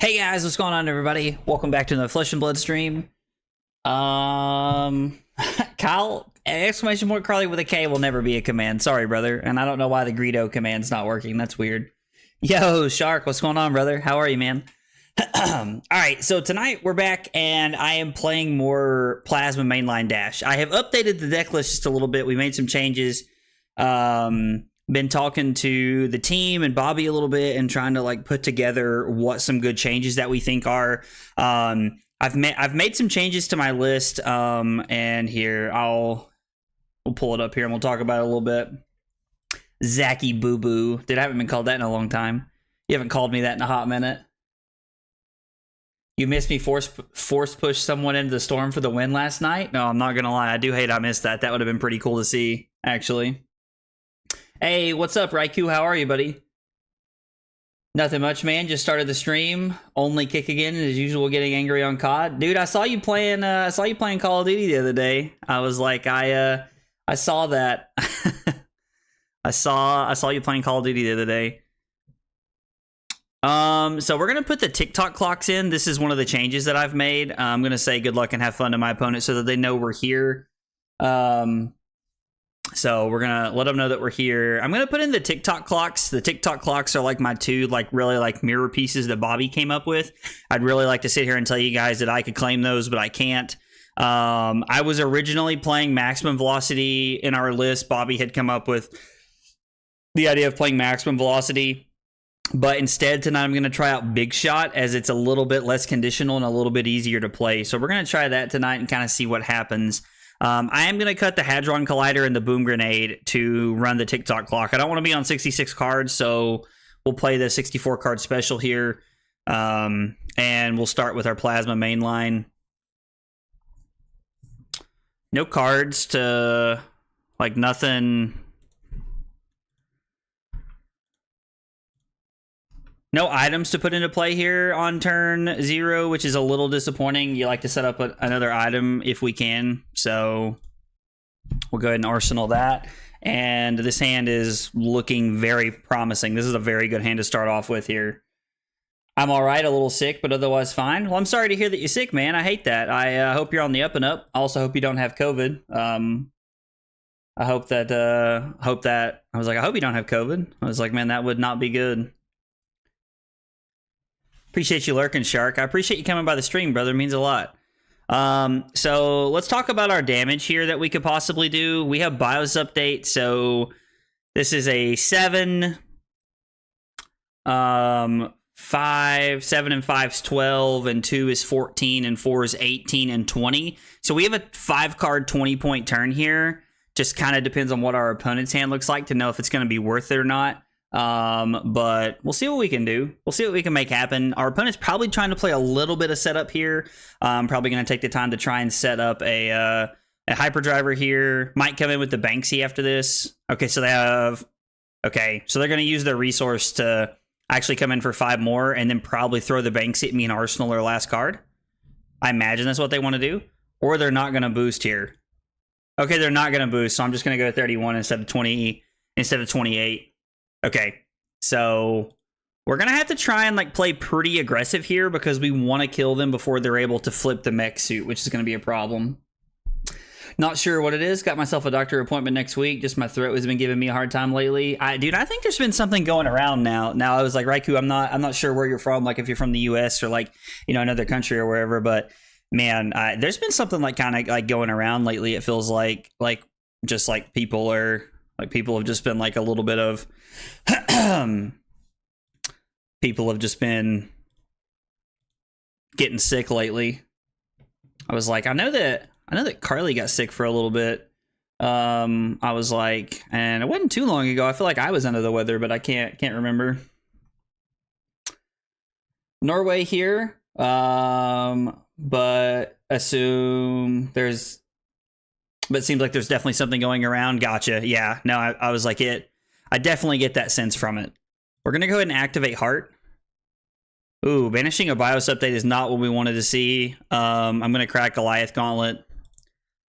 Hey guys, what's going on, everybody? Welcome back to the Flesh and Blood stream. Kyle, exclamation point Carly with a K will never be a command. Sorry, brother. And I don't know why the Greedo command's not working. That's weird. Yo, Shark, what's going on, brother? How are you, man? All right, so tonight we're back, and I am playing more Plasma Mainline Dash. I have updated the deck list just a little bit. We made some changes. Been talking to the team and Bobby a little bit and trying to like put together what some good changes that we think are. I've made some changes to my list, and here we'll pull it up here and we'll talk about it a little bit. Zacky Boo Boo. Dude, I haven't been called that in a long time. You haven't called me that in a hot minute. You missed me force push someone into the storm for the win last night? No, I'm not gonna lie. I do hate I missed that. That would have been pretty cool to see, actually. Hey, what's up, Raikou? How are you, buddy? Nothing much, man. Just started the stream. Only kick again, as usual. Getting angry on COD, dude. I saw you playing. I saw you playing Call of Duty the other day. I was like, I saw that. I saw you playing Call of Duty the other day. So we're gonna put the TikTok clocks in. This is one of the changes that I've made. I'm gonna say good luck and have fun to my opponent so that they know we're here. So we're gonna let them know that we're here. I'm gonna put in the TikTok clocks. The TikTok clocks are like my two really mirror pieces that Bobby came up with. I'd really like to sit here and tell you guys that I could claim those, but I can't. I was originally playing maximum velocity in our list. Bobby had come up with the idea of playing maximum velocity, but instead tonight I'm gonna try out Big Shot, as it's a little bit less conditional and a little bit easier to play. So we're gonna try that tonight and kind of see what happens. I am going to cut the Hadron Collider and the Boom Grenade to run the TikTok clock. I don't want to be on 66 cards, so we'll play the 64 card special here. And we'll start with our Plasma mainline. No cards to, nothing. No items to put into play here on turn 0, which is a little disappointing. You like to set up another item if we can. So we'll go ahead and arsenal that. And this hand is looking very promising. This is a very good hand to start off with here. I'm all right, a little sick, but otherwise fine. Well, I'm sorry to hear that you're sick, man. I hate that. I hope you're on the up and up. I also hope you don't have COVID. I hope that, I was like, I hope you don't have COVID. I was like, man, that would not be good. Appreciate you lurking, Shark. I appreciate you coming by the stream, brother. It means a lot. So let's talk about our damage here that we could possibly do. We have BIOS update. So this is a 7. 5, 7 and 5 is 12, and 2 is 14, and 4 is 18 and 20. So we have a 5-card 20-point turn here. Just kind of depends on what our opponent's hand looks like to know if it's going to be worth it or not. But we'll see what we can do. We'll see what we can make happen. Our opponent's probably trying to play a little bit of setup here. Probably going to take the time to try and set up a hyperdriver here. Might come in with the Banksy after this. Okay, so they have... Okay, so they're going to use their resource to actually come in for 5 more and then probably throw the Banksy at me in Arsenal or last card. I imagine that's what they want to do. Or they're not going to boost here. Okay, they're not going to boost, so I'm just going to go 31 instead of 20, instead of 28. Okay, so we're going to have to try and play pretty aggressive here because we want to kill them before they're able to flip the mech suit, which is going to be a problem. Not sure what it is. Got myself a doctor appointment next week. Just my throat has been giving me a hard time lately. Dude, I think there's been something going around now. Now I was like, Raikou, I'm not sure where you're from, if you're from the US or another country or wherever, but man, there's been something going around lately. It feels like people are people have just been a little bit of people have just been getting sick lately. I was like, I know that Carly got sick for a little bit. I was like, and it wasn't too long ago. I feel like I was under the weather, but I can't remember. Norway here, but assume there's. But it seems like there's definitely something going around. Gotcha. Yeah. No, I was like it. I definitely get that sense from it. We're going to go ahead and activate Heart. Ooh, banishing a BIOS update is not what we wanted to see. I'm going to crack Goliath Gauntlet.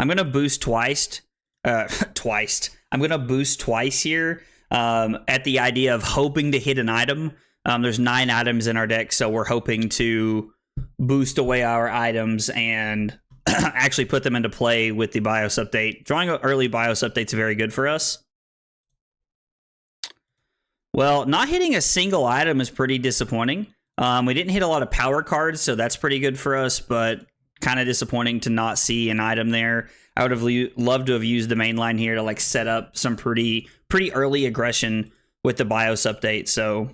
I'm going to boost twice. I'm going to boost twice here at the idea of hoping to hit an item. There's 9 items in our deck, so we're hoping to boost away our items and actually put them into play with the BIOS update. Drawing an early BIOS update is very good for us. Well, not hitting a single item is pretty disappointing. We didn't hit a lot of power cards, so that's pretty good for us, but kind of disappointing to not see an item there. I would have loved to have used the main line here to like set up some pretty early aggression with the BIOS update, so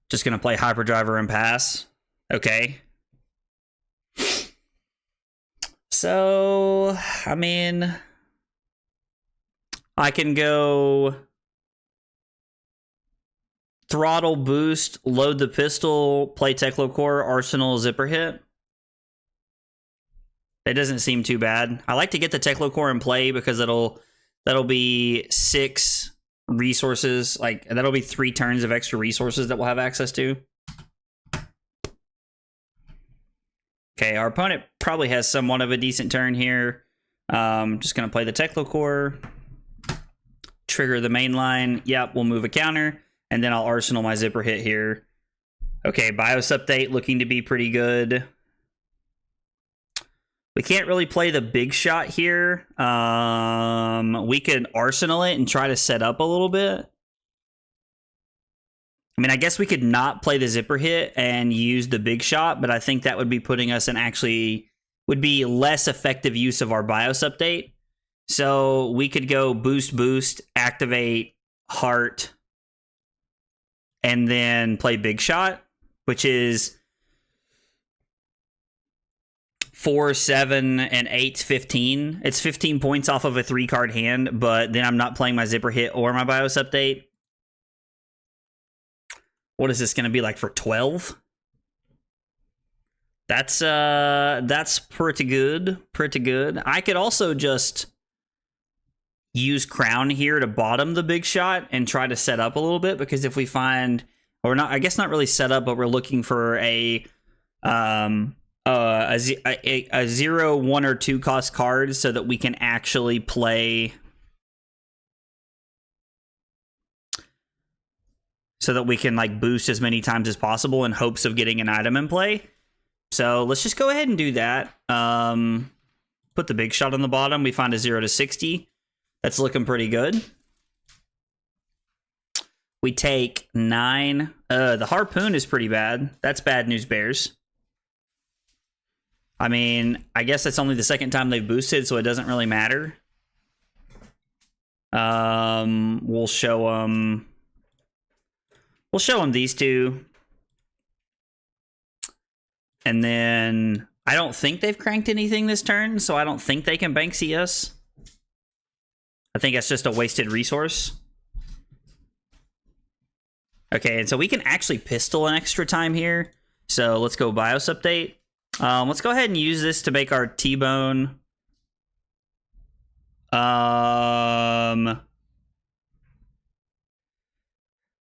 just going to play Hyperdriver and pass. Okay. So, I mean, I can go Throttle, Boost, load the pistol, play Techlocore, Arsenal, Zipper Hit. It doesn't seem too bad. I like to get the Techlocore in play because that'll be 6 resources. Like, that'll be 3 turns of extra resources that we'll have access to. Okay, our opponent probably has somewhat of a decent turn here. Just going to play the Techlocore. Trigger the main line. Yep, we'll move a counter. And then I'll Arsenal my Zipper Hit here. Okay, BIOS update looking to be pretty good. We can't really play the big shot here. We could Arsenal it and try to set up a little bit. I mean, I guess we could not play the Zipper Hit and use the big shot, but I think that would be putting us in would be less effective use of our BIOS update. So we could go boost, activate heart, and then play big shot, which is 4, 7, and 8, 15. It's 15 points off of a 3-card hand, but then I'm not playing my Zipper Hit or my BIOS update. What is this going to be like for 12? That's pretty good. Pretty good. I could also just use Crown here to bottom the big shot and try to set up a little bit, because if we find, or not, I guess not really set up, but we're looking for a 0, 1, or 2 cost card so that we can actually play, so that we can like boost as many times as possible in hopes of getting an item in play. So let's just go ahead and do that. Put the big shot on the bottom. We find a 0 to 60. That's looking pretty good. We take 9. The Harpoon is pretty bad. That's bad news, Bears. I mean, I guess that's only the second time they've boosted, so it doesn't really matter. We'll show them. We'll show them these 2. And then I don't think they've cranked anything this turn, so I don't think they can Banksy us. I think that's just a wasted resource. Okay, and so we can actually pistol an extra time here. So let's go BIOS update. Let's go ahead and use this to make our T-Bone.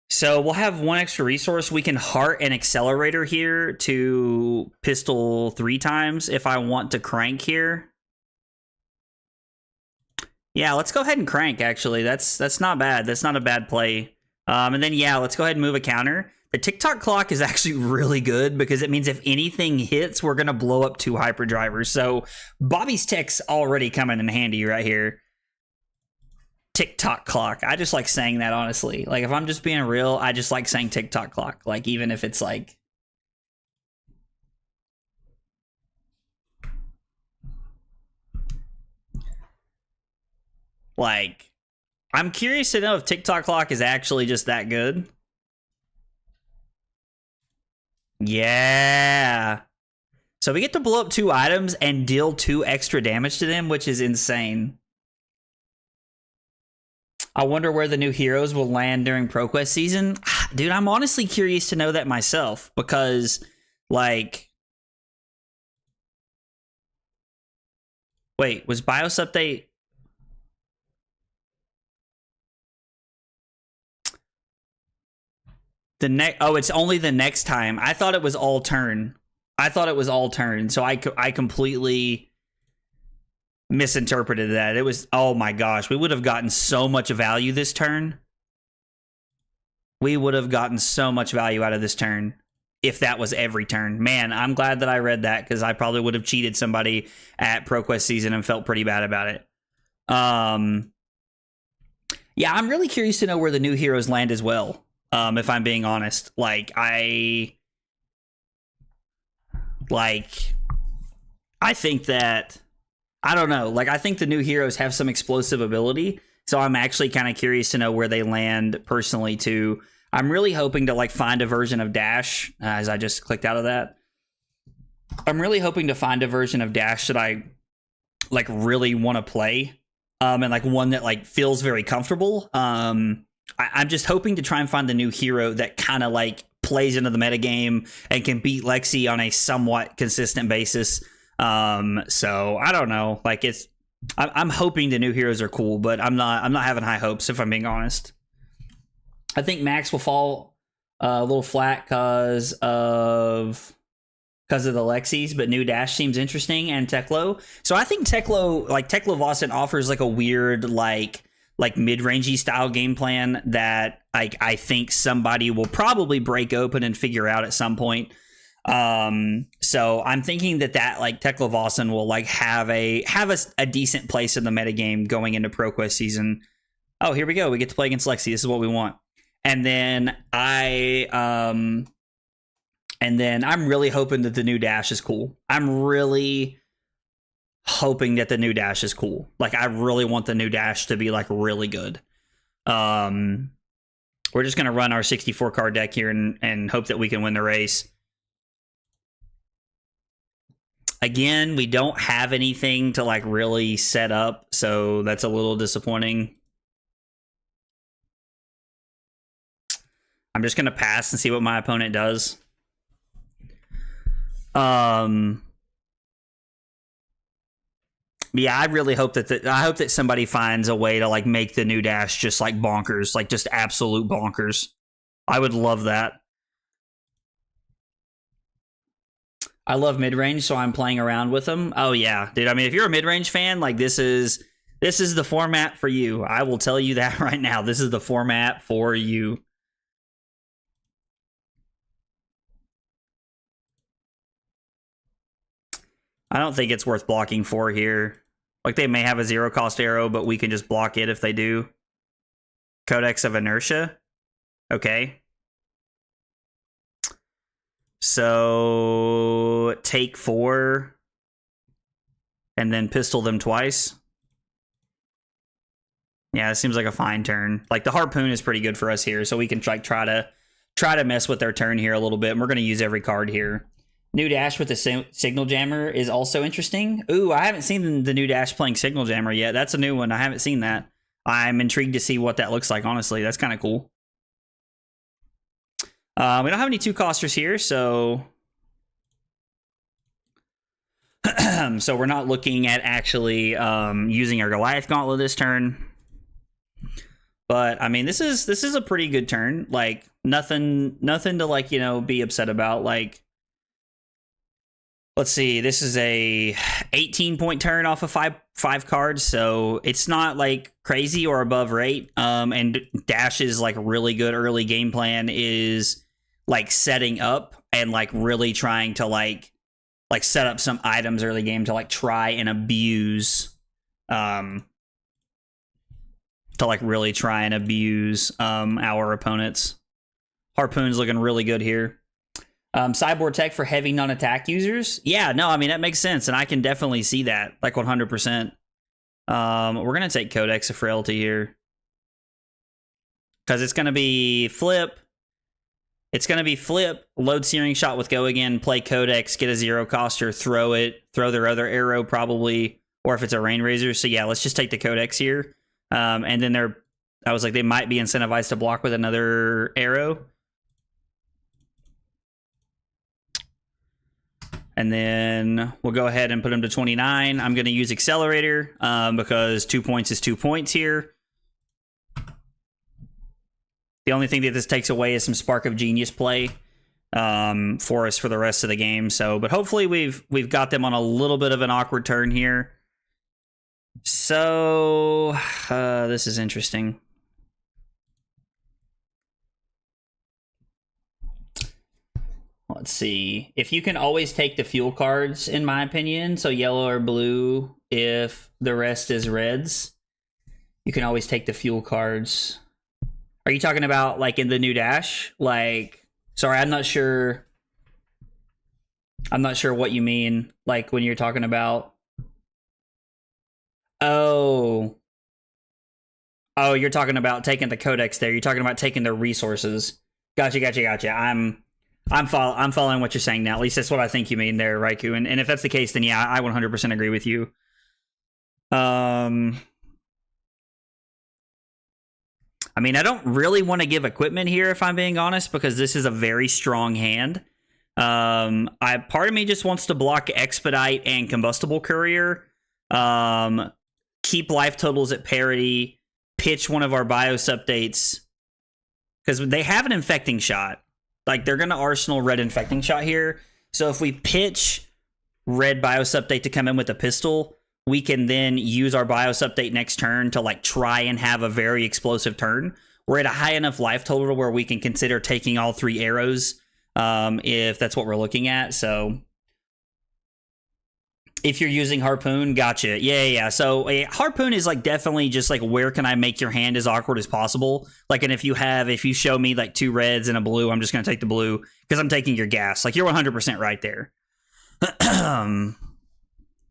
So we'll have 1 extra resource. We can Heart and Accelerator here to pistol 3 times if I want to crank here. Yeah, let's go ahead and crank, actually. That's not bad. That's not a bad play. And then, yeah, let's go ahead and move a counter. The TikTok clock is actually really good because it means if anything hits, we're going to blow up 2 hyperdrivers. So Bobby's tech's already coming in handy right here. TikTok clock. I just like saying that, honestly. Like, if I'm just being real, I just like saying TikTok clock. Like, even if it's like... Like, I'm curious to know if TikTok clock is actually just that good. Yeah. So we get to blow up 2 items and deal 2 extra damage to them, which is insane. I wonder where the new heroes will land during ProQuest season. Dude, I'm honestly curious to know that myself, because, like... Wait, was BIOS update... it's only the next time. I thought it was all turn. So I completely misinterpreted that. It was, oh my gosh, we would have gotten so much value this turn. We would have gotten so much value out of this turn if that was every turn. Man, I'm glad that I read that because I probably would have cheated somebody at ProQuest season and felt pretty bad about it. Yeah, I'm really curious to know where the new heroes land as well. If I'm being honest, I think that, I don't know, I think the new heroes have some explosive ability, so I'm actually kind of curious to know where they land personally too. I'm really hoping to find a version of Dash, as I just clicked out of that. I'm really hoping to find a version of Dash that I really want to play, and one that feels very comfortable. I'm just hoping to try and find the new hero that kind of plays into the metagame and can beat Lexi on a somewhat consistent basis. So I don't know. I'm hoping the new heroes are cool, but I'm not having high hopes, if I'm being honest. I think Max will fall a little flat because of the Lexis, but new Dash seems interesting, and Teklo. So I think Teklo Vossant offers a weird mid-rangey style game plan that I think somebody will probably break open and figure out at some point. So I'm thinking that Teklo Vossant will have a decent place in the metagame going into ProQuest season. Oh, here we go. We get to play against Lexi. This is what we want. And then I'm really hoping that the new Dash is cool. I'm really hoping that the new Dash is cool. I really want the new Dash to be really good. We're just gonna run our 64 card deck here and hope that we can win the race. Again, we don't have anything to really set up, so that's a little disappointing. I'm just gonna pass and see what my opponent does. Yeah, I really hope that somebody finds a way to make the new Dash just bonkers, just absolute bonkers. I would love that. I love mid-range, so I'm playing around with them. Oh yeah, dude. I mean, if you're a mid-range fan, this is the format for you. I will tell you that right now. This is the format for you. I don't think it's worth blocking for here. They may have a 0-cost arrow, but we can just block it if they do. Codex of Inertia. Okay. So take 4 and then pistol them twice. Yeah, it seems like a fine turn. The Harpoon is pretty good for us here, so we can try to mess with their turn here a little bit, and we're going to use every card here. New Dash with the Signal Jammer is also interesting. Ooh, I haven't seen the new Dash playing Signal Jammer yet. That's a new one. I haven't seen that. I'm intrigued to see what that looks like, honestly. That's kind of cool. We don't have any 2-costers here, so... so we're not looking at actually using our Goliath Gauntlet this turn. But, I mean, this is a pretty good turn. Nothing to, be upset about. Let's see, this is a 18-point turn off of five cards, so it's not crazy or above rate. And Dash's really good early game plan is setting up and really trying to set up some items early game to try and abuse really try and abuse our opponents. Harpoon's looking really good here. Cyborg tech for heavy non-attack users. Yeah, no, I mean, that makes sense, and I can definitely see that, 100%. We're going to take Codex of Frailty here. Because it's going to be flip. It's going to be flip, load Searing Shot with Go again, play Codex, get a 0-coster, throw their other arrow probably, or if it's a Rain Razor. So yeah, let's just take the Codex here. And then they might be incentivized to block with another arrow. And then we'll go ahead and put him to 29. I'm going to use Accelerator because 2 points is 2 points here. The only thing that this takes away is some Spark of Genius play for us for the rest of the game. So, but hopefully we've got them on a little bit of an awkward turn here. So this is interesting. Let's see. If you can always take the fuel cards, in my opinion, so yellow or blue, if the rest is reds, you can always take the fuel cards. Are you talking about like in the new dash? Like, sorry, I'm not sure. I'm not sure what you mean. Like when you're talking about. Oh, you're talking about taking the codex there. You're talking about taking the resources. Gotcha. I'm following what you're saying now. At least that's what I think you mean there, Raikou. And if that's the case, then yeah, I 100% agree with you. I mean, I don't really want to give equipment here, if I'm being honest, because this is a very strong hand. Part of me just wants to block Expedite and Combustible Courier. Keep life totals at parity. Pitch one of our BIOS updates. Because they have an infecting shot. Like, they're going to arsenal red infecting shot here. So if we pitch red BIOS update to come in with a pistol, we can then use our BIOS update next turn to like try and have a very explosive turn. We're at a high enough life total where we can consider taking all 3 arrows if that's what we're looking at. So if you're using Harpoon, gotcha. Yeah. So Harpoon is like definitely just like, where can I make your hand as awkward as possible? Like, and if you show me like 2 reds and a blue, I'm just going to take the blue because I'm taking your gas. Like, you're 100% right there.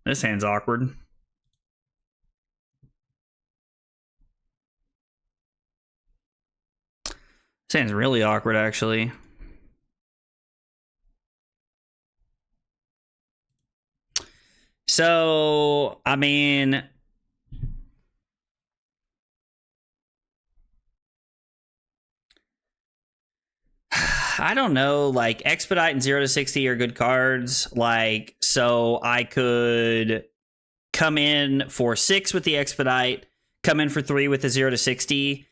This hand's awkward. This hand's really awkward, actually. So, I mean, I don't know, like Expedite and 0 to 60 are good cards. Like, so I could come in for 6 with the Expedite, come in for 3 with the 0 to 60,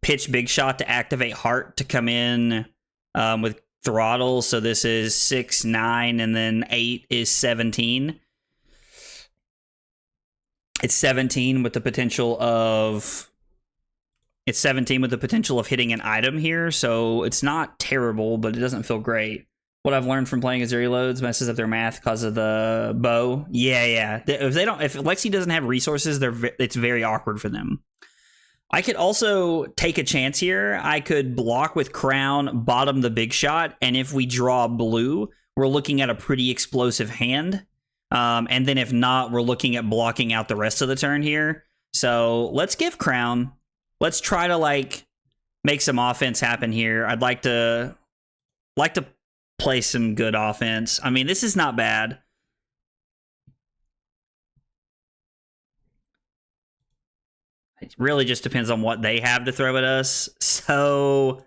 pitch Big Shot to activate Heart to come in with Throttle. So this is 6, 9, and then 8 is 17. It's 17 with the potential of... It's 17 with the potential of hitting an item here, so it's not terrible, but it doesn't feel great. What I've learned from playing Azuri loads messes up their math because of the bow. Yeah. If Lexi doesn't have resources, it's very awkward for them. I could also take a chance here. I could block with Crown, bottom the Big Shot, and if we draw blue, we're looking at a pretty explosive hand. And then if not, we're looking at blocking out the rest of the turn here. So let's give Crown. Let's try to like make some offense happen here. I'd like to play some good offense. I mean, this is not bad. It really just depends on what they have to throw at us. So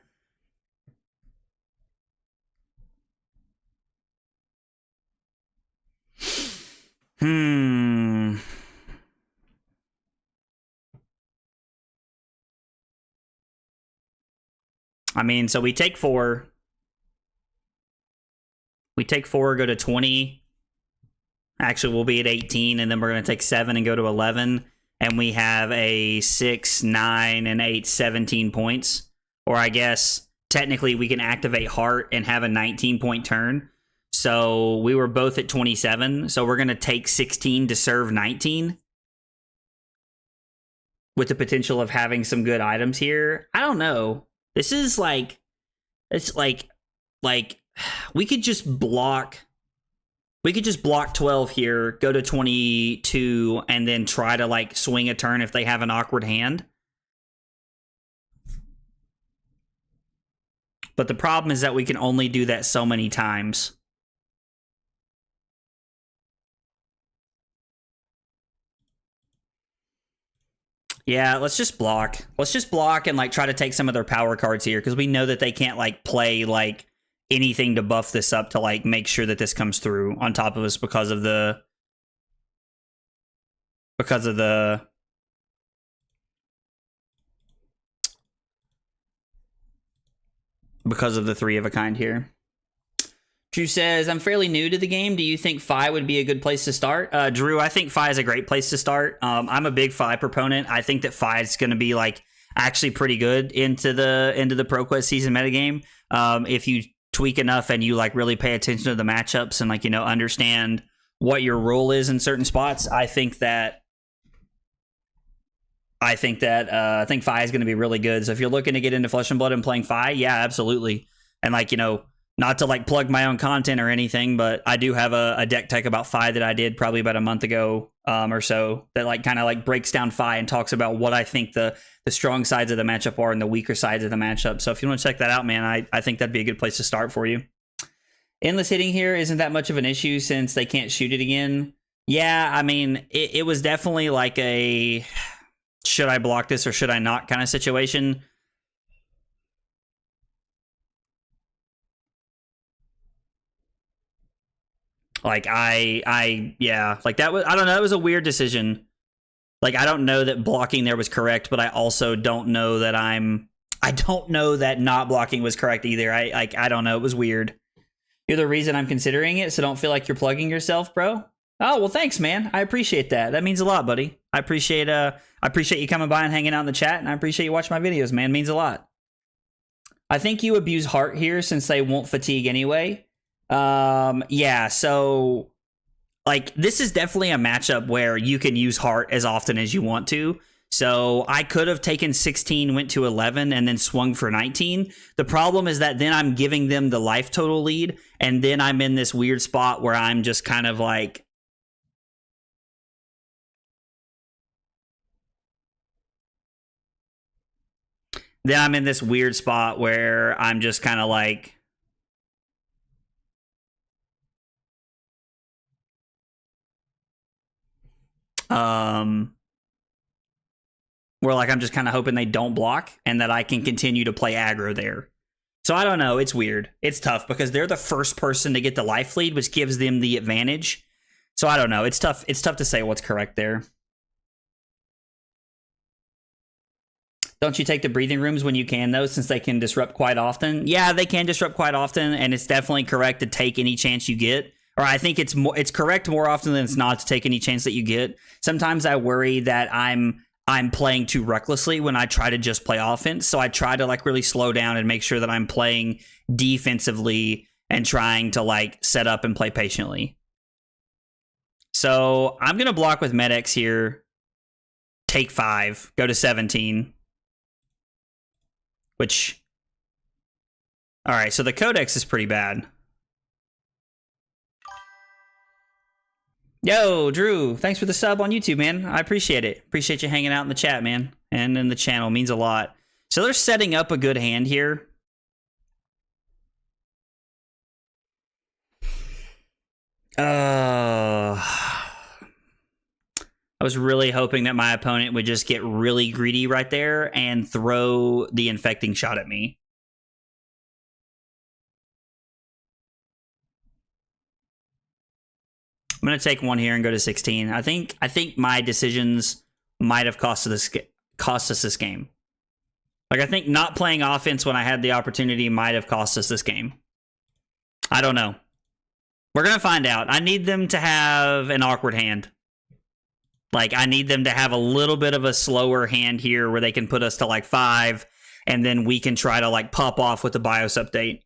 I mean, so we take 4. We take 4, go to 20. Actually, we'll be at 18, and then we're going to take 7 and go to 11. And we have a 6, 9, and 8, 17 points. Or I guess, technically, we can activate Heart and have a 19-point turn. So we were both at 27. So we're going to take 16 to serve 19. With the potential of having some good items here. I don't know. This is like, it's like we could just block 12 here, go to 22, and then try to like swing a turn if they have an awkward hand. But the problem is that we can only do that so many times. Yeah, let's just block. Let's just block and like try to take some of their power cards here because we know that they can't like play like anything to buff this up to like make sure that this comes through on top of us because of the 3 of a kind here. Drew says, I'm fairly new to the game. Do you think Fi would be a good place to start? Drew, I think Fi is a great place to start. I'm a big Fi proponent. I think that Fi is going to be like actually pretty good into the ProQuest season metagame. If you tweak enough and you like really pay attention to the matchups and like, you know, understand what your role is in certain spots, I think Fi is going to be really good. So if you're looking to get into Flesh and Blood and playing Fi, yeah, absolutely. And like, you know, not to like plug my own content or anything, but I do have a deck tech about Fi that I did probably about a month ago or so that like kind of like breaks down Fi and talks about what I think the strong sides of the matchup are and the weaker sides of the matchup. So if you want to check that out, man, I think that'd be a good place to start for you. Endless hitting here isn't that much of an issue since they can't shoot it again. Yeah, I mean, it was definitely like a should I block this or should I not kind of situation. Like yeah, like that was, I don't know, it was a weird decision. Like, I don't know that blocking there was correct, but I also don't know that I don't know that not blocking was correct either. I don't know, it was weird. You're the reason I'm considering it, so don't feel like you're plugging yourself, bro. Oh, well, thanks, man. I appreciate that. That means a lot, buddy. I appreciate you coming by and hanging out in the chat, and I appreciate you watching my videos, man. It means a lot. I think you abuse Heart here since they won't fatigue anyway. Yeah, so like this is definitely a matchup where you can use Heart as often as you want to. So I could have taken 16, went to 11, and then swung for 19. The problem is that then I'm giving them the life total lead, and then I'm in this weird spot where I'm just kind of like, then I'm in this weird spot where I'm just kind of like, where like I'm just kind of hoping they don't block and that I can continue to play aggro there. So I don't know, it's weird. It's tough because they're the first person to get the life lead, which gives them the advantage. So I don't know, it's tough to say what's correct there. Don't you take the breathing rooms when you can though, since they can disrupt quite often? Yeah, they can disrupt quite often, and it's definitely correct to take any chance you get. Or I think it's correct more often than it's not to take any chance that you get. Sometimes I worry that I'm playing too recklessly when I try to just play offense. So I try to like really slow down and make sure that I'm playing defensively and trying to like set up and play patiently. So I'm going to block with Med-X here. Take 5. Go to 17. Which... Alright, so the Codex is pretty bad. Yo, Drew, thanks for the sub on YouTube, man. I appreciate it. Appreciate you hanging out in the chat, man. And in the channel. Means a lot. So they're setting up a good hand here. I was really hoping that my opponent would just get really greedy right there and throw the infecting shot at me. I'm going to take 1 here and go to 16. I think my decisions might have cost us this game. Like, I think not playing offense when I had the opportunity might have cost us this game. I don't know. We're going to find out. I need them to have an awkward hand. Like, I need them to have a little bit of a slower hand here where they can put us to, like, 5, and then we can try to, like, pop off with the BIOS update.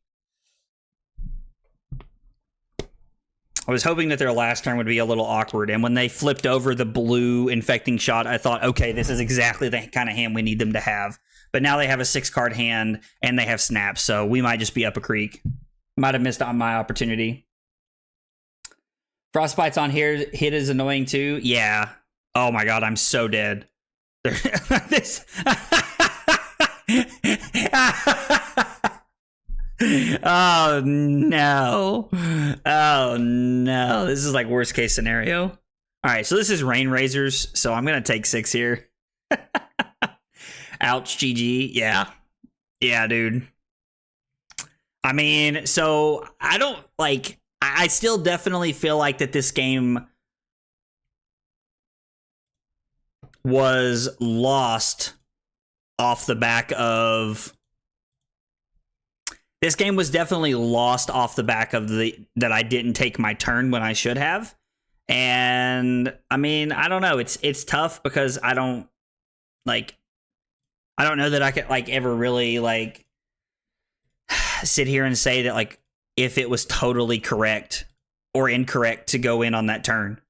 I was hoping that their last turn would be a little awkward, and when they flipped over the blue infecting shot, I thought, okay, this is exactly the kind of hand we need them to have. But now they have a 6-card hand, and they have snaps, so we might just be up a creek. Might have missed on my opportunity. Frostbite's on here. Hit is annoying too. Yeah. Oh my god, I'm so dead. This... Oh no. Oh no. This is like worst case scenario. All right, so this is Rain Razors, so I'm going to take 6 here. Ouch, GG. Yeah. Yeah, dude. I mean, so I don't like, I still definitely feel like that this game was lost off the back of... This game was definitely lost off the back of that I didn't take my turn when I should have. And I mean, I don't know. It's tough because I don't know that I could like ever really like sit here and say that like if it was totally correct or incorrect to go in on that turn.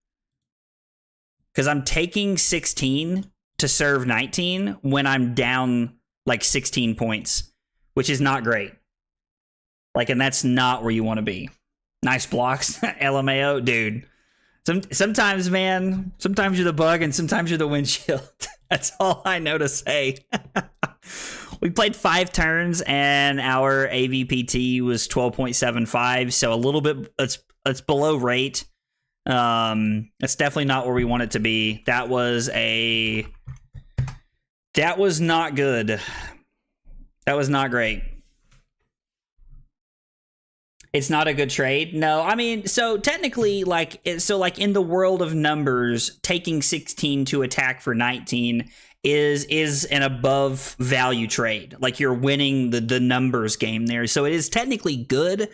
Because I'm taking 16 to serve 19 when I'm down like 16 points, which is not great. Like, and that's not where you want to be. Nice blocks, LMAO, dude. Sometimes, man, sometimes you're the bug and sometimes you're the windshield. That's all I know to say. We played 5 turns and our AVPT was 12.75, so a little bit, it's below rate. That's definitely not where we want it to be. That was not good. That was not great. It's not a good trade. No, I mean, so technically, like in the world of numbers, taking 16 to attack for 19 is an above value trade. Like you're winning the numbers game there. So it is technically good,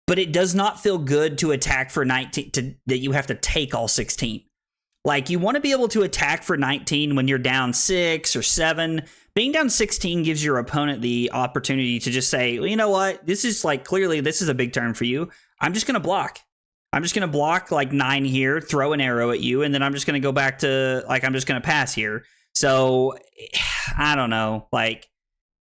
but it does not feel good to attack for 19 that you have to take all 16. Like you want to be able to attack for 19 when you're down 6 or 7. Being down 16 gives your opponent the opportunity to just say, well, you know what? This is like, clearly this is a big turn for you. I'm just going to block. I'm just going to block like 9 here, throw an arrow at you, and then I'm just going to go back to, like, I'm just going to pass here. So, I don't know. Like,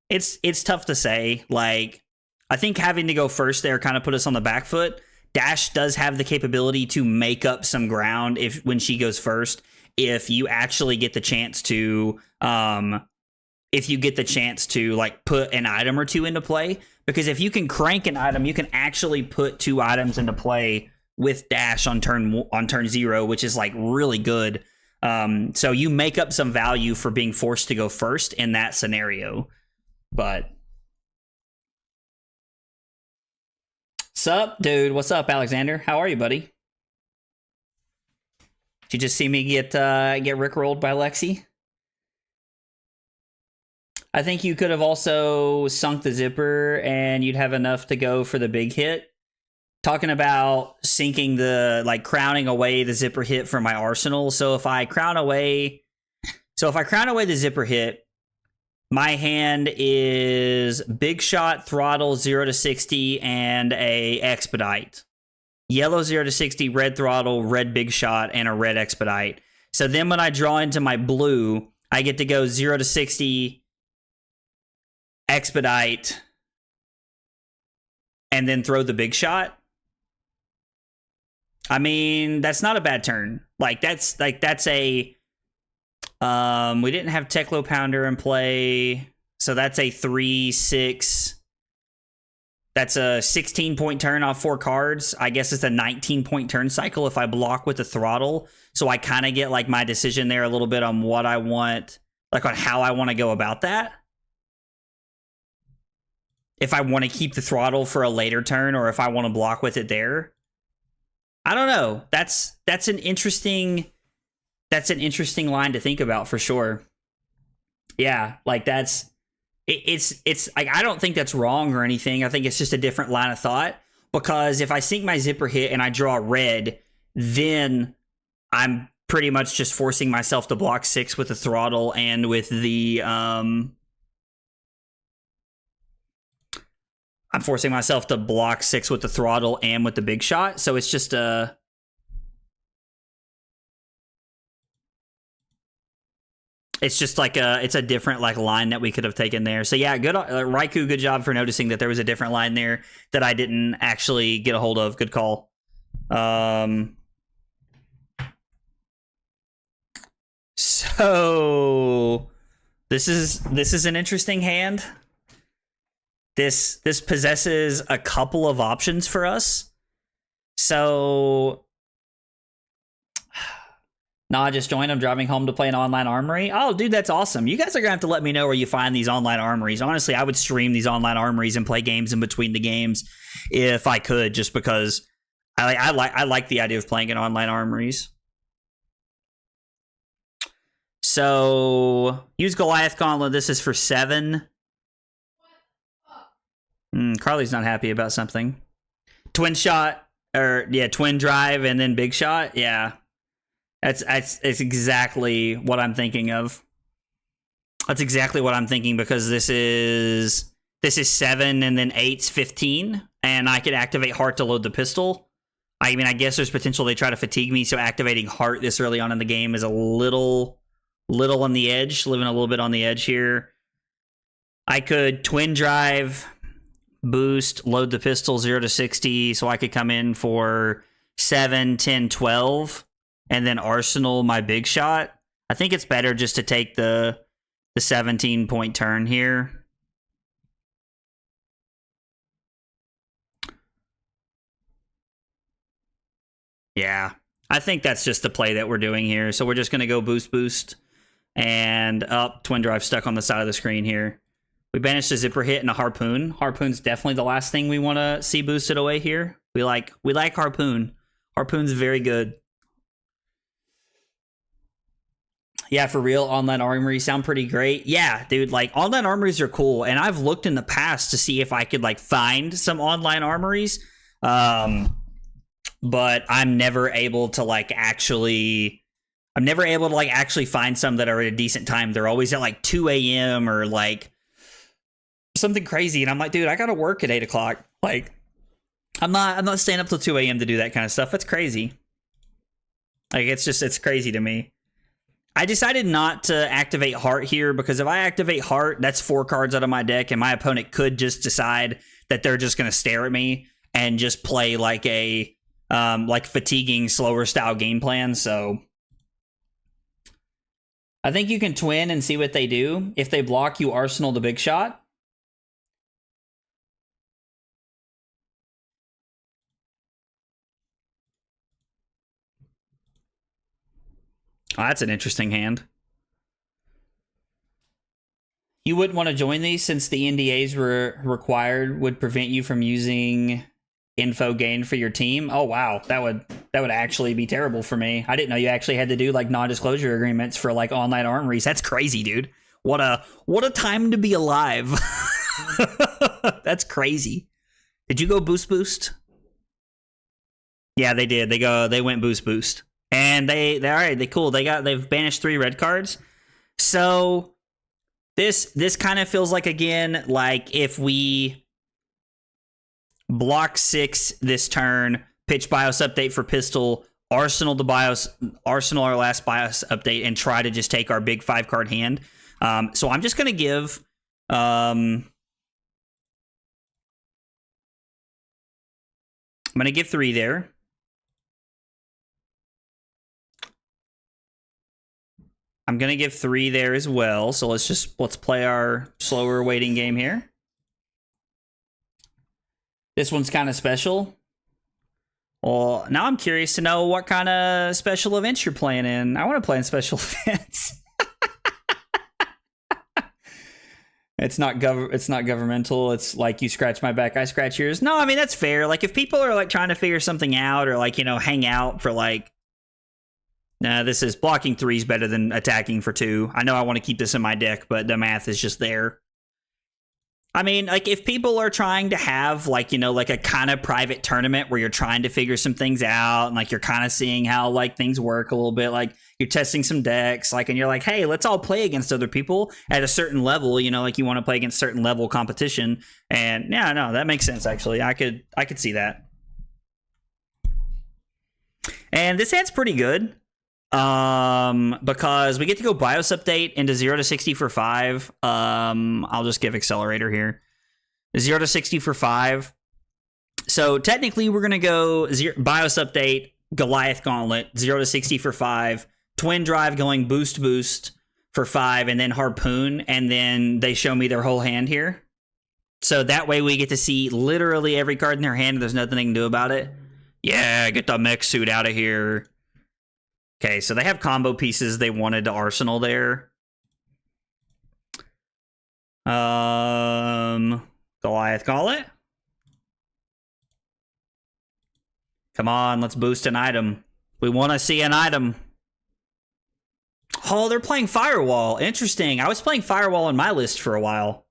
it's tough to say. Like, I think having to go first there kind of put us on the back foot. Dash does have the capability to make up some ground when she goes first, if you actually get the chance to, like put an item or 2 into play. Because if you can crank an item, you can actually put 2 items into play with dash on turn 0, which is like really good. So you make up some value for being forced to go first in that scenario. But sup, dude? What's up, Alexander? How are you, buddy? Did you just see me get rickrolled by Lexi? I think you could have also sunk the zipper and you'd have enough to go for the big hit. Talking about sinking crowning away the zipper hit from my arsenal. So if I crown away the zipper hit, my hand is big shot, throttle, 0 to 60, and a expedite. Yellow 0 to 60, red throttle, red big shot, and a red expedite. So then when I draw into my blue, I get to go 0 to 60, expedite, and then throw the big shot. I mean, that's not a bad turn. That's a we didn't have Teklo Pounder in play, so that's a 3-6. That's a 16-point turn off 4 cards. I guess it's a 19-point turn cycle if I block with the throttle. So I kind of get like my decision there a little bit on what I want, like on how I want to go about that. If I want to keep the throttle for a later turn or if I want to block with it there. I don't know. That's an interesting line to think about for sure. Yeah, like it's like, I don't think that's wrong or anything. I think it's just a different line of thought, because if I sink my zipper hit and I draw red, then I'm pretty much just forcing myself to block 6 with the throttle and with the I'm forcing myself to block 6 with the throttle and with the big shot. So it's just it's a different like line that we could have taken there. So yeah, good Raikou, good job for noticing that there was a different line there that I didn't actually get a hold of. Good call. So this is an interesting hand. This possesses a couple of options for us. So, I just joined. I'm driving home to play an online armory. Oh, dude, that's awesome. You guys are going to have to let me know where you find these online armories. Honestly, I would stream these online armories and play games in between the games if I could, just because I like the idea of playing in online armories. So, use Goliath Gauntlet. This is for 7. Carly's not happy about something. Twin shot, twin drive and then big shot. Yeah, that's exactly what I'm thinking of. That's exactly what I'm thinking, because this is This is 7, and then 8's 15, and I could activate Heart to load the pistol. I mean, I guess there's potential they try to fatigue me, so activating Heart this early on in the game is a little on the edge, living a little bit on the edge here. I could Twin Drive, boost, load the pistol 0 to 60, so I could come in for 7, 10, 12, and then Arsenal my big shot. I think it's better just to take the 17-point turn here. Yeah, I think that's just the play that we're doing here. So we're just going to go boost, and up. Twin Drive stuck on the side of the screen here. We banished a Zipper Hit and a Harpoon. Harpoon's definitely the last thing we want to see boosted away here. We like Harpoon. Harpoon's very good. Yeah, for real, online armories sound pretty great. Yeah, dude, like, online armories are cool, and I've looked in the past to see if I could, like, find some online armories, but I'm never able to, like, actually find some that are at a decent time. They're always at, like, 2 a.m. or, like, something crazy, and I'm like, dude, I gotta work at 8 o'clock. Like, I'm not staying up till 2 a.m. to do that kind of stuff. That's crazy. Like, it's crazy to me. I decided not to activate Heart here because if I activate Heart, that's 4 cards out of my deck, and my opponent could just decide that they're just going to stare at me and just play like a like fatiguing, slower style game plan. So I think you can twin and see what they do. If they block, you Arsenal the big shot. Oh, that's an interesting hand. You wouldn't want to join these since the NDAs were required would prevent you from using info gained for your team. Oh wow, that would actually be terrible for me. I didn't know you actually had to do like non-disclosure agreements for like online armories. That's crazy, dude. What a time to be alive. That's crazy. Did you go boost? Yeah, they did. They went boost. And they're all right. They've banished 3 red cards. So this kind of feels like, again, like if we block 6 this turn, pitch BIOS update for pistol, Arsenal our last BIOS update, and try to just take our big 5-card hand. So I'm just gonna give I'm gonna give 3 there. I'm going to give 3 there as well. So let's play our slower waiting game here. This one's kind of special. Well, now I'm curious to know what kind of special events you're playing in. I want to play in special events. It's not governmental. It's like you scratch my back, I scratch yours. No, I mean, that's fair. Like if people are like trying to figure something out or like, you know, hang out for like, nah, this is blocking 3 is better than attacking for 2. I know I want to keep this in my deck, but the math is just there. I mean, like, if people are trying to have, like, you know, like a kind of private tournament where you're trying to figure some things out and, like, you're kind of seeing how, like, things work a little bit, like, you're testing some decks, like, and you're like, hey, let's all play against other people at a certain level, you know, like, you want to play against certain level competition. And, yeah, no, that makes sense, actually. I could see that. And this hand's pretty good. Because we get to go BIOS update into 0 to 60 for 5. I'll just give Accelerator here. 0 to 60 for 5. So technically we're gonna go BIOS update, Goliath Gauntlet, 0 to 60 for 5, Twin Drive going boost for 5, and then Harpoon, and then they show me their whole hand here. So that way we get to see literally every card in their hand and there's nothing they can do about it. Yeah, get the mech suit out of here. Okay, so they have combo pieces they wanted to Arsenal there. Goliath Gauntlet. Come on, let's boost an item. We want to see an item. Oh, they're playing Firewall. Interesting. I was playing Firewall in my list for a while.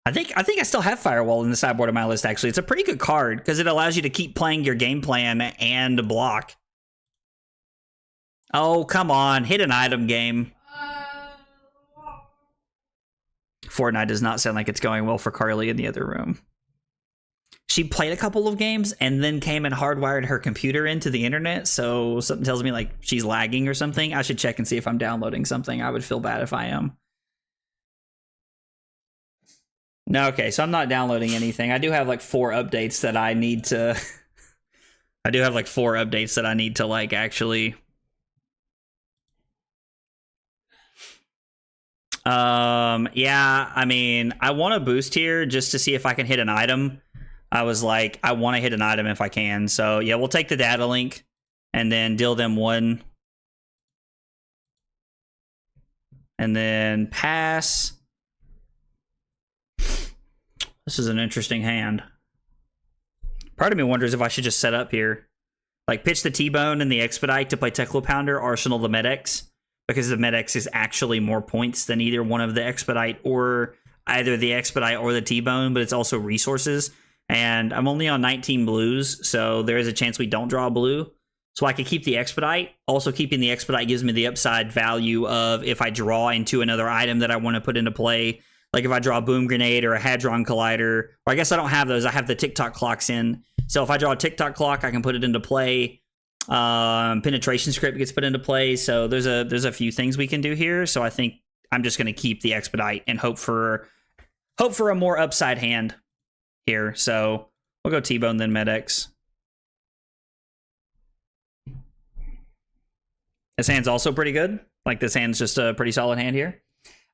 I think I still have Firewall in the sideboard of my list, actually. It's a pretty good card because it allows you to keep playing your game plan and block. Oh, come on. Hit an item game. Fortnite does not sound like it's going well for Carly in the other room. She played a couple of games and then came and hardwired her computer into the internet, so something tells me like she's lagging or something. I should check and see if I'm downloading something. I would feel bad if I am. No, okay, so I'm not downloading anything. I do have like 4 updates that I need to I do have like 4 updates that I need to like actually yeah, I mean, I want to boost here just to see if I can hit an item. I was like, I want to hit an item if I can. So yeah, we'll take the data link and then deal them 1. And then pass. This is an interesting hand. Part of me wonders if I should just set up here. Like pitch the T-Bone and the Expedite to play Teclopounder, Arsenal the Med-X. Because the Med-X is actually more points than either one of the Expedite or either the Expedite or the T-Bone, but it's also resources. And I'm only on 19 blues, so there is a chance we don't draw a blue. So I could keep the Expedite. Also, keeping the Expedite gives me the upside value of if I draw into another item that I want to put into play. Like if I draw a Boom Grenade or a Hadron Collider. Or I guess I don't have those. I have the TikTok clocks in. So if I draw a TikTok clock, I can put it into play. Penetration script gets put into play. So there's a few things we can do here. So I think I'm just going to keep the Expedite and hope for a more upside hand here. So we'll go T-Bone, then Med-X. This hand's also pretty good. Like this hand's just a pretty solid hand here.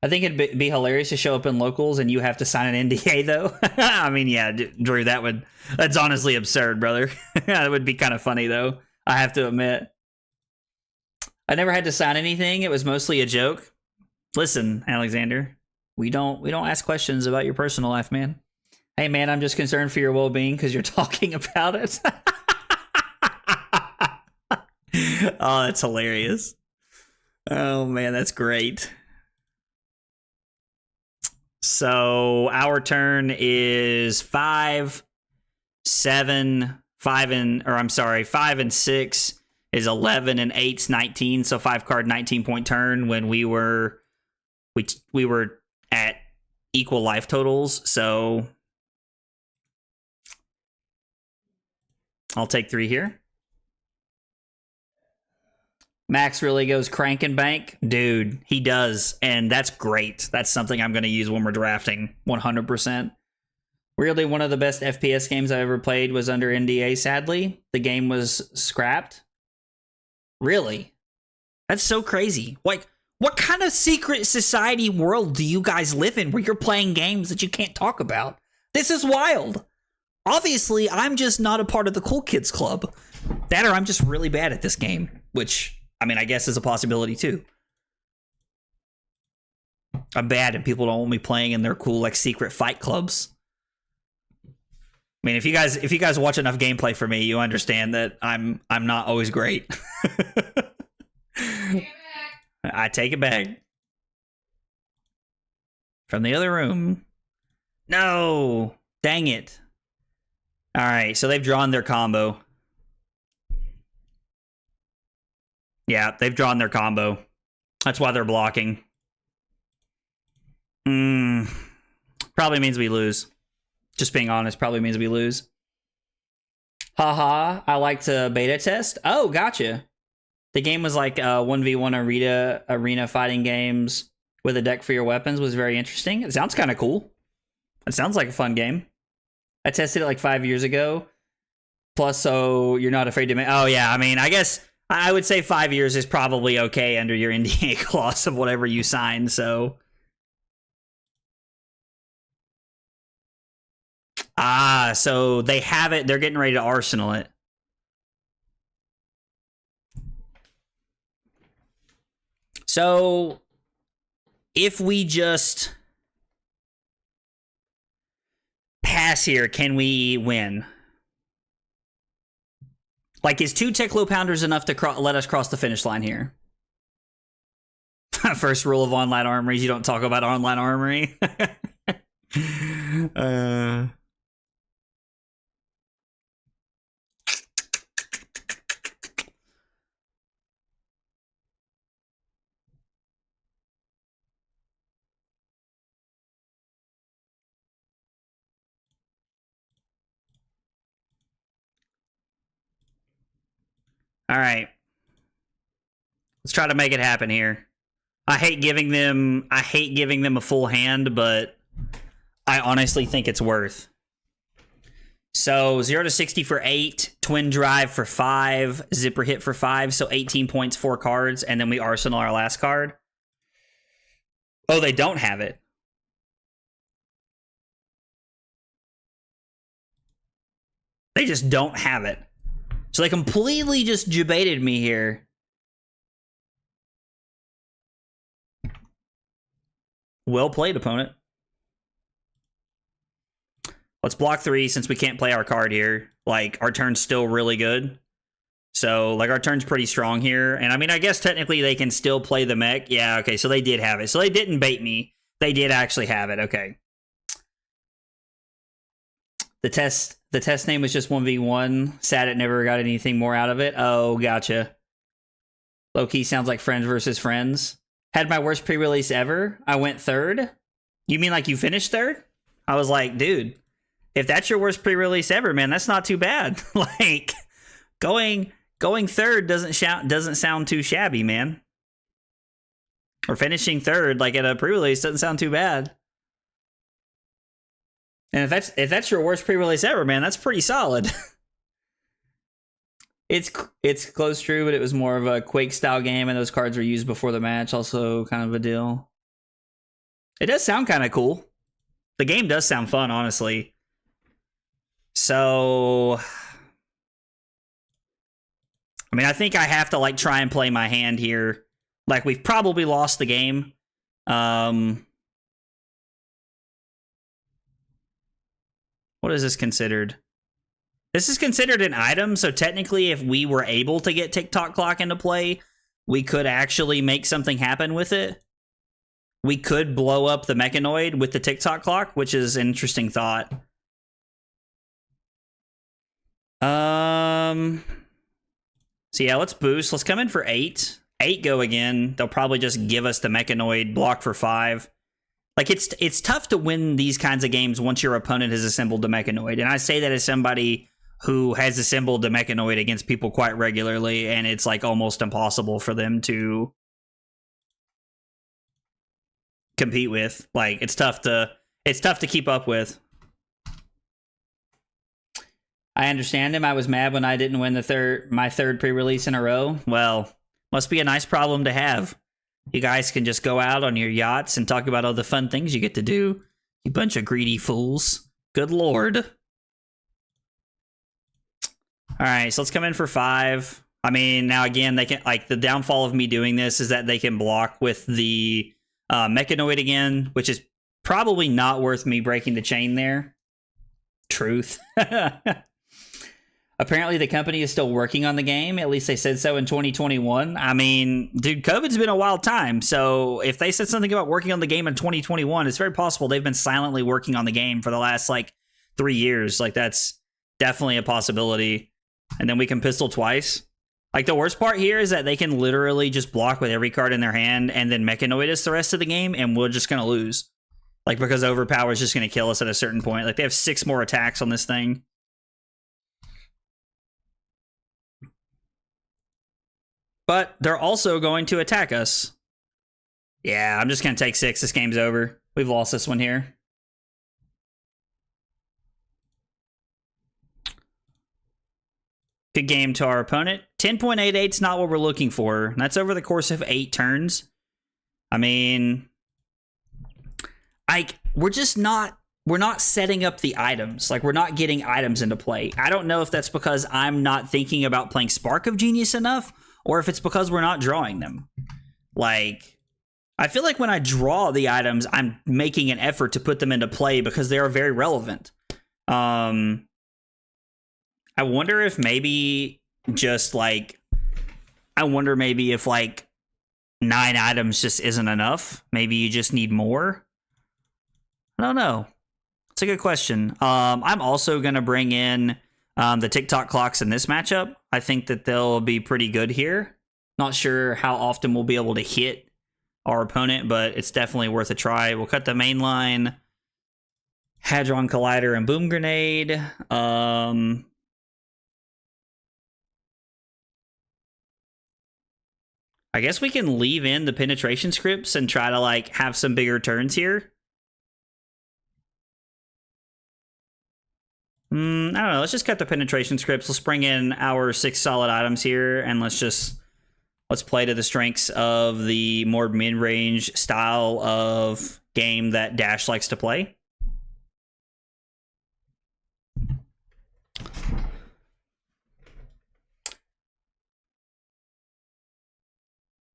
I think it'd be hilarious to show up in locals and you have to sign an NDA though. I mean, yeah, Drew, that's honestly absurd, brother. That would be kind of funny though. I have to admit. I never had to sign anything. It was mostly a joke. Listen, Alexander, we don't ask questions about your personal life, man. Hey, man, I'm just concerned for your well-being because you're talking about it. Oh, that's hilarious. Oh, man, that's great. So our turn is 5, 7, 5 and 6 is 11 and 8's 19. So 5 card 19-point turn when we were at equal life totals. So I'll take 3 here. Max really goes crank and bank. Dude, he does. And that's great. That's something I'm going to use when we're drafting 100%. Weirdly, one of the best FPS games I ever played was under NDA, sadly. The game was scrapped. Really? That's so crazy. Like, what kind of secret society world do you guys live in where you're playing games that you can't talk about? This is wild. Obviously, I'm just not a part of the cool kids club. That or I'm just really bad at this game, which, I mean, I guess is a possibility too. I'm bad and people don't want me playing in their cool, like, secret fight clubs. I mean, if you guys watch enough gameplay for me, you understand that I'm not always great. I take it back. From the other room. No! Dang it. Alright, so they've drawn their combo. Yeah, they've drawn their combo. That's why they're blocking. Probably means we lose. Just being honest, probably means we lose. Haha, I like to beta test. Oh, gotcha. The game was like 1v1 arena fighting games with a deck for your weapons. Was very interesting. It sounds kind of cool. It sounds like a fun game. I tested it like 5 years ago. Plus, so you're not afraid to make... Oh, yeah, I mean, I guess I would say 5 years is probably okay under your NDA clause of whatever you sign, so... Ah, so they have it. They're getting ready to arsenal it. So if we just pass here, can we win? Like, is 2 Teclopounders enough to let us cross the finish line here? First rule of online armories, you don't talk about online armory. All right. Let's try to make it happen here. I hate giving them a full hand, but I honestly think it's worth. So 0 to 60 for 8, twin drive for 5, zipper hit for 5, so 18 points, 4 cards, and then we arsenal our last card. Oh, they don't have it. They just don't have it. So they completely just debated me here. Well played, opponent. Let's block 3 since we can't play our card here. Like, our turn's still really good. So, like, our turn's pretty strong here. And, I mean, I guess technically they can still play the mech. Yeah, okay, so they did have it. So they didn't bait me. They did actually have it. Okay. The test name was just 1v1. Sad it never got anything more out of it. Oh, gotcha. Low-key sounds like friends versus friends. Had my worst pre-release ever. I went 3rd. You mean like you finished 3rd? I was like, dude, if that's your worst pre-release ever, man, that's not too bad. Like, going 3rd doesn't sound too shabby, man. Or finishing 3rd, like at a pre-release, doesn't sound too bad. And if that's your worst pre-release ever, man, that's pretty solid. It's close, true, but it was more of a Quake style game, and those cards were used before the match. Also, kind of a deal. It does sound kind of cool. The game does sound fun, honestly. So, I mean, I think I have to like try and play my hand here. Like, we've probably lost the game. What is this considered? This is considered an item, so technically if we were able to get TikTok Clock into play, we could actually make something happen with it. We could blow up the Mechanoid with the TikTok Clock, which is an interesting thought. So yeah, let's boost. Let's come in for 8. 8 go again. They'll probably just give us the Mechanoid, block for 5. Like, it's tough to win these kinds of games once your opponent has assembled the Mechanoid. And I say that as somebody who has assembled the Mechanoid against people quite regularly, and it's like almost impossible for them to compete with. Like, it's tough to keep up with. I understand him. I was mad when I didn't win my third pre-release in a row. Well, must be a nice problem to have. You guys can just go out on your yachts and talk about all the fun things you get to do. You bunch of greedy fools. Good lord. All right, so let's come in for 5. I mean, now again, they can, like, the downfall of me doing this is that they can block with the Mechanoid again, which is probably not worth me breaking the chain there. Truth. Apparently, the company is still working on the game. At least they said so in 2021. I mean, dude, COVID's been a wild time. So if they said something about working on the game in 2021, it's very possible they've been silently working on the game for the last, like, 3 years. Like, that's definitely a possibility. And then we can pistol twice. Like, the worst part here is that they can literally just block with every card in their hand and then Mechanoid us the rest of the game, and we're just going to lose. Like, because Overpower is just going to kill us at a certain point. Like, they have 6 more attacks on this thing. But they're also going to attack us. Yeah, I'm just going to take 6. This game's over. We've lost this one here. Good game to our opponent. 10.88 is not what we're looking for. That's over the course of 8 turns. I mean, we're not setting up the items. Like, we're not getting items into play. I don't know if that's because I'm not thinking about playing Spark of Genius enough, or if it's because we're not drawing them. Like, I feel like when I draw the items, I'm making an effort to put them into play because they are very relevant. I wonder if maybe just, like, if, like, 9 items just isn't enough. Maybe you just need more. I don't know. It's a good question. I'm also going to bring in the TikTok clocks in this matchup. I think that they'll be pretty good here. Not sure how often we'll be able to hit our opponent, but it's definitely worth a try. We'll cut the main line. Hadron Collider and Boom Grenade. I guess we can leave in the penetration scripts and try to like have some bigger turns here. I don't know. Let's just cut the penetration scripts. Let's bring in our 6 solid items here, and let's play to the strengths of the more mid-range style of game that Dash likes to play.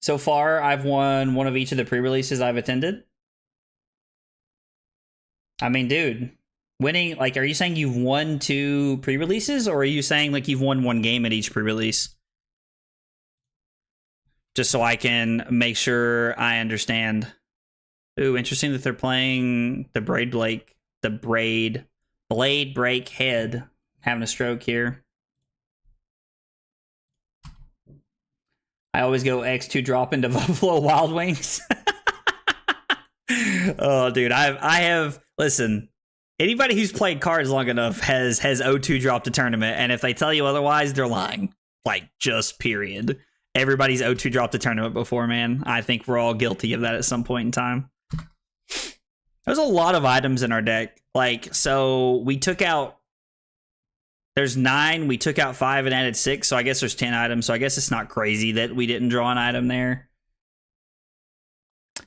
So far, I've won one of each of the pre-releases I've attended. I mean, dude, winning, like, are you saying you've won 2 pre-releases, or are you saying like you've won 1 game at each pre-release? Just so I can make sure I understand. Ooh, interesting that they're playing the Blade Break Head. Having a stroke here. I always go X2 drop into Buffalo Wild Wings. Oh, dude, I have listen. Anybody who's played cards long enough has O2 dropped a tournament, and if they tell you otherwise, they're lying. Like, just period. Everybody's O2 dropped a tournament before, man. I think we're all guilty of that at some point in time. There's a lot of items in our deck. Like, so we took out. There's 9, we took out 5 and added 6, so I guess there's 10 items, so I guess it's not crazy that we didn't draw an item there.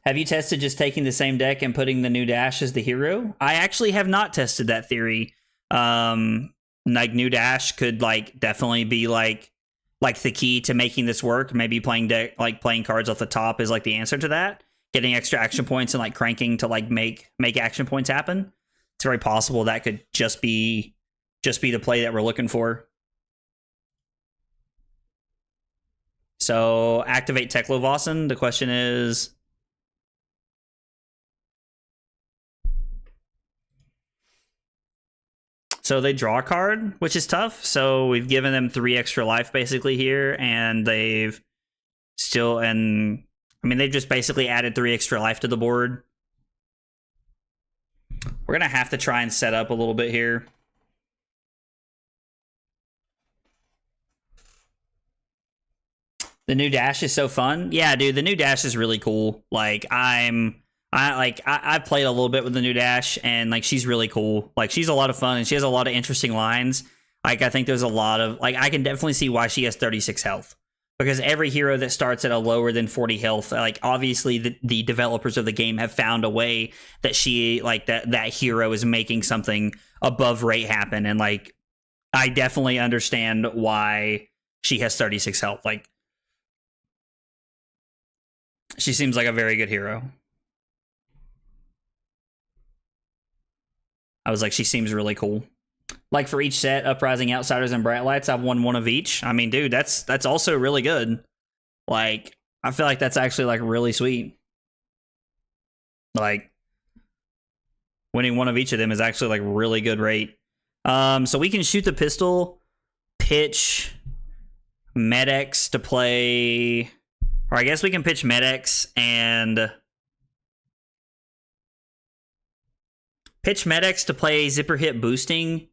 Have you tested just taking the same deck and putting the new Dash as the hero? I actually have not tested that theory. Like, new Dash could, like, definitely be, like the key to making this work. Maybe playing cards off the top is, like, the answer to that. Getting extra action points and, like, cranking to, like, make action points happen. It's very possible that could just be the play that we're looking for. So activate Teklovossen. The question is, so they draw a card, which is tough. So we've given them 3 extra life basically here, and they've still, and I mean, they've just basically added 3 extra life to the board. We're gonna have to try and set up a little bit here. The new Dash is so fun. Yeah, dude, the new Dash is really cool. Like, I've played a little bit with the new Dash, and like, she's really cool. Like, she's a lot of fun, and she has a lot of interesting lines. Like, I think there's a lot of, like, I can definitely see why she has 36 health. Because every hero that starts at a lower than 40 health, like, obviously the developers of the game have found a way that she, like, that hero is making something above rate happen. And like, I definitely understand why she has 36 health. Like, she seems like a very good hero. I was like, she seems really cool. Like, for each set, Uprising, Outsiders, and Bright Lights, I've won 1 of each. I mean, dude, that's also really good. Like, I feel like that's actually, like, really sweet. Like, winning 1 of each of them is actually, like, really good rate. So we can shoot the pistol, pitch Medex to play, or I guess we can pitch Medex and pitch Medex to play Zipper Hit Boosting,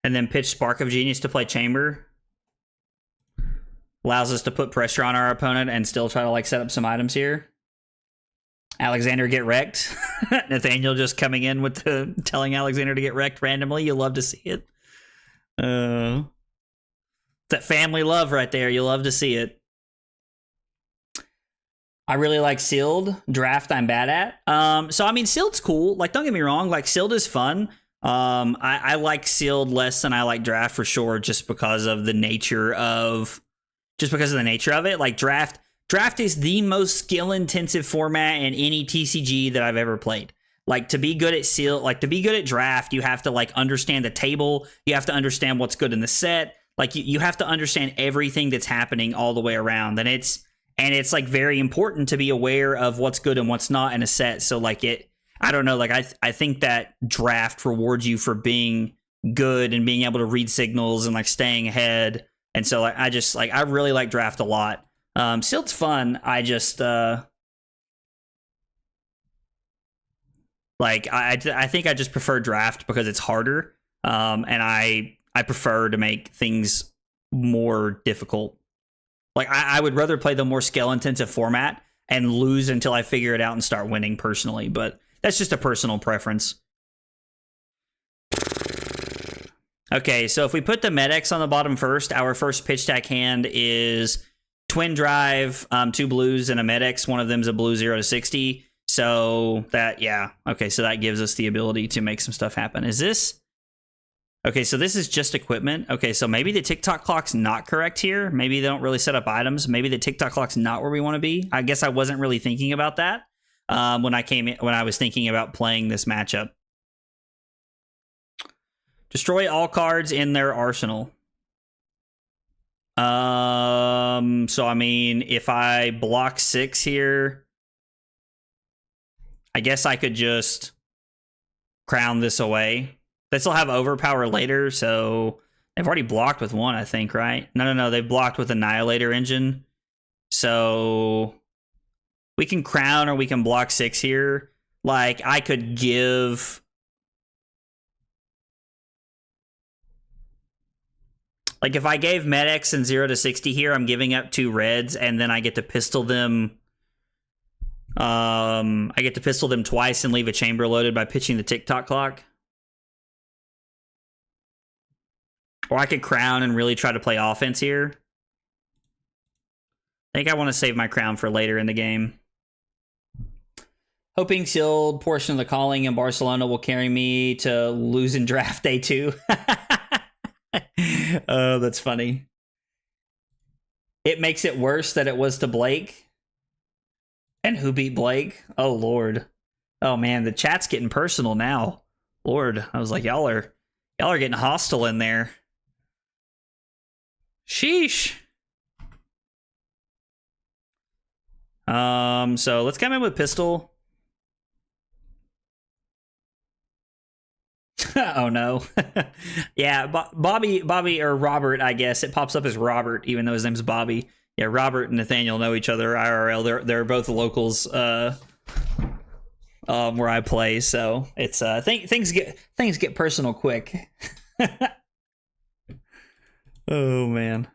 and then pitch Spark of Genius to play Chamber. Allows us to put pressure on our opponent and still try to, like, set up some items here. Alexander, get wrecked. Nathaniel just coming in with telling Alexander to get wrecked randomly. You love to see it. That family love right there. You love to see it. I really like Sealed. Draft, I'm bad at. So, I mean, Sealed's cool. Like, don't get me wrong. Like, Sealed is fun. I like Sealed less than I like Draft for sure, just because of the nature of it. Like, Draft is the most skill-intensive format in any TCG that I've ever played. Like, to be good at Sealed, like, to be good at Draft, you have to, like, understand the table. You have to understand what's good in the set. Like, you have to understand everything that's happening all the way around. And it's like very important to be aware of what's good and what's not in a set. So, like, I don't know, like, I think that Draft rewards you for being good and being able to read signals and, like, staying ahead. And so, like, I really like Draft a lot. Sealed's fun. I just like, I think I just prefer Draft because it's harder. And I prefer to make things more difficult. Like, I would rather play the more skill-intensive format and lose until I figure it out and start winning personally, but that's just a personal preference. Okay, so if we put the Medex on the bottom first, our first pitch stack hand is Twin Drive, 2 blues, and a Medex. One of them's a blue 0 to 60. So that, yeah. Okay, so that gives us the ability to make some stuff happen. Is this... Okay, so this is just equipment. Okay, so maybe the TikTok clock's not correct here. Maybe they don't really set up items. Maybe the TikTok clock's not where we want to be. I guess I wasn't really thinking about that when I was thinking about playing this matchup. Destroy all cards in their arsenal. So I mean, if I block 6 here, I guess I could just crown this away. They still have overpower later, so they've already blocked with 1, I think, right? No, they've blocked with Annihilator Engine. So we can crown or we can block 6 here. Like, I could give... Like, if I gave Medex and 0 to 60 here, I'm giving up 2 reds, and then I get to pistol them. I get to pistol them twice and leave a chamber loaded by pitching the TikTok clock. Or I could crown and really try to play offense here. I think I want to save my crown for later in the game. Hoping sealed portion of the calling in Barcelona will carry me to lose in draft day 2. Oh, that's funny. It makes it worse that it was to Blake. And who beat Blake? Oh, Lord. Oh, man, the chat's getting personal now. Lord, I was like, y'all are getting hostile in there. Sheesh. So let's come in with pistol. Oh no. Yeah, Bobby or Robert, I guess. It pops up as Robert, even though his name's Bobby. Yeah, Robert and Nathaniel know each other IRL. They're both locals where I play, so it's things get personal quick. Oh man.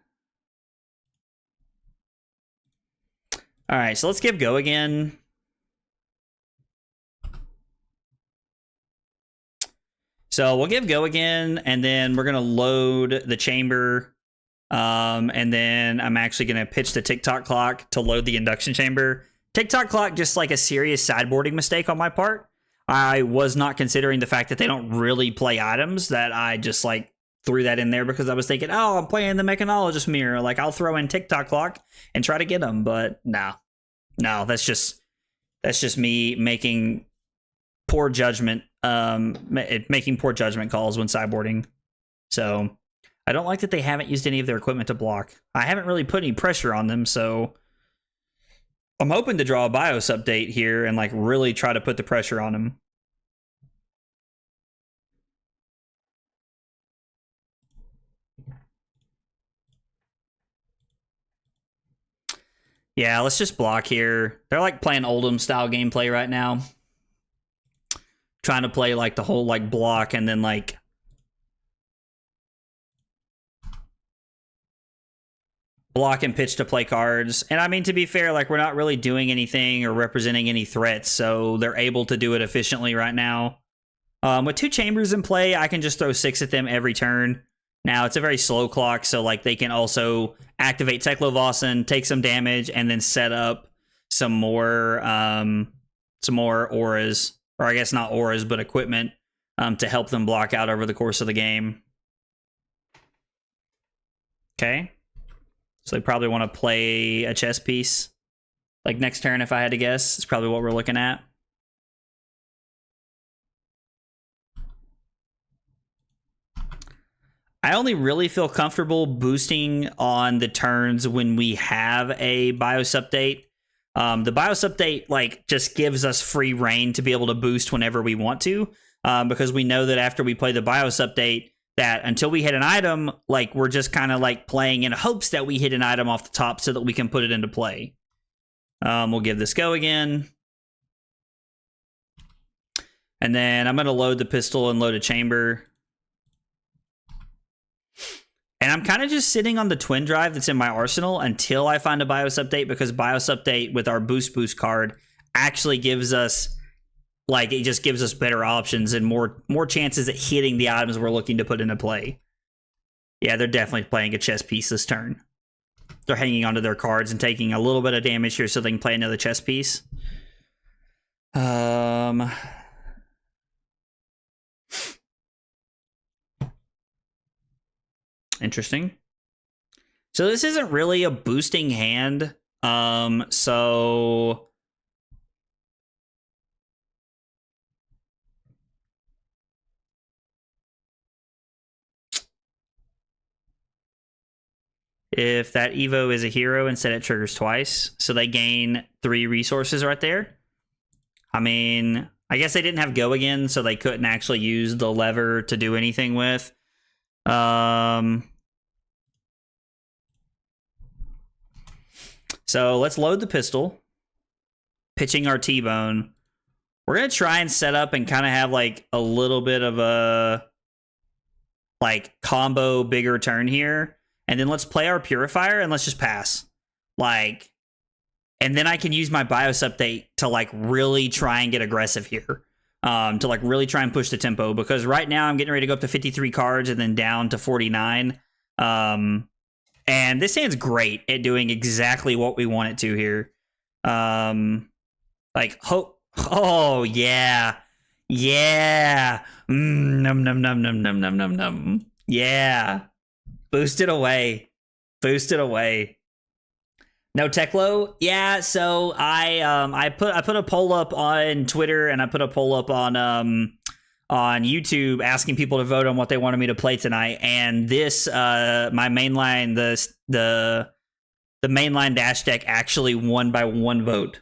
All right, so let's give go again. So we'll give go again, and then we're gonna load the chamber, and then I'm actually gonna pitch the TikTok clock to load the induction chamber. TikTok clock, just like a serious sideboarding mistake on my part. I was not considering the fact that they don't really play items, that I just like threw that in there because I was thinking, oh, I'm playing the Mechanologist mirror, like I'll throw in TikTok clock and try to get them, but no, that's just me making poor judgment. Making poor judgment calls when sideboarding. So I don't like that they haven't used any of their equipment to block. I haven't really put any pressure on them, so I'm hoping to draw a BIOS update here and like really try to put the pressure on them. Yeah, let's just block here. They're like playing Oldham style gameplay right now. Trying to play like the whole like block and then like block and pitch to play cards. And I mean, to be fair, like we're not really doing anything or representing any threats, so they're able to do it efficiently right now. With 2 chambers in play, I can just throw 6 at them every turn. Now it's a very slow clock, so like they can also activate Teklo-Vossen, take some damage, and then set up some more auras. Or I guess not auras, but equipment to help them block out over the course of the game. Okay. So they probably want to play a chess piece. Like next turn, if I had to guess, is probably what we're looking at. I only really feel comfortable boosting on the turns when we have a BIOS update. The BIOS update like just gives us free reign to be able to boost whenever we want to, because we know that after we play the BIOS update, that until we hit an item, like we're just kind of like playing in hopes that we hit an item off the top so that we can put it into play. We'll give this go again. And then I'm going to load the pistol and load a chamber. And And I'm kind of just sitting on the twin drive that's in my arsenal until I find a BIOS update, because BIOS update with our boost card actually gives us, like, it just gives us better options and more chances at hitting the items we're looking to put into play. Yeah, they're definitely playing a chess piece this turn. They're hanging onto their cards and taking a little bit of damage here so they can play another chess piece. Interesting. So this isn't really a boosting hand. So if that Evo is a hero, instead it triggers twice. So they gain 3 resources right there. I mean, I guess they didn't have go again, so they couldn't actually use the lever to do anything with. So let's load the pistol. Pitching our T-bone. We're going to try and set up and kind of have like a little bit of a like combo bigger turn here. And then let's play our Purifier and let's just pass. Like, and then I can use my BIOS update to like really try and get aggressive here. To like really try and push the tempo, because right now I'm getting ready to go up to 53 cards and then down to 49. And this hand's great at doing exactly what we want it to here. Like, oh yeah. Yeah. Num num num num num num num num. Yeah. Boost it away. Boost it away. No Teklo? Yeah, so I put a poll up on Twitter, and I put a poll up on YouTube asking people to vote on what they wanted me to play tonight. And this my mainline, the mainline dash deck actually won by 1 vote.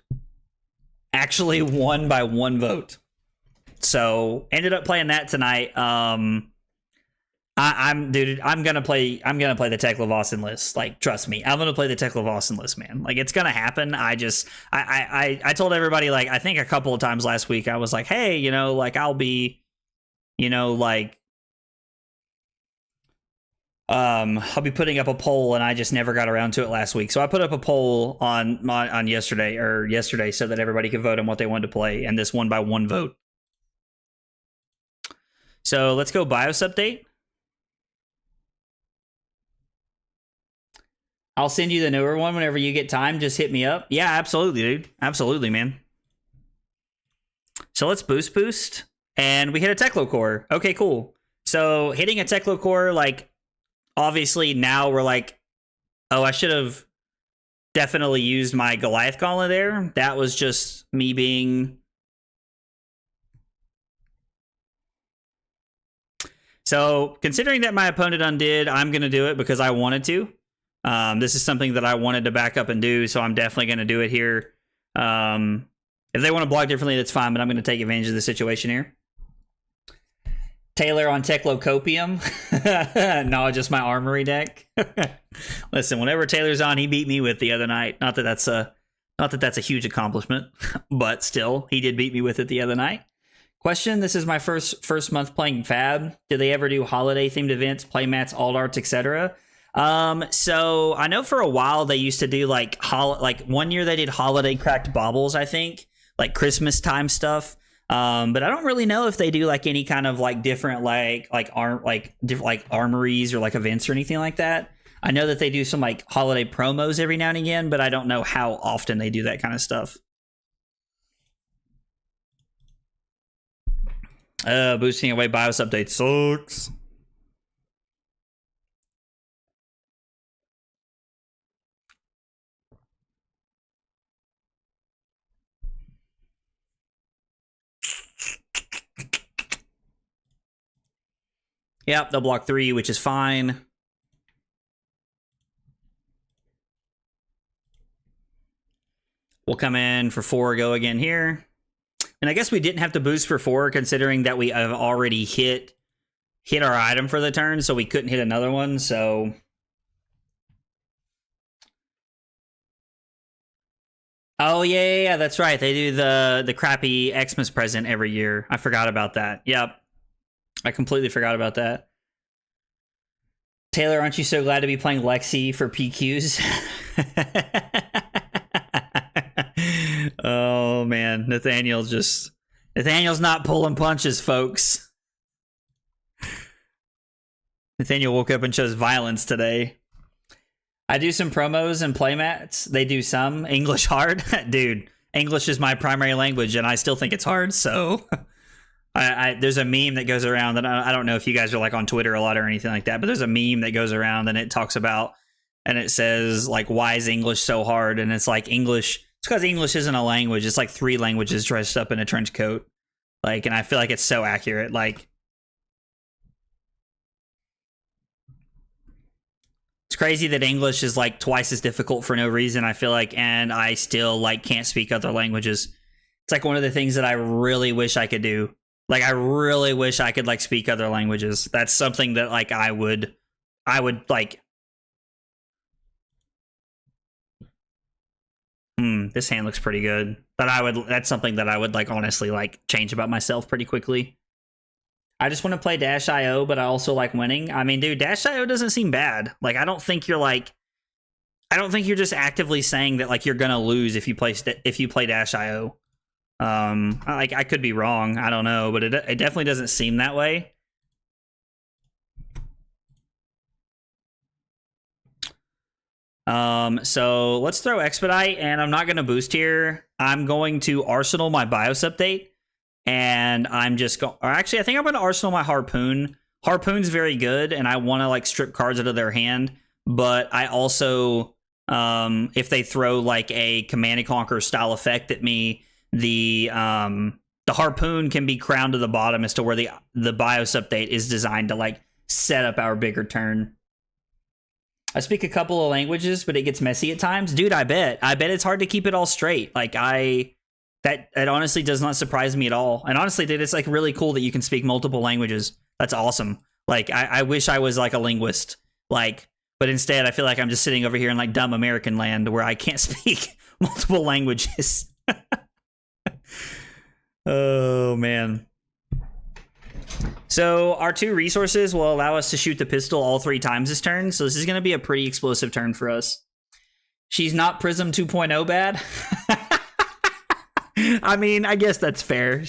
Actually won by 1 vote. So ended up playing that tonight. I'm gonna play the Tekla Vossen list. Like, trust me, I'm gonna play the Tekla Vossen list, man. Like, it's gonna happen. I told everybody, like, I think a couple of times last week, I was like, hey, you know, like, I'll be, you know, like, I'll be putting up a poll, and I just never got around to it last week. So I put up a poll on yesterday so that everybody could vote on what they wanted to play, and this won by 1 vote. So let's go BIOS update. I'll send you the newer one whenever you get time. Just hit me up. Yeah, absolutely, dude. Absolutely, man. So let's boost. And we hit a Teklo core. Okay, cool. So hitting a Teklo core, like, obviously now we're like, oh, I should have definitely used my Goliath Gauntlet there. That was just me being... So considering that my opponent undid, I'm going to do it because I wanted to. This is something that I wanted to back up and do, so I'm definitely going to do it here. If they want to block differently, that's fine, but I'm going to take advantage of the situation here. Taylor on Teklocopium. No, just my armory deck. Listen, whenever Taylor's on, he beat me with the other night. Not that that's a huge accomplishment, but still, he did beat me with it the other night. Question: this is my first month playing Fab. Do they ever do holiday themed events, playmats, alt arts, etc.? So I know for a while they used to do like 1 year they did holiday cracked baubles, I think, like Christmas time stuff. But I don't really know if they do like any kind of like different different armories or like events or anything like that. I know that they do some like holiday promos every now and again, but I don't know how often they do that kind of stuff. Boosting away BIOS update sucks. Yep, they'll block 3, which is fine. We'll come in for 4, go again here. And I guess we didn't have to boost for 4, considering that we have already hit our item for the turn, so we couldn't hit another one, so... Oh, yeah, that's right. They do the crappy Xmas present every year. I forgot about that. Yep. I completely forgot about that. Taylor, aren't you so glad to be playing Lexi for PQs? Oh man, Nathaniel's not pulling punches, folks. Nathaniel woke up and chose violence today. I do some promos and playmats. They do some. English hard? Dude, English is my primary language and I still think it's hard, so there's a meme that goes around that I don't know if you guys are like on Twitter a lot or anything like that, but there's a meme that goes around and it talks about, and it says like, why is English so hard? And it's like English, it's because English isn't a language. It's like 3 languages dressed up in a trench coat. Like, and I feel like it's so accurate. Like, it's crazy that English is like twice as difficult for no reason, I feel like, and I still like can't speak other languages. It's like one of the things that I really wish I could do. Like, I really wish I could like speak other languages. That's something that like I would like. This hand looks pretty good. But that's something that I would like honestly like change about myself pretty quickly. I just want to play Dash.io, but I also like winning. I mean, dude, Dash.io doesn't seem bad. Like, I don't think you're just actively saying that like you're gonna lose if you play Dash.io. Like, I could be wrong. I don't know, but it definitely doesn't seem that way. So let's throw Expedite, and I'm not going to boost here. I'm going to Arsenal my BIOS update, and I'm just going, or actually, I think I'm going to Arsenal my Harpoon. Harpoon's very good, and I want to like strip cards out of their hand, but I also, if they throw like a Command and Conquer style effect at me, the Harpoon can be crowned to the bottom as to where the BIOS update is designed to like set up our bigger turn. I speak a couple of languages, but it gets messy at times. Dude, I bet it's hard to keep it all straight. Like, that honestly does not surprise me at all. And honestly, dude, it's like really cool that you can speak multiple languages. That's awesome. Like, I wish I was like a linguist. Like, but instead I feel like I'm just sitting over here in like dumb American land where I can't speak multiple languages. Oh man. So our 2 resources will allow us to shoot the pistol all 3 times this turn. So this is going to be a pretty explosive turn for us. She's not Prism 2.0 bad. I mean, I guess that's fair.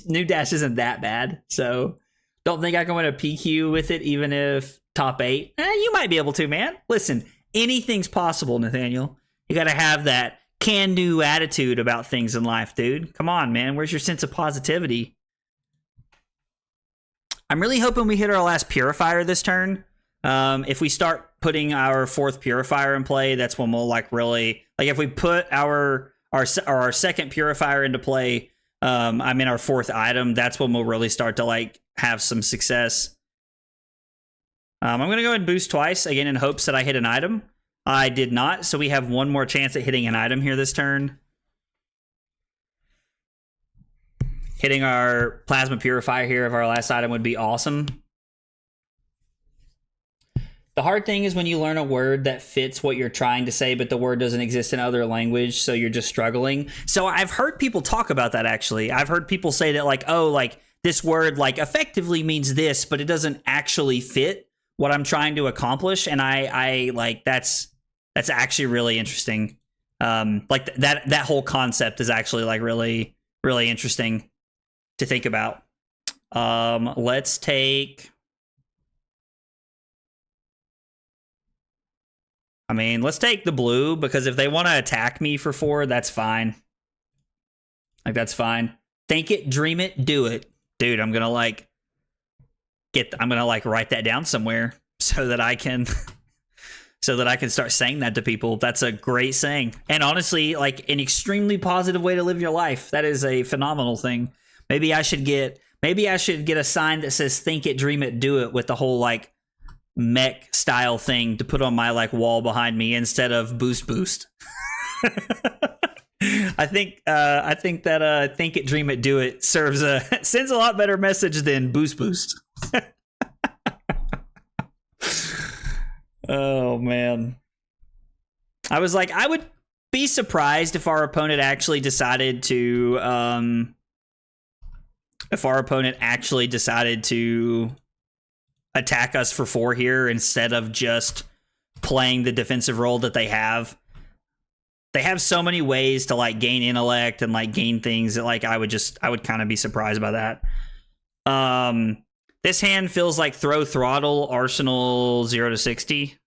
New Dash isn't that bad. So don't think I can win a PQ with it, even if top 8. You might be able to, man. Listen, anything's possible, Nathaniel. You got to have that can-do attitude about things in life, dude. Come on, man. Where's your sense of positivity? I'm really hoping we hit our last Purifier this turn. If we start putting our 4th Purifier in play, that's when we'll like really, like if we put our second Purifier into play, our 4th item, that's when we'll really start to like have some success. I'm going to go ahead and boost twice, again in hopes that I hit an item. I did not, so we have one more chance at hitting an item here this turn. Hitting our Plasma Purifier here of our last item would be awesome. The hard thing is when you learn a word that fits what you're trying to say, but the word doesn't exist in other language, so you're just struggling. So I've heard people talk about that, actually. I've heard people say that, like, oh, like, this word, like, effectively means this, but it doesn't actually fit what I'm trying to accomplish, and I like, that's actually really interesting. Like, that whole concept is actually, like, really, really interesting to think about. Let's take... let's take the blue, because if they want to attack me for 4, that's fine. Like, that's fine. Think it, dream it, do it. Dude, I'm gonna like write that down somewhere so that I can start saying that to people. That's a great saying. And honestly, like, an extremely positive way to live your life. That is a phenomenal thing. Maybe I should get a sign that says think it, dream it, do it, with the whole like mech style thing to put on my like wall behind me instead of boost. I think that think it, dream it, do it sends a lot better message than boost. Oh man. I was like, I would be surprised if our opponent actually decided to attack us for 4 here instead of just playing the defensive role that they have. They have so many ways to like gain intellect and like gain things that like I would kind of be surprised by that. This hand feels like throw throttle Arsenal 0 to 60.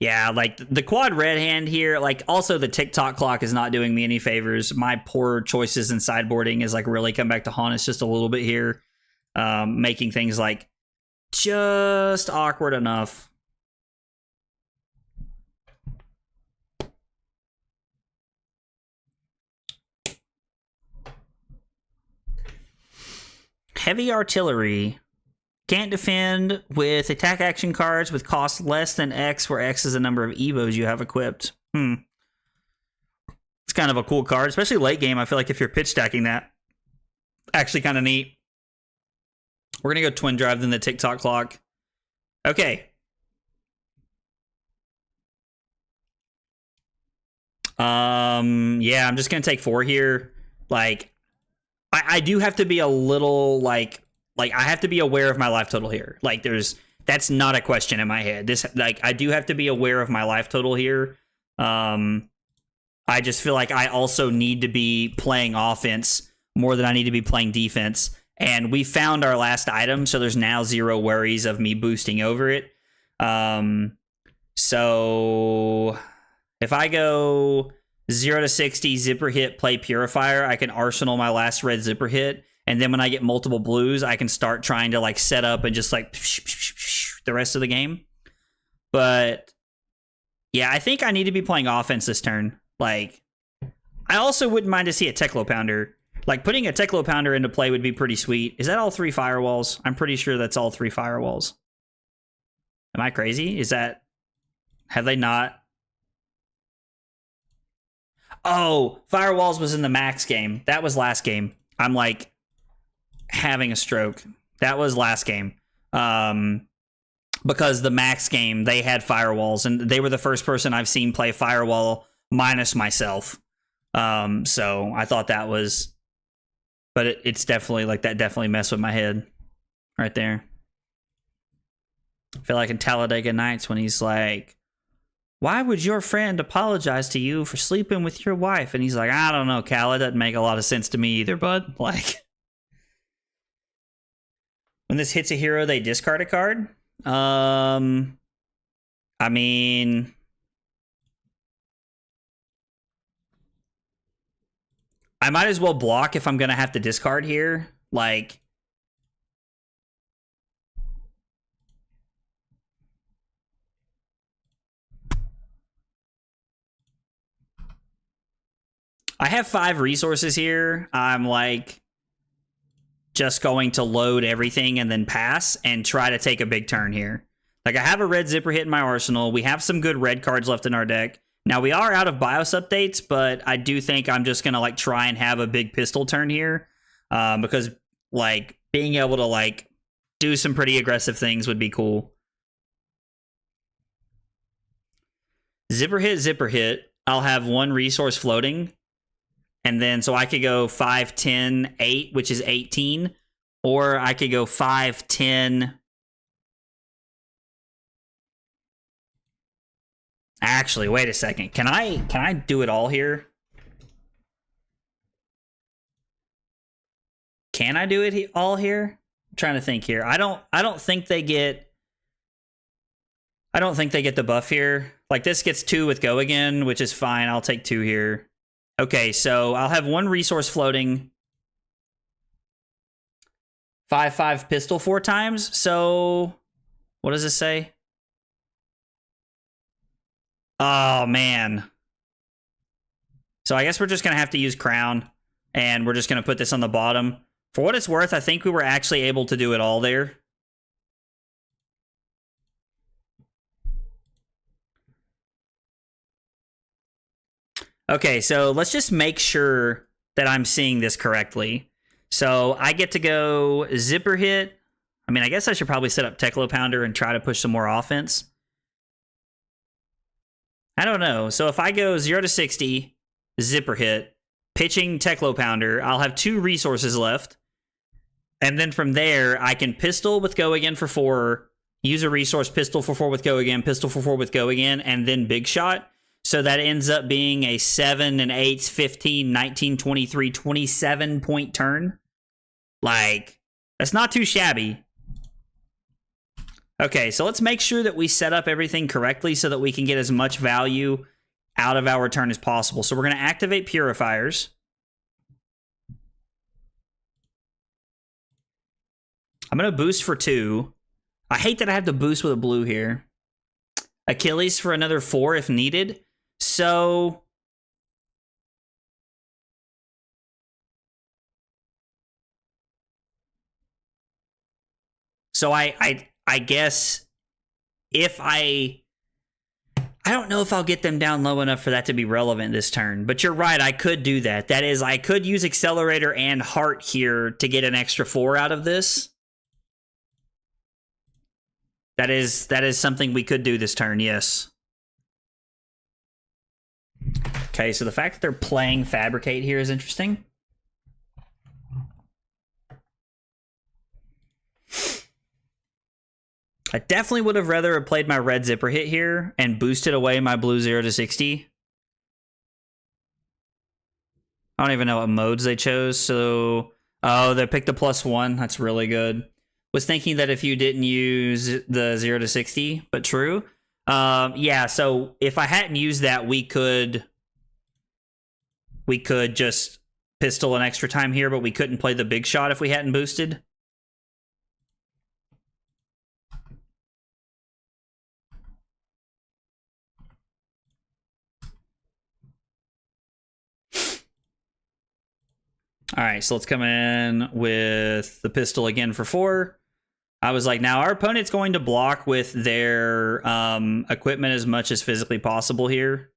Yeah, like the quad red hand here, like also the TikTok clock is not doing me any favors. My poor choices in sideboarding is like really come back to haunt us just a little bit here, making things like just awkward enough. Heavy artillery. Can't defend with attack action cards with cost less than X, where X is the number of Evos you have equipped. It's kind of a cool card, especially late game. I feel like if you're pitch stacking that, actually kind of neat. We're going to go Twin Drive, then the TikTok clock. Okay. Yeah, I'm just going to take 4 here. Like, I do have to be a little, like I have to be aware of my life total here. Like that's not a question in my head. This, like, I do have to be aware of my life total here. I just feel like I also need to be playing offense more than I need to be playing defense. And we found our last item, so there's now 0 worries of me boosting over it. So if I go 0 to 60, zipper hit, play Purifier, I can arsenal my last red zipper hit. And then when I get multiple blues, I can start trying to like set up and just like the rest of the game. But yeah, I think I need to be playing offense this turn. Like, I also wouldn't mind to see a Teklo Pounder. Like, putting a Teklo Pounder into play would be pretty sweet. Is that all 3 firewalls? I'm pretty sure that's all 3 firewalls. Am I crazy? Is that... Have they not... Oh, firewalls was in the max game. That was last game. I'm like... having a stroke. That was last game. Because the max game, they had firewalls, and they were the first person I've seen play firewall minus myself. So I thought that was... But it's definitely, like, that definitely messed with my head. Right there. I feel like in Talladega Nights when he's like, why would your friend apologize to you for sleeping with your wife? And he's like, I don't know, Cal, it doesn't make a lot of sense to me either, bud. Like... When this hits a hero, they discard a card. I mean... I might as well block if I'm going to have to discard here. Like... I have 5 resources here. I'm like... just going to load everything and then pass and try to take a big turn here. Like, I have a red zipper hit in my arsenal. We have some good red cards left in our deck. Now, we are out of BIOS updates, but I do think I'm just going to, like, try and have a big pistol turn here. Because, like, being able to, like, do some pretty aggressive things would be cool. Zipper hit. I'll have 1 resource floating. And then, so I could go 5, 10, 8, which is 18. Or I could go 5, 10. Actually, wait a second. Can I do it all here? Can I do it all here? I'm trying to think here. I don't think they get the buff here. Like, this gets 2 with go again, which is fine. I'll take 2 here. Okay, so I'll have 1 resource floating. 5/5 pistol 4 times. So what does this say? Oh, man. So I guess we're just going to have to use Crown, and we're just going to put this on the bottom. For what it's worth, I think we were actually able to do it all there. Okay, so let's just make sure that I'm seeing this correctly. So I get to go zipper hit. I mean, I guess I should probably set up Teklo Pounder and try to push some more offense. I don't know. So if I go 0 to 60, zipper hit, pitching Teklo Pounder. I'll have 2 resources left. And then from there, I can pistol with Go Again for 4, use a resource, pistol for 4 with Go Again, pistol for 4 with Go Again, and then Big Shot. So that ends up being a 7 and 8, 15, 19, 23, 27 point turn. Like, that's not too shabby. Okay, so let's make sure that we set up everything correctly so that we can get as much value out of our turn as possible. So we're going to activate Purifiers. I'm going to boost for 2. I hate that I have to boost with a blue here. Achilles for another 4 if needed. So I guess if I don't know if I'll get them down low enough for that to be relevant this turn, but you're right, I could do that. That is, I could use Accelerator and Heart here to get an extra 4 out of this. That is something we could do this turn, yes. Okay, so the fact that they're playing Fabricate here is interesting. I definitely would have rather have played my red Zipper hit here and boosted away my blue 0 to 60. I don't even know what modes they chose. So, oh, they picked the +1. That's really good. Was thinking that if you didn't use the 0 to 60, but true. Yeah, so if I hadn't used that, we could just pistol an extra time here, but we couldn't play the Big Shot if we hadn't boosted. All right, so let's come in with the pistol again for 4. I was like, now our opponent's going to block with their equipment as much as physically possible here.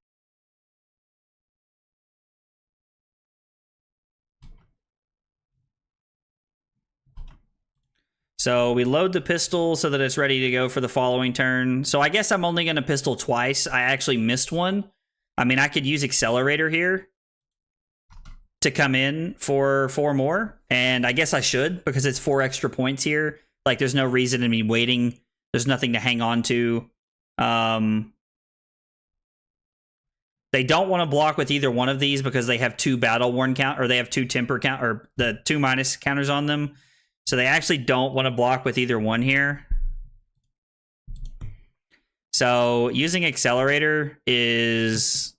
So we load the pistol so that it's ready to go for the following turn. So I guess I'm only going to pistol twice. I actually missed one. I mean, I could use Accelerator here to come in for 4 more, and I guess I should because it's 4 extra points here. Like, there's no reason in me waiting. There's nothing to hang on to. They don't want to block with either one of these because they have 2 battle worn count, or they have 2 temper count, or the 2 minus counters on them. So they actually don't want to block with either one here. So using Accelerator is,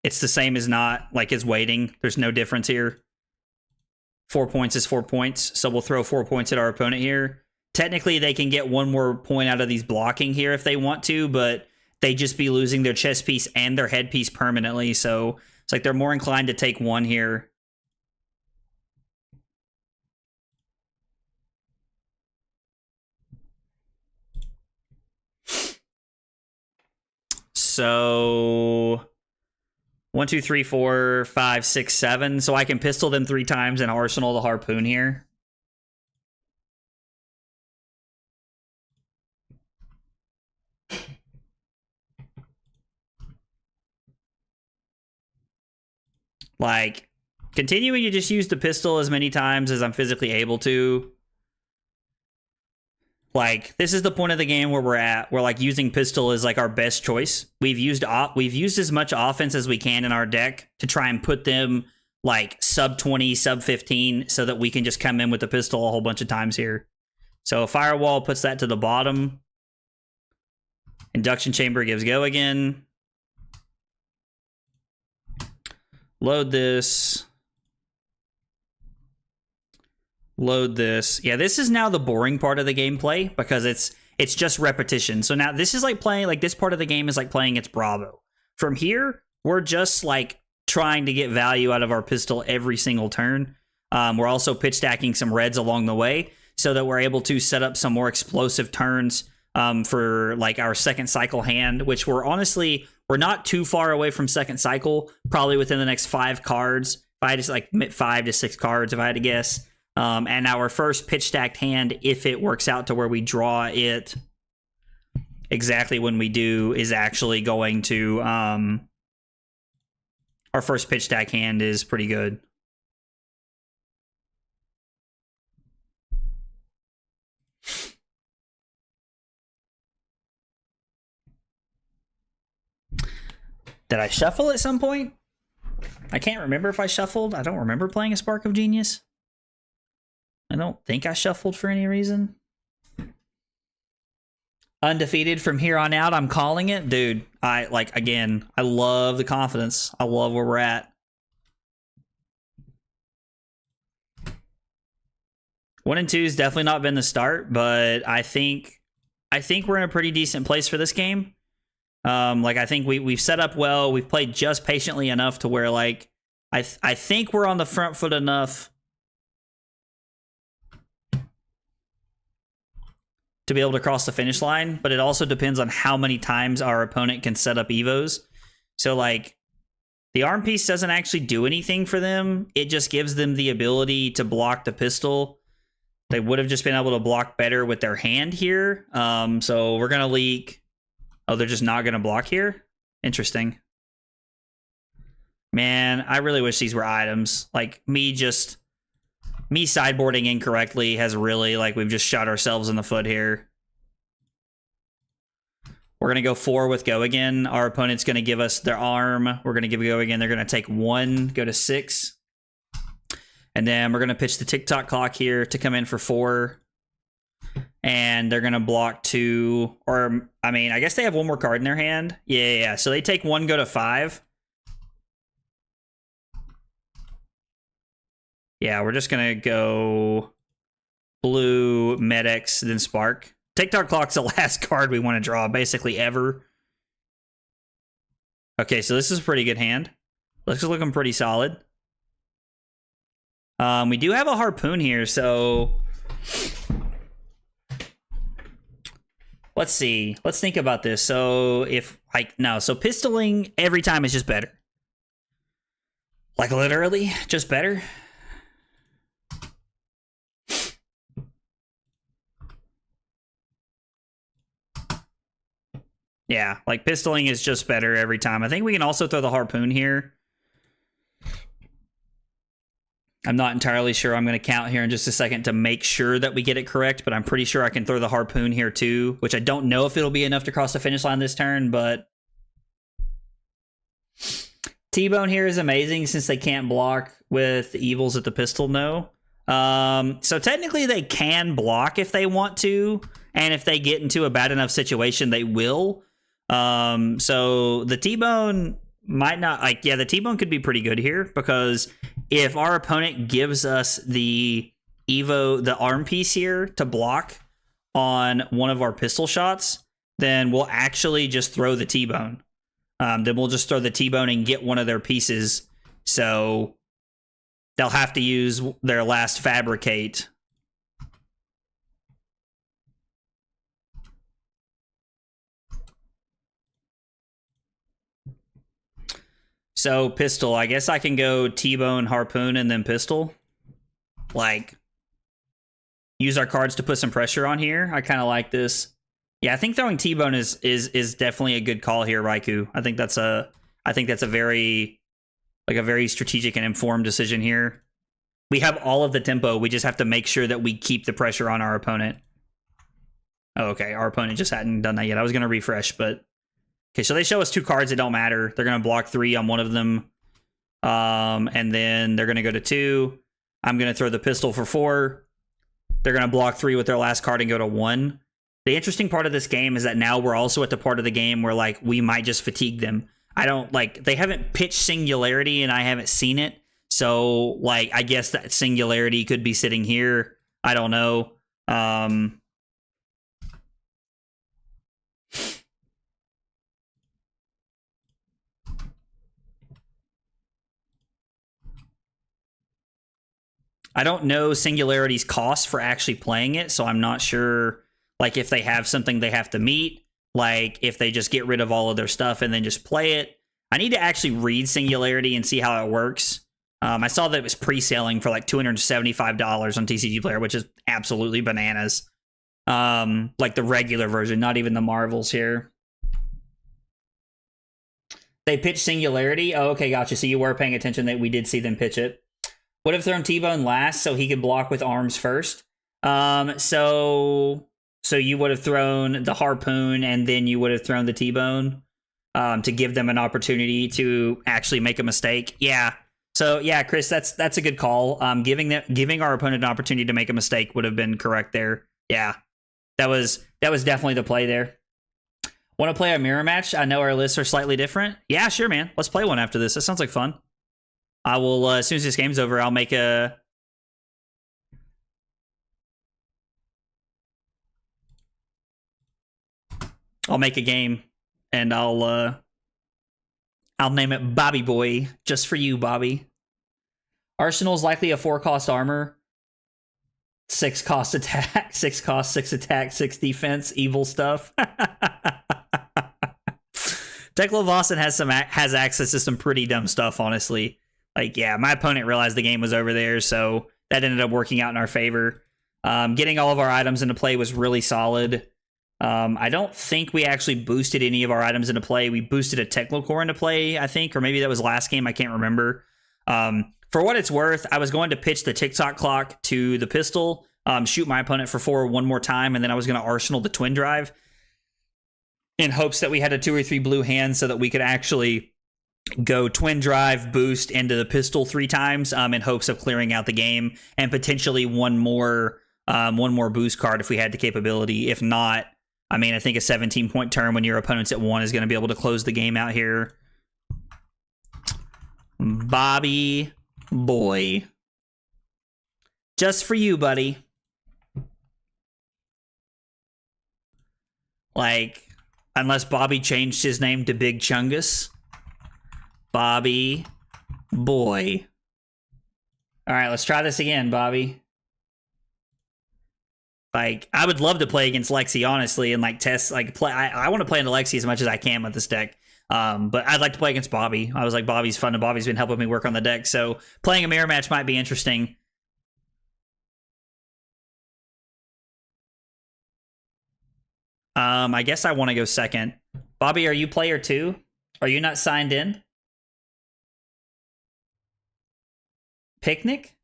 it's the same as not, like, is waiting. There's no difference here. 4 points is 4 points. So we'll throw 4 points at our opponent here. Technically, they can get 1 more point out of these blocking here if they want to, but they just be losing their chest piece and their head piece permanently. So it's like they're more inclined to take 1 here. So 1, 2, 3, 4, 5, 6, 7. So I can pistol them 3 times and arsenal the harpoon here. Like, continuing to just use the pistol as many times as I'm physically able to. Like, this is the point of the game where we're at, where, like, using pistol is, like, our best choice. We've used as much offense as we can in our deck to try and put them, like, sub 20, sub 15, so that we can just come in with the pistol a whole bunch of times here. So Firewall puts that to the bottom. Induction Chamber gives Go Again. Load this. Load this. Yeah, this is now the boring part of the gameplay because it's just repetition. So now this is like playing, like, this part of the game is like playing its Bravo. From here, we're just like trying to get value out of our pistol every single turn. We're also pitch stacking some reds along the way so that we're able to set up some more explosive turns for like our second cycle hand, which we're not too far away from second cycle, probably within the next 5 cards. If I just like 5 to 6 cards, if I had to guess. And our first pitch stacked hand, if it works out to where we draw it exactly when we do, is actually going to our first pitch stack hand is pretty good. Did I shuffle at some point? I can't remember if I shuffled. I don't remember playing a Spark of Genius. I don't think I shuffled for any reason. Undefeated from here on out, I'm calling it. Dude, I love the confidence. I love where we're at. 1 and 2 has definitely not been the start, but I think we're in a pretty decent place for this game. I think we've set up well. We've played just patiently enough to where I think we're on the front foot enough to be able to cross the finish line, but it also depends on how many times our opponent can set up Evos. So the arm piece doesn't actually do anything for them. It just gives them the ability to block the pistol. They would have just been able to block better with their hand here. So we're going to leak. Oh, they're just not going to block here? Interesting. Man, I really wish these were items. Me sideboarding incorrectly has really, we've just shot ourselves in the foot here. We're going to go 4 with go again. Our opponent's going to give us their arm. We're going to give go again. They're going to take 1, go to 6. And then we're going to pitch the tick-tock clock here to come in for 4. And they're going to block 2. Or, I guess they have 1 more card in their hand. Yeah. So they take 1, go to 5. Yeah, we're just going to go blue, Med-X, then Spark. Tick-tock clock's the last card we want to draw, basically ever. Okay, so this is a pretty good hand. Looks looking pretty solid. We do have a harpoon here, so let's see. Let's think about this. So so pistoling every time is just better. Literally, just better. Yeah, pistoling is just better every time. I think we can also throw the harpoon here. I'm not entirely sure. I'm going to count here in just a second to make sure that we get it correct, but I'm pretty sure I can throw the harpoon here too, which I don't know if it'll be enough to cross the finish line this turn, but T-Bone here is amazing since they can't block with the evils that the pistol know. So technically they can block if they want to, and if they get into a bad enough situation, they will. So the T-Bone might not, the T-Bone could be pretty good here, because if our opponent gives us the arm piece here to block on one of our pistol shots, then we'll actually just throw the T-Bone. Then we'll just throw the T-Bone and get one of their pieces. So they'll have to use their last fabricate. So pistol, I guess I can go T-Bone, harpoon, and then pistol. Use our cards to put some pressure on here. I kind of like this. Yeah, I think throwing T-Bone is definitely a good call here, Raikou. I think that's a very strategic and informed decision here. We have all of the tempo. We just have to make sure that we keep the pressure on our opponent. Oh, okay, our opponent just hadn't done that yet. I was going to refresh, but okay, so they show us 2 cards that don't matter. They're going to block 3 on one of them. And then they're going to go to 2. I'm going to throw the pistol for 4. They're going to block 3 with their last card and go to 1. The interesting part of this game is that now we're also at the part of the game where we might just fatigue them. They haven't pitched Singularity and I haven't seen it. So I guess that Singularity could be sitting here. I don't know. I don't know Singularity's cost for actually playing it, so I'm not sure, if they have something they have to meet, if they just get rid of all of their stuff and then just play it. I need to actually read Singularity and see how it works. I saw that it was pre-selling for $275 on TCG Player, which is absolutely bananas. The regular version, not even the Marvels here. They pitched Singularity. Oh, okay, gotcha. So you were paying attention that we did see them pitch it. Would have thrown T-Bone last so he could block with arms first. So you would have thrown the Harpoon and then you would have thrown the T-Bone to give them an opportunity to actually make a mistake. Yeah. So yeah, Chris, that's a good call. Giving our opponent an opportunity to make a mistake would have been correct there. Yeah. That was definitely the play there. Want to play a mirror match? I know our lists are slightly different. Yeah, sure, man. Let's play one after this. That sounds like fun. I will, as soon as this game's over, I'll make a... game, and I'll name it Bobby Boy, just for you, Bobby. Arsenal's likely a 4-cost armor. 6-cost attack, 6 cost, 6 attack, 6 defense, evil stuff. Tekla Vossen has access to some pretty dumb stuff, honestly. Like, yeah, my opponent realized the game was over there, so that ended up working out in our favor. Getting all of our items into play was really solid. I don't think we actually boosted any of our items into play. We boosted a Tekla Core into play, I think, or maybe that was last game. I can't remember. For what it's worth, I was going to pitch the TikTok clock to the pistol, shoot my opponent for 4 one more time, and then I was going to Arsenal the Twin Drive in hopes that we had a 2 or 3 blue hand so that we could actually go Twin Drive, boost into the pistol 3 times in hopes of clearing out the game, and potentially one more boost card if we had the capability. If not, I mean, I think a 17-point turn when your opponent's at 1 is going to be able to close the game out here. Bobby Boy. Just for you, buddy. Like, unless Bobby changed his name to Big Chungus. Bobby Boy. All right, let's try this again, Bobby. Like, I would love to play against Lexi, honestly, and like test, like play. I want to play into Lexi as much as I can with this deck. But I'd like to play against Bobby. I was like, Bobby's fun, and Bobby's been helping me work on the deck, so playing a mirror match might be interesting. I guess I want to go second. Bobby, are you player 2? Are you not signed in? Picnic?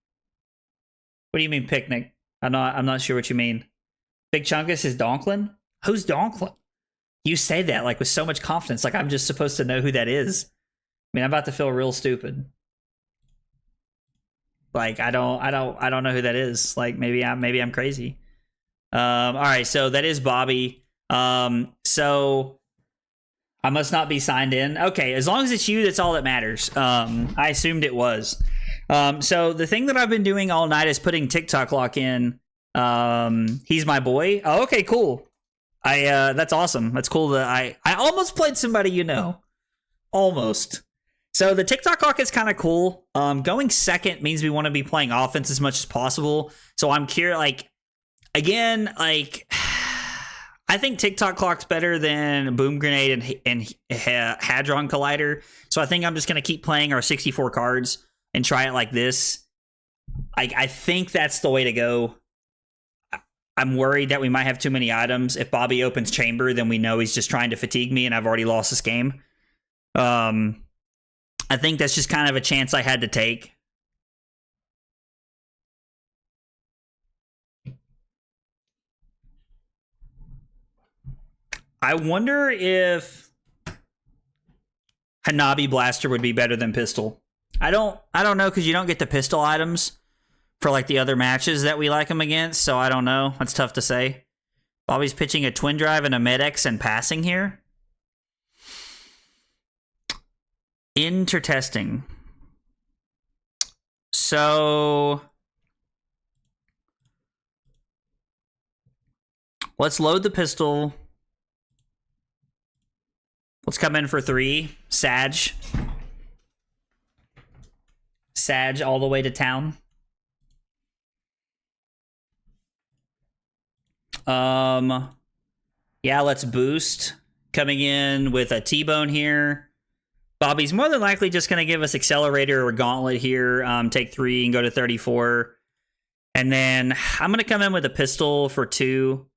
What do you mean picnic? I'm not sure what you mean. Big Chungus is Donklin? Who's Donklin? You say that like with so much confidence, like I'm just supposed to know who that is. I mean, I'm about to feel real stupid. Like I don't know who that is. Like maybe I'm crazy. All right, so that is Bobby. So I must not be signed in. Okay, as long as it's you, that's all that matters. I assumed it was. So the thing that I've been doing all night is putting TikTok lock in. He's my boy. Oh, okay, cool. That's awesome. That's cool that I almost played somebody you know. Almost. So the TikTok lock is kind of cool. Going second means we want to be playing offense as much as possible. So I'm curious, like, again, like, I think TikTok clock's better than Boom Grenade and Hadron Collider. So I think I'm just going to keep playing our 64 cards and try it like this. I think that's the way to go. I'm worried that we might have too many items. If Bobby opens Chamber, then we know he's just trying to fatigue me and I've already lost this game. I think that's just kind of a chance I had to take. I wonder if Hanabi Blaster would be better than Pistol. I don't know, because you don't get the Pistol items for like the other matches that we like him against, so I don't know. That's tough to say. Bobby's pitching a Twin Drive and a Med-X and passing here. Intertesting. So let's load the Pistol. Let's come in for 3. Sag all the way to town. Yeah, let's boost. Coming in with a T-Bone here. Bobby's more than likely just going to give us Accelerator or Gauntlet here. Take 3 and go to 34. And then I'm going to come in with a Pistol for 2.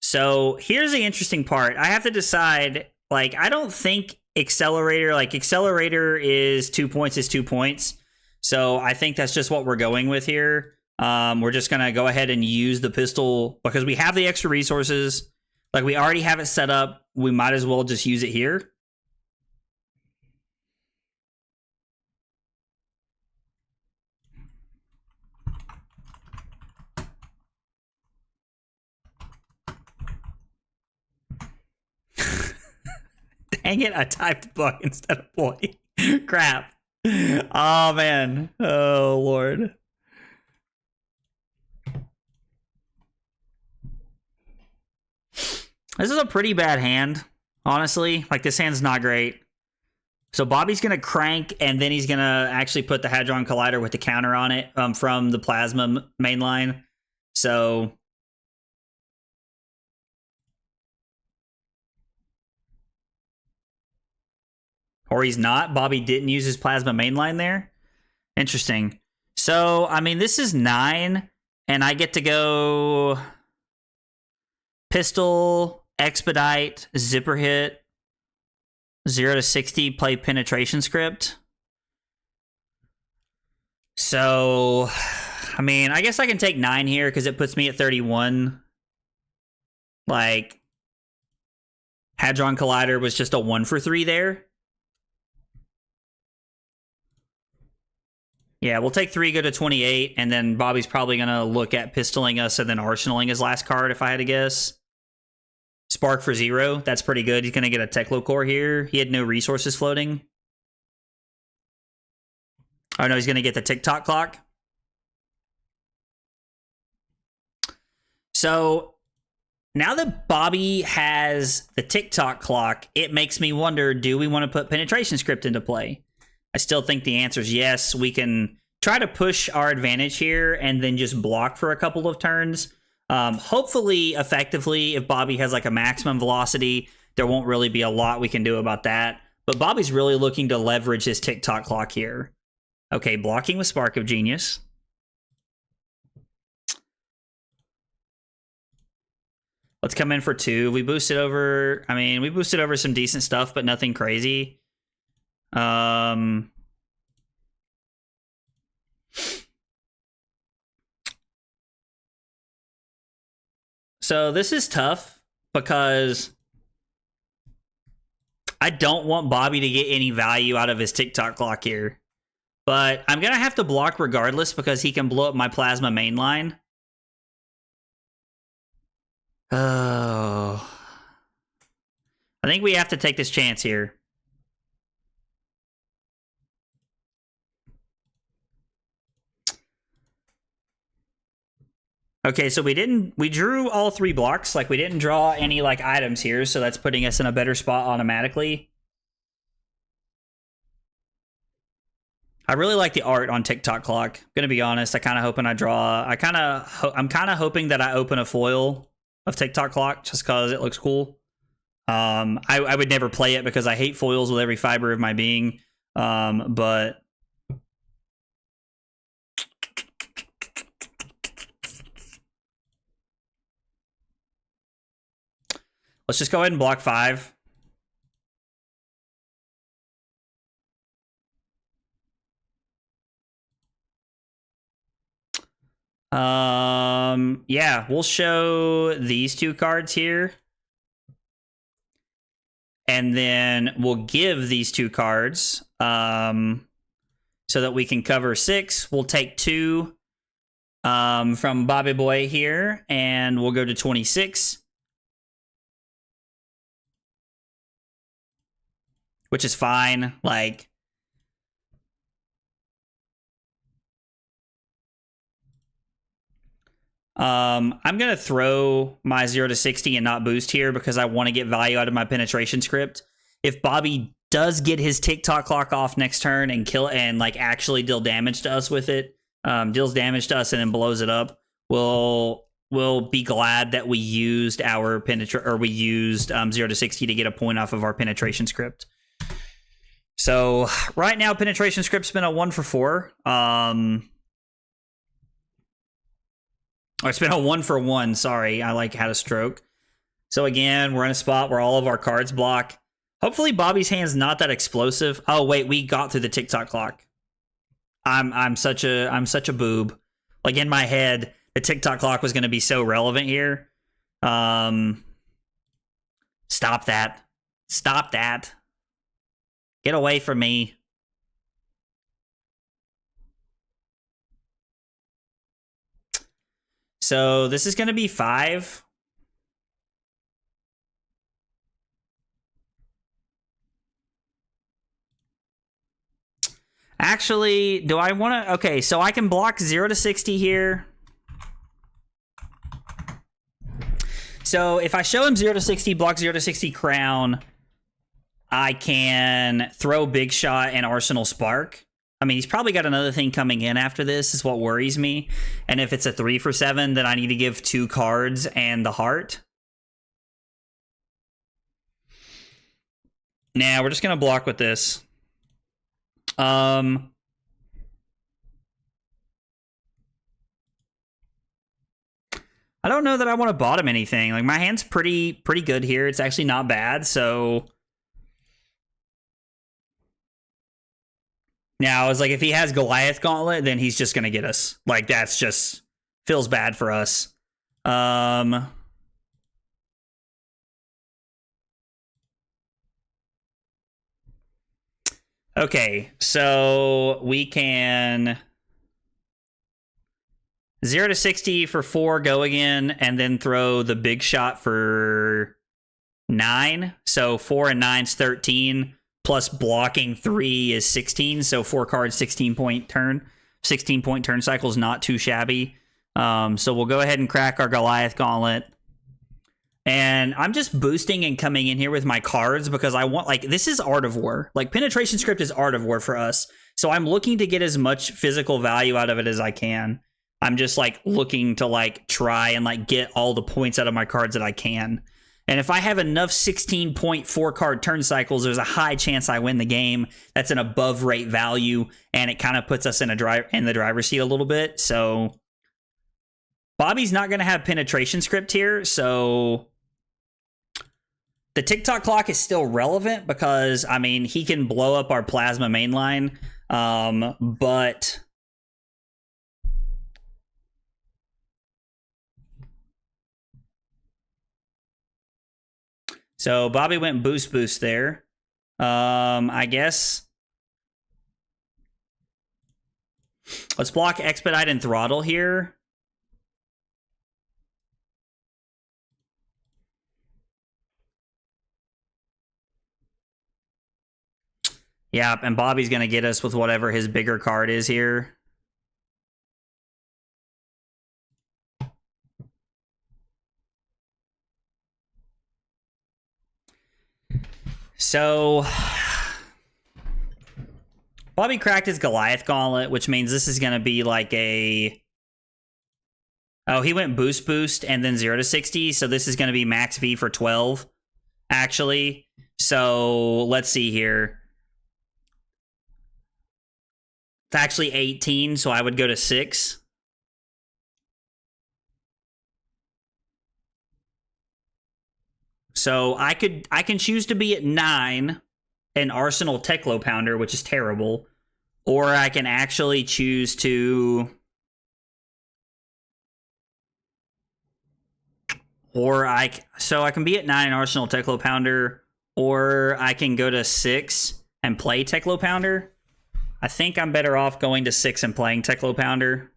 So here's the interesting part. I have to decide, like, I don't think Accelerator, like Accelerator is 2 points is 2 points. So I think that's just what we're going with here. We're just going to go ahead and use the pistol because we have the extra resources. Like we already have it set up. We might as well just use it here. Dang it, I typed buck instead of boy. Crap. Oh, man. Oh, Lord. This is a pretty bad hand, honestly. Like, this hand's not great. So Bobby's going to crank, and then he's going to actually put the Hadron Collider with the counter on it from the Plasma mainline. So... Or he's not. Bobby didn't use his Plasma mainline there. Interesting. So, I mean, this is 9, and I get to go Pistol, Expedite, Zipper Hit, 0 to 60, play Penetration Script. So, I mean, I guess I can take 9 here because it puts me at 31. Like, Hadron Collider was just a 1 for 3 there. Yeah, we'll take 3, go to 28, and then Bobby's probably going to look at pistoling us and then arsenaling his last card, if I had to guess. Spark for 0. That's pretty good. He's going to get a Techlo Core here. He had no resources floating. Oh, no, he's going to get the TikTok clock. So, now that Bobby has the TikTok clock, it makes me wonder, do we want to put Penetration Script into play? I still think the answer is yes. We can try to push our advantage here and then just block for a couple of turns. Hopefully, effectively, if Bobby has like a maximum velocity, there won't really be a lot we can do about that. But Bobby's really looking to leverage his TikTok clock here. Okay, blocking with Spark of Genius. Let's come in for 2. We boosted over, I mean, we boosted over some decent stuff, but nothing crazy. So this is tough because I don't want Bobby to get any value out of his TikTok clock here. But I'm going to have to block regardless because he can blow up my Plasma mainline. Oh. I think we have to take this chance here. Okay, so we drew all 3 blocks. Like, we didn't draw any, like, items here, so that's putting us in a better spot automatically. I really like the art on TikTok clock. I'm gonna be honest, I kind of hoping I draw... I'm kind of hoping that I open a foil of TikTok clock just because it looks cool. I would never play it because I hate foils with every fiber of my being. But... let's just go ahead and block 5. Yeah, we'll show these 2 cards here. And then we'll give these 2 cards so that we can cover 6. We'll take 2 from Bobby Boy here, and we'll go to 26. Which is fine, like... I'm going to throw my 0 to 60 and not boost here because I want to get value out of my penetration script. If Bobby does get his TikTok clock off next turn and kill and like actually deal damage to us with it, deals damage to us and then blows it up, we'll be glad that we used our 0 to 60 to get a point off of our penetration script. So right now, penetration script's been a 1 for 4. Or it's been a 1 for 1. Sorry, I had a stroke. So again, we're in a spot where all of our cards block. Hopefully Bobby's hand's not that explosive. Oh wait, we got through the TikTok clock. I'm such a boob. Like in my head, the TikTok clock was going to be so relevant here. Stop that. Stop that. Get away from me. So this is going to be 5. Actually, do I want to... Okay, so I can block 0 to 60 here. So if I show him 0 to 60, block 0 to 60 crown, I can throw Big Shot and Arsenal Spark. I mean, he's probably got another thing coming in after this, is what worries me. And if it's a 3 for 7, then I need to give 2 cards and the heart. Now, we're just going to block with this. I don't know that I want to bottom anything. Like, my hand's pretty good here. It's actually not bad, so... Now, it's like, if he has Goliath Gauntlet, then he's just going to get us. Like, that's just... feels bad for us. Okay, so we can 0 to 60 for 4, go again, and then throw the Big Shot for 9. So 4 and 9's 13, plus blocking 3 is 16. So 4 cards, 16-point turn. 16-point turn cycle is not too shabby. So we'll go ahead and crack our Goliath Gauntlet. And I'm just boosting and coming in here with my cards because I want, like, this is Art of War. Like, Penetration Script is Art of War for us. So I'm looking to get as much physical value out of it as I can. I'm just, like, looking to, like, try and, like, get all the points out of my cards that I can. And if I have enough 16.4 card turn cycles, there's a high chance I win the game. That's an above rate value, and it kind of puts us in the driver's seat a little bit. So Bobby's not going to have Penetration Script here, so... The TikTok clock is still relevant because, I mean, he can blow up our Plasma mainline, but... So Bobby went boost there. I guess... Let's block Expedite and Throttle here. Yeah, and Bobby's going to get us with whatever his bigger card is here. So, Bobby cracked his Goliath Gauntlet, which means this is going to be like a... Oh, he went boost, and then 0 to 60, so this is going to be max V for 12, actually. So, let's see here. It's actually 18, so I would go to 6. So I can choose to be at 9 and Arsenal Teklo Pounder, which is terrible. Or I can actually choose to... So I can be at 9 and Arsenal Teklo Pounder, or I can go to 6 and play Teklo Pounder. I think I'm better off going to 6 and playing Teklo Pounder.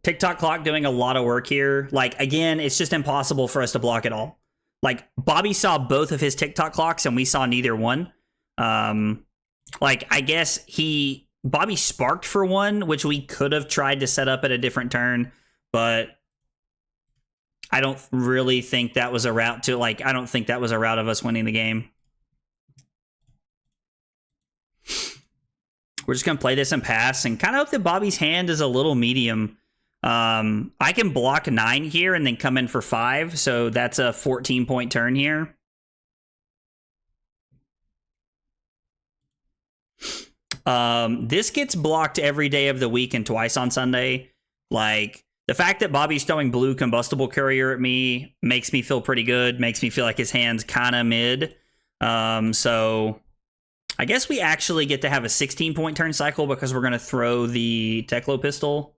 TikTok clock doing a lot of work here. Like, again, it's just impossible for us to block it all. Like, Bobby saw both of his TikTok clocks, and we saw neither one. Like, I guess Bobby sparked for one, which we could have tried to set up at a different turn, but I don't really think that was a route to, like, I don't think that was a route of us winning the game. We're just going to play this and pass and kind of hope that Bobby's hand is a little medium. I can block 9 here and then come in for 5. So that's a 14-point turn here. This gets blocked every day of the week and twice on Sunday. Like, The fact that Bobby's throwing blue combustible courier at me makes me feel pretty good. Makes me feel like his hand's kind of mid. So I guess we actually get to have a 16-point turn cycle because we're going to throw the Teklo pistol.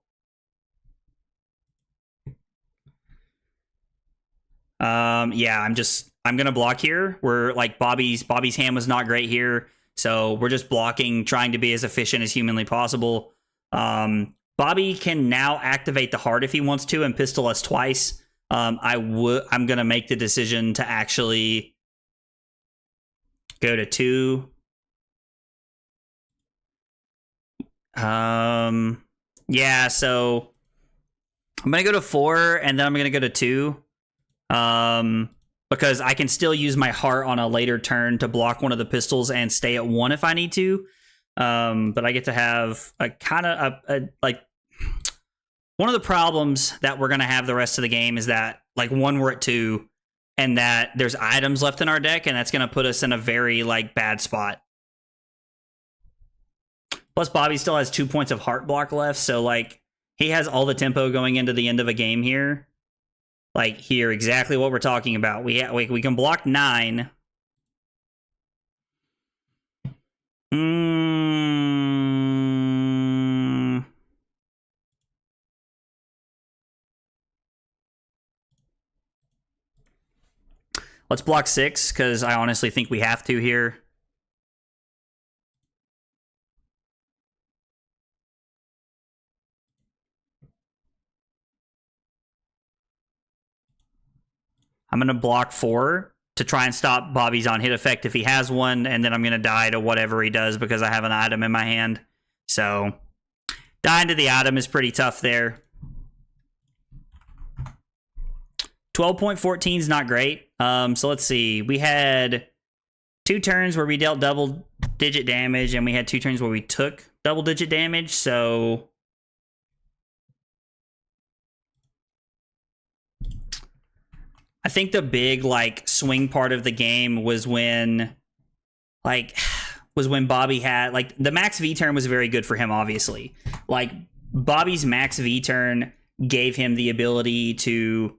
Yeah, I'm going to block here. We're like Bobby's hand was not great here. So we're just blocking, trying to be as efficient as humanly possible. Bobby can now activate the heart if he wants to and pistol us twice. I'm going to make the decision to actually go to 2. Yeah, so I'm going to go to 4 and then I'm going to go to 2. Because I can still use my heart on a later turn to block one of the pistols and stay at 1 if I need to. But I get to have a kind of like one of the problems that we're going to have the rest of the game is that like we're at 2 and that there's items left in our deck, and that's going to put us in a very like bad spot. Plus Bobby still has 2 points of heart block left. So like he has all the tempo going into the end of a game here. Like here, exactly what we're talking about. We can block 9. Let's block 6, because I honestly think we have to here. I'm going to block 4 to try and stop Bobby's on hit effect if he has one, and then I'm going to die to whatever he does because I have an item in my hand. So dying to the item is pretty tough there. 12.14 is not great. So let's see. We had 2 turns where we dealt double-digit damage, and we had 2 turns where we took double-digit damage, so I think the big like swing part of the game was when Bobby had like the max V turn was very good for him, obviously. Like Bobby's max V turn gave him the ability to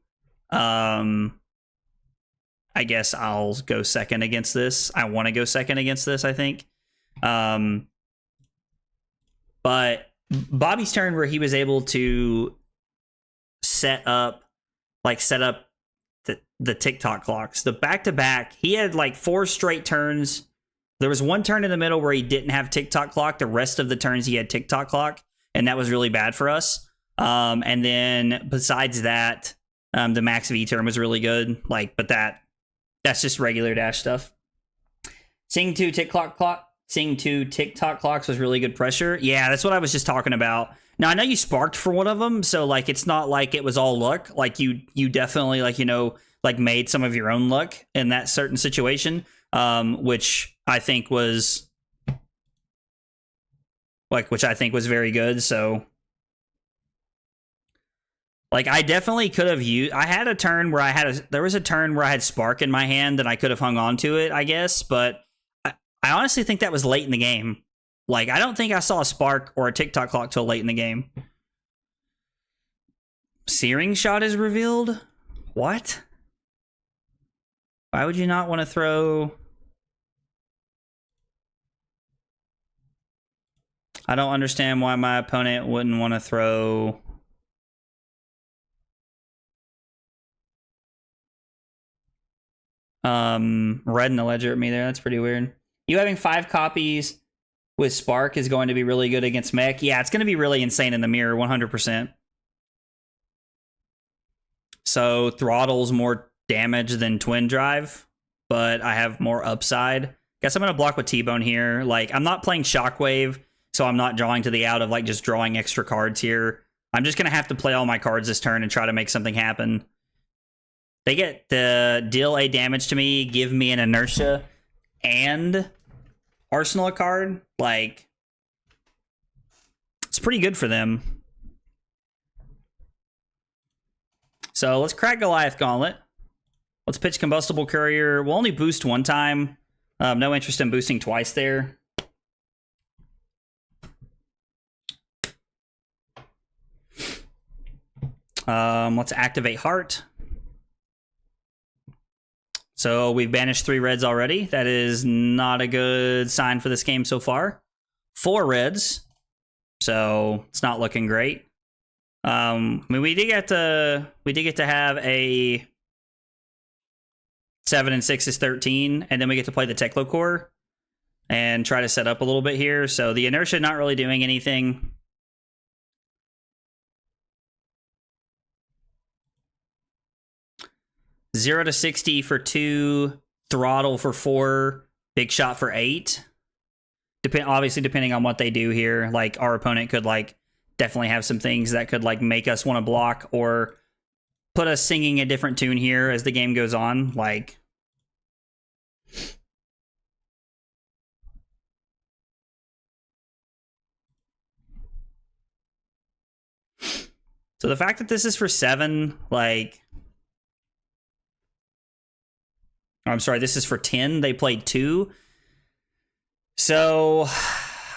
I guess I'll go second against this. I want to go second against this, I think. But Bobby's turn where he was able to set up the TikTok clocks. The back-to-back, he had like 4 straight turns. There was 1 turn in the middle where he didn't have TikTok clock. The rest of the turns he had TikTok clock, and that was really bad for us. And then besides that, the max V turn was really good. Like, but that's just regular dash stuff. Seeing 2 TikTok clocks was really good pressure. Yeah, that's what I was just talking about. Now I know you sparked for one of them, so like it's not like it was all luck. Like you definitely like like made some of your own luck in that certain situation, which I think was very good. So like I definitely could have used. I had a turn where there was a turn where I had spark in my hand and I could have hung on to it, I guess, but I honestly think that was late in the game. Like I don't think I saw a spark or a TikTok clock till late in the game. Searing shot is revealed? What? Why would you not want to throw? I don't understand why my opponent wouldn't want to throw. Red in the ledger at me there. That's pretty weird. You having 5 copies with Spark is going to be really good against mech. Yeah, it's going to be really insane in the mirror, 100%. So throttle's more damage than Twin Drive, but I have more upside. Guess I'm going to block with T-Bone here. Like, I'm not playing Shockwave, so I'm not drawing to the out of, like, just drawing extra cards here. I'm just going to have to play all my cards this turn and try to make something happen. They get the deal a damage to me, give me an inertia, and arsenal a card. Like, it's pretty good for them. So let's crack Goliath Gauntlet. Let's pitch Combustible Courier. We'll only boost 1 time. No interest in boosting twice there. Let's activate Heart. So we've banished 3 reds already. That is not a good sign for this game so far. 4 reds. So it's not looking great. I mean, we did get to have a 7 and 6 is 13, and then we get to play the Teklo Core and try to set up a little bit here. So the inertia not really doing anything. Zero to 60 for 2, throttle for 4, big shot for 8. Obviously, depending on what they do here, like our opponent could like definitely have some things that could like make us want to block or put us singing a different tune here as the game goes on. Like, so the fact that this is for 7, like, I'm sorry, this is for 10. They played 2. So,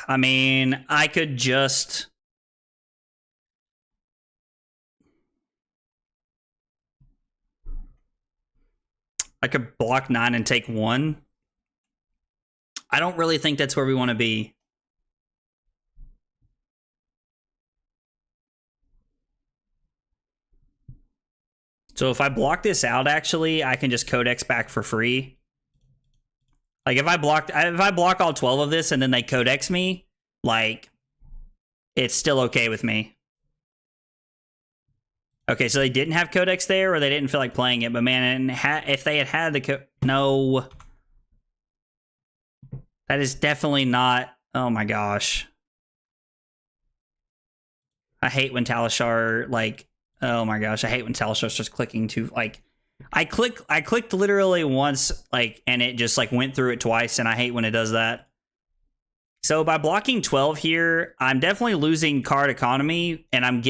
I mean, I could just... I could block 9 and take 1. I don't really think that's where we want to be. So if I block this out, actually, I can just Codex back for free. Like, if I block all 12 of this and then they Codex me, like, it's still okay with me. Okay, so they didn't have Codex there, or they didn't feel like playing it. But man, if they had the no, that is definitely not. Oh my gosh, I hate when Talishar like. Oh my gosh, I hate when Talishar starts clicking to like. I clicked literally once, like, and it just like went through it twice, and I hate when it does that. So by blocking 12 here, I'm definitely losing card economy, and I'm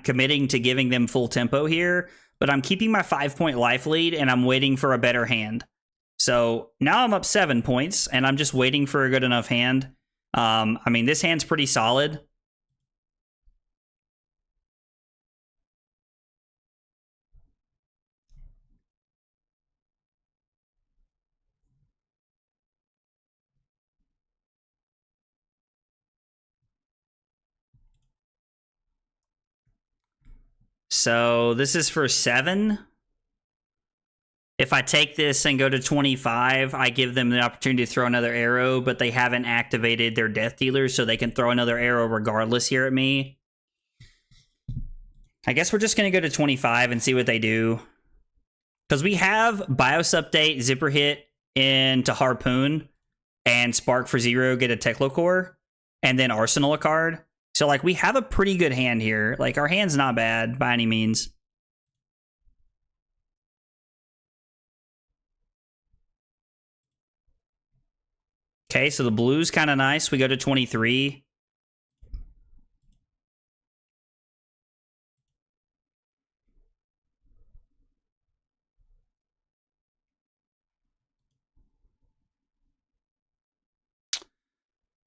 committing to giving them full tempo here, but I'm keeping my 5-point life lead, and I'm waiting for a better hand. So now I'm up 7 points, and I'm just waiting for a good enough hand. I mean, this hand's pretty solid. So this is for 7. If I take this and go to 25, I give them the opportunity to throw another arrow, but they haven't activated their death dealer, so they can throw another arrow regardless here at me. I guess we're just going to go to 25 and see what they do. Because we have BIOS update, Zipper hit into Harpoon, and Spark for 0, get a Teklo Core, and then Arsenal a card. So, like, we have a pretty good hand here. Like, our hand's not bad by any means. Okay, so the blue's kind of nice. We go to 23.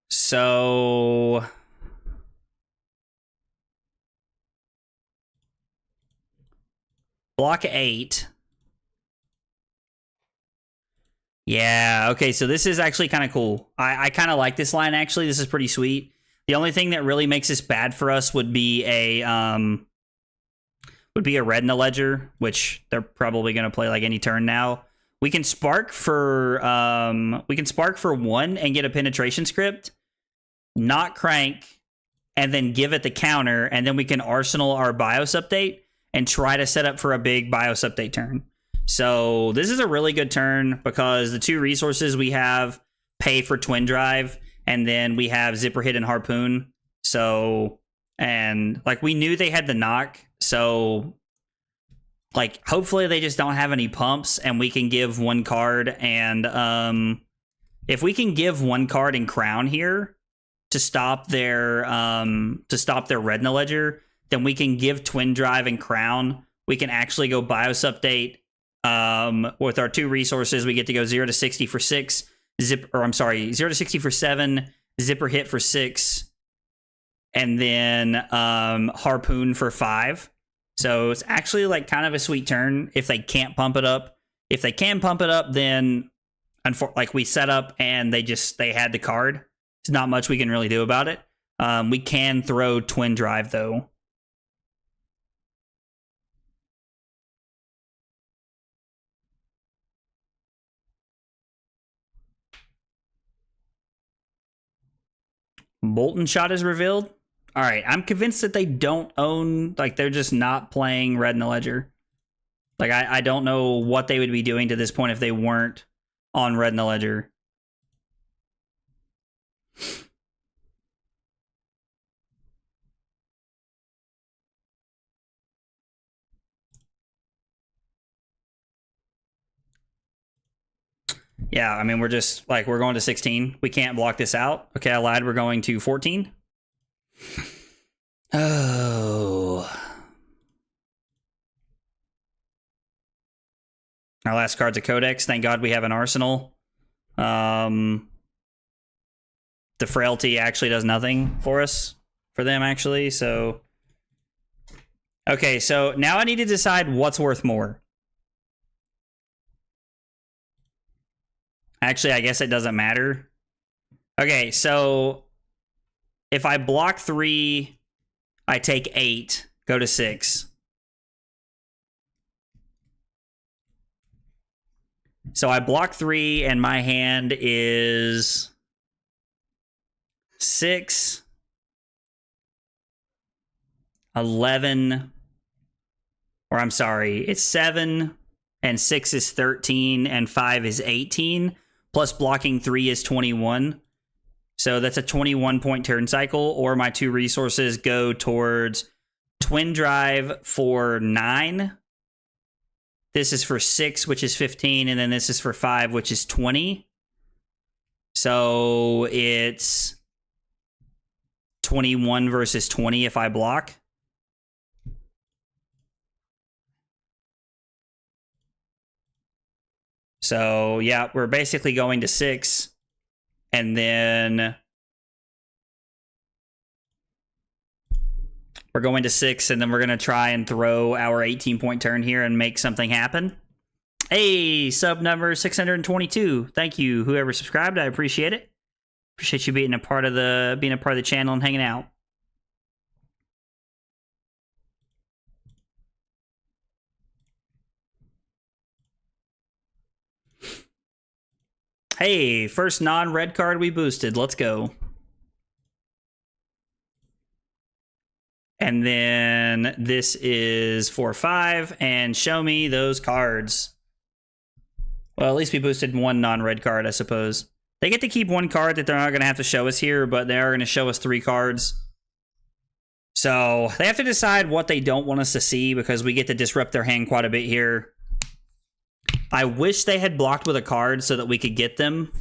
So... block 8. Yeah, okay, so this is actually kind of cool. I kind of like this line, actually. This is pretty sweet. The only thing that really makes this bad for us would be a red in the ledger, which they're probably going to play like any turn now. We can spark for 1 and get a penetration script, not crank, and then give it the counter, and then we can arsenal our BIOS update and try to set up for a big BIOS update turn. So this is a really good turn because the 2 resources we have pay for Twin Drive, and then we have Zipper Hit and Harpoon. So, and like we knew they had the knock, so like hopefully they just don't have any pumps and we can give 1 card. And if we can give 1 card in Crown here to stop their red in the ledger, then we can give Twin Drive and Crown. We can actually go BIOS update. With our 2 resources, we get to go 0 to 60 for 6, 0 to 60 for 7, Zipper Hit for 6, and then Harpoon for 5. So it's actually like kind of a sweet turn if they can't pump it up. If they can pump it up, then like we set up and they had the card. There's not much we can really do about it. We can throw Twin Drive though. Molten Shot is revealed. All right, I'm convinced that they don't own, like they're just not playing Red in the Ledger. Like I don't know what they would be doing to this point if they weren't on Red in the Ledger. Yeah, I mean, we're just like, we're going to 16. We can't block this out. Okay, I lied. We're going to 14. Oh. Our last card's a Codex. Thank God we have an Arsenal. The Frailty actually does nothing for us, for them, actually. So, okay, so now I need to decide what's worth more. Actually, I guess it doesn't matter. Okay, so if I block 3, I take 8, go to 6. So I block 3, and my hand is 6, 11, or I'm sorry, it's 7, and 6 is 13, and 5 is 18, plus blocking 3 is 21. So that's a 21-point turn cycle, or my 2 resources go towards Twin Drive for 9. This is for 6, which is 15, and then this is for 5, which is 20. So it's 21 versus 20 if I block. So, yeah, we're basically going to 6, and then we're going to 6, and then we're going to try and throw our 18-point turn here and make something happen. Hey, sub number 622. Thank you, whoever subscribed. I appreciate it. Appreciate you being a part of the channel and hanging out. Hey, first non-red card we boosted. Let's go. And then this is 4/5, and show me those cards. Well, at least we boosted 1 non-red card, I suppose. They get to keep 1 card that they're not going to have to show us here, but they are going to show us 3 cards. So they have to decide what they don't want us to see, because we get to disrupt their hand quite a bit here. I wish they had blocked with a card so that we could get them.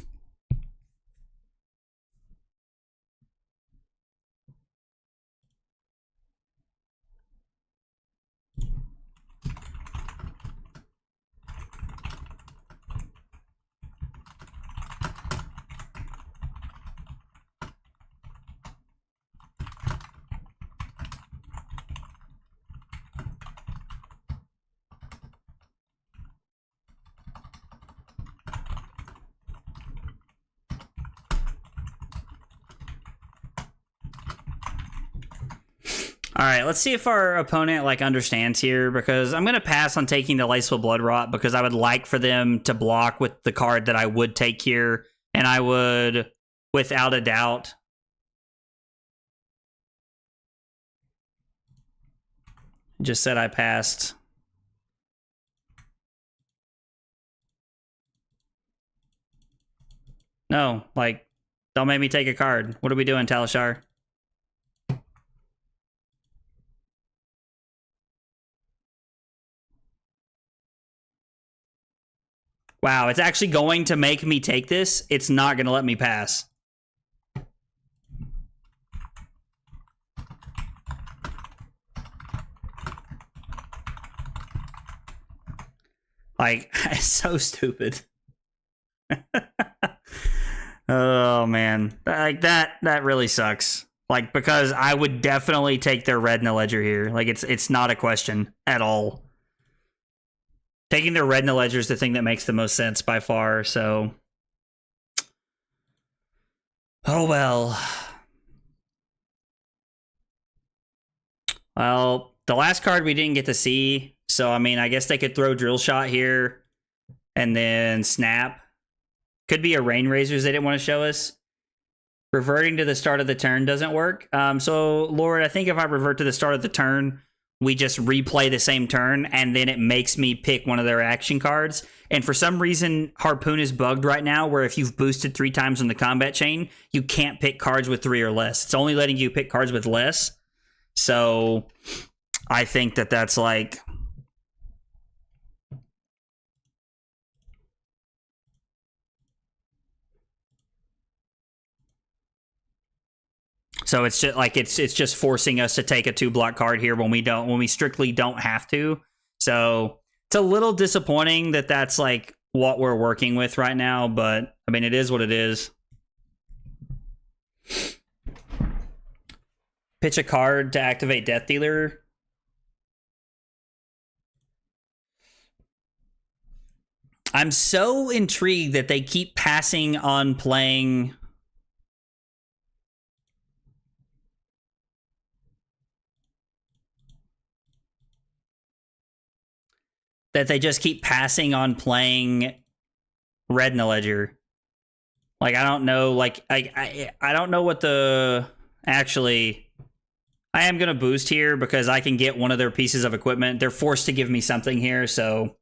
All right, let's see if our opponent like understands here, because I'm going to pass on taking the Laceful Blood Rot, because I would like for them to block with the card that I would take here, and I would, without a doubt, just said I passed. No, like, don't make me take a card. What are we doing, Talishar? Wow, it's actually going to make me take this. It's not going to let me pass. Like, it's so stupid. Oh, man. Like, that really sucks. Like, because I would definitely take their red in the ledger here. Like, it's not a question at all. Taking their red in the ledger is the thing that makes the most sense by far, so. Oh, well. Well, the last card we didn't get to see, so, I mean, I guess they could throw Drill Shot here and then Snap. Could be a Rain Razors they didn't want to show us. Reverting to the start of the turn doesn't work. So, Lord, I think if I revert to the start of the turn, we just replay the same turn, and then it makes me pick one of their action cards. And for some reason, Harpoon is bugged right now, where if you've boosted 3 times on the combat chain, you can't pick cards with 3 or less. It's only letting you pick cards with less. So, I think that that's like... So it's just like it's just forcing us to take a 2-block card here when we strictly don't have to. So it's a little disappointing that that's like what we're working with right now, but I mean it is what it is. Pitch a card to activate Death Dealer. I'm so intrigued that they keep passing on playing. That they just keep passing on playing red in the ledger. Like, I don't know, like, I don't know what the... Actually, I am going to boost here because I can get one of their pieces of equipment. They're forced to give me something here, so...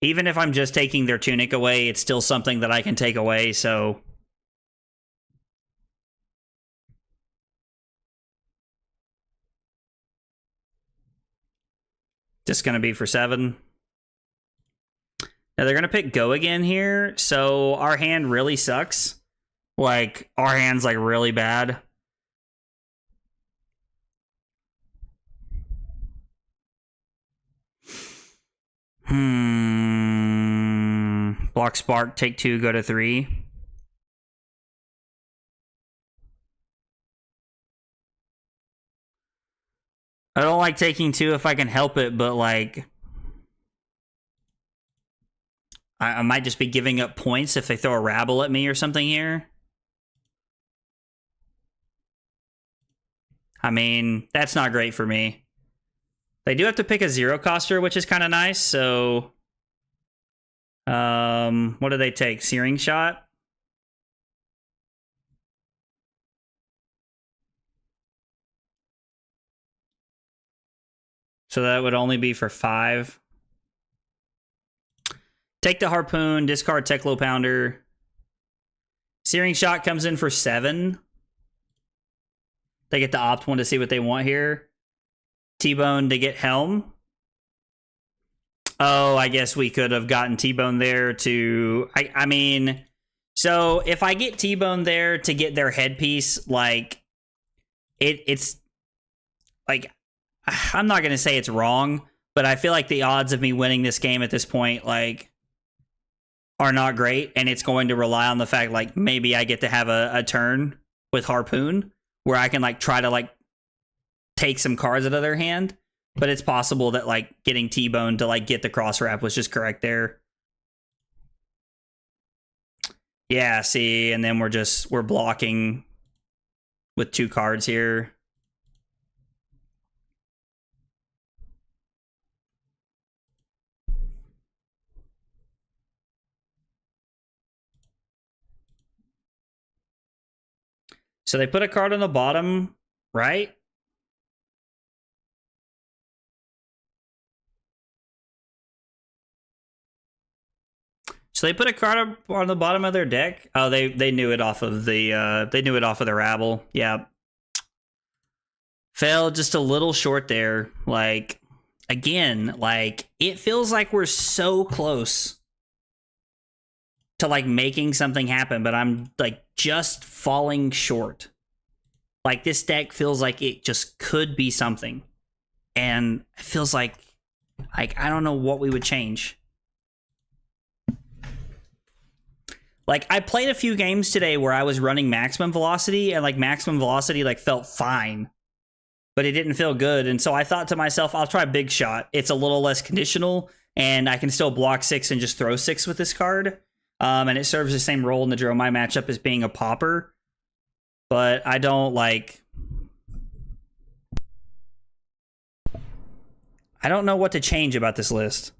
Even if I'm just taking their Tunic away, it's still something that I can take away, so... Just going to be for 7. Now they're going to pick Go again here, so our hand really sucks. Like, our hand's like really bad. Block Spark, take 2, go to 3. I don't like taking 2 if I can help it, but like... I might just be giving up points if they throw a Rabble at me or something here. I mean, that's not great for me. They do have to pick a 0-coster, which is kind of nice, so... what do they take? Searing Shot? So that would only be for 5. Take the Harpoon, discard Teklo Pounder. Searing Shot comes in for 7. They get to opt one to see what they want here. T-Bone to get Helm. Oh, I guess we could have gotten T-Bone there to... I mean... So, if I get T-Bone there to get their headpiece, like... It's... Like... I'm not going to say it's wrong, but I feel like the odds of me winning this game at this point, like... are not great, and it's going to rely on the fact, like, maybe I get to have a turn with Harpoon, where I can, like, try to, like, take some cards out of their hand. But it's possible that, like, getting T-Bone to, like, get the cross wrap was just correct there. Yeah, see, and then we're blocking with 2 cards here. So they put a card on the bottom, right? So they put a card on the bottom of their deck. Oh, they knew it off of the Rabble. Yeah. Fell just a little short there. Like, again, like, it feels like we're so close to, like, making something happen, but I'm, like, just falling short. Like, this deck feels like it just could be something. And it feels like I don't know what we would change. Like, I played a few games today where I was running maximum velocity, and like maximum velocity like felt fine, but it didn't feel good. And so I thought to myself, I'll try Big Shot. It's a little less conditional, and I can still block 6 and just throw 6 with this card. And it serves the same role in the Dromai matchup as being a popper. But I don't know what to change about this list.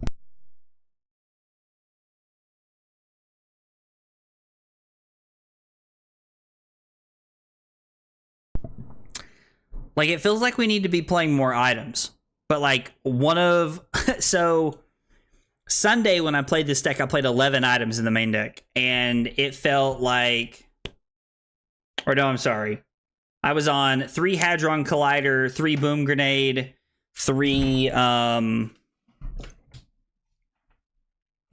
Like, it feels like we need to be playing more items. But like so Sunday when I played this deck, I played 11 items in the main deck, and it felt like, or no, I'm sorry. I was on 3 Hadron Collider, 3 Boom Grenade, 3 yeah,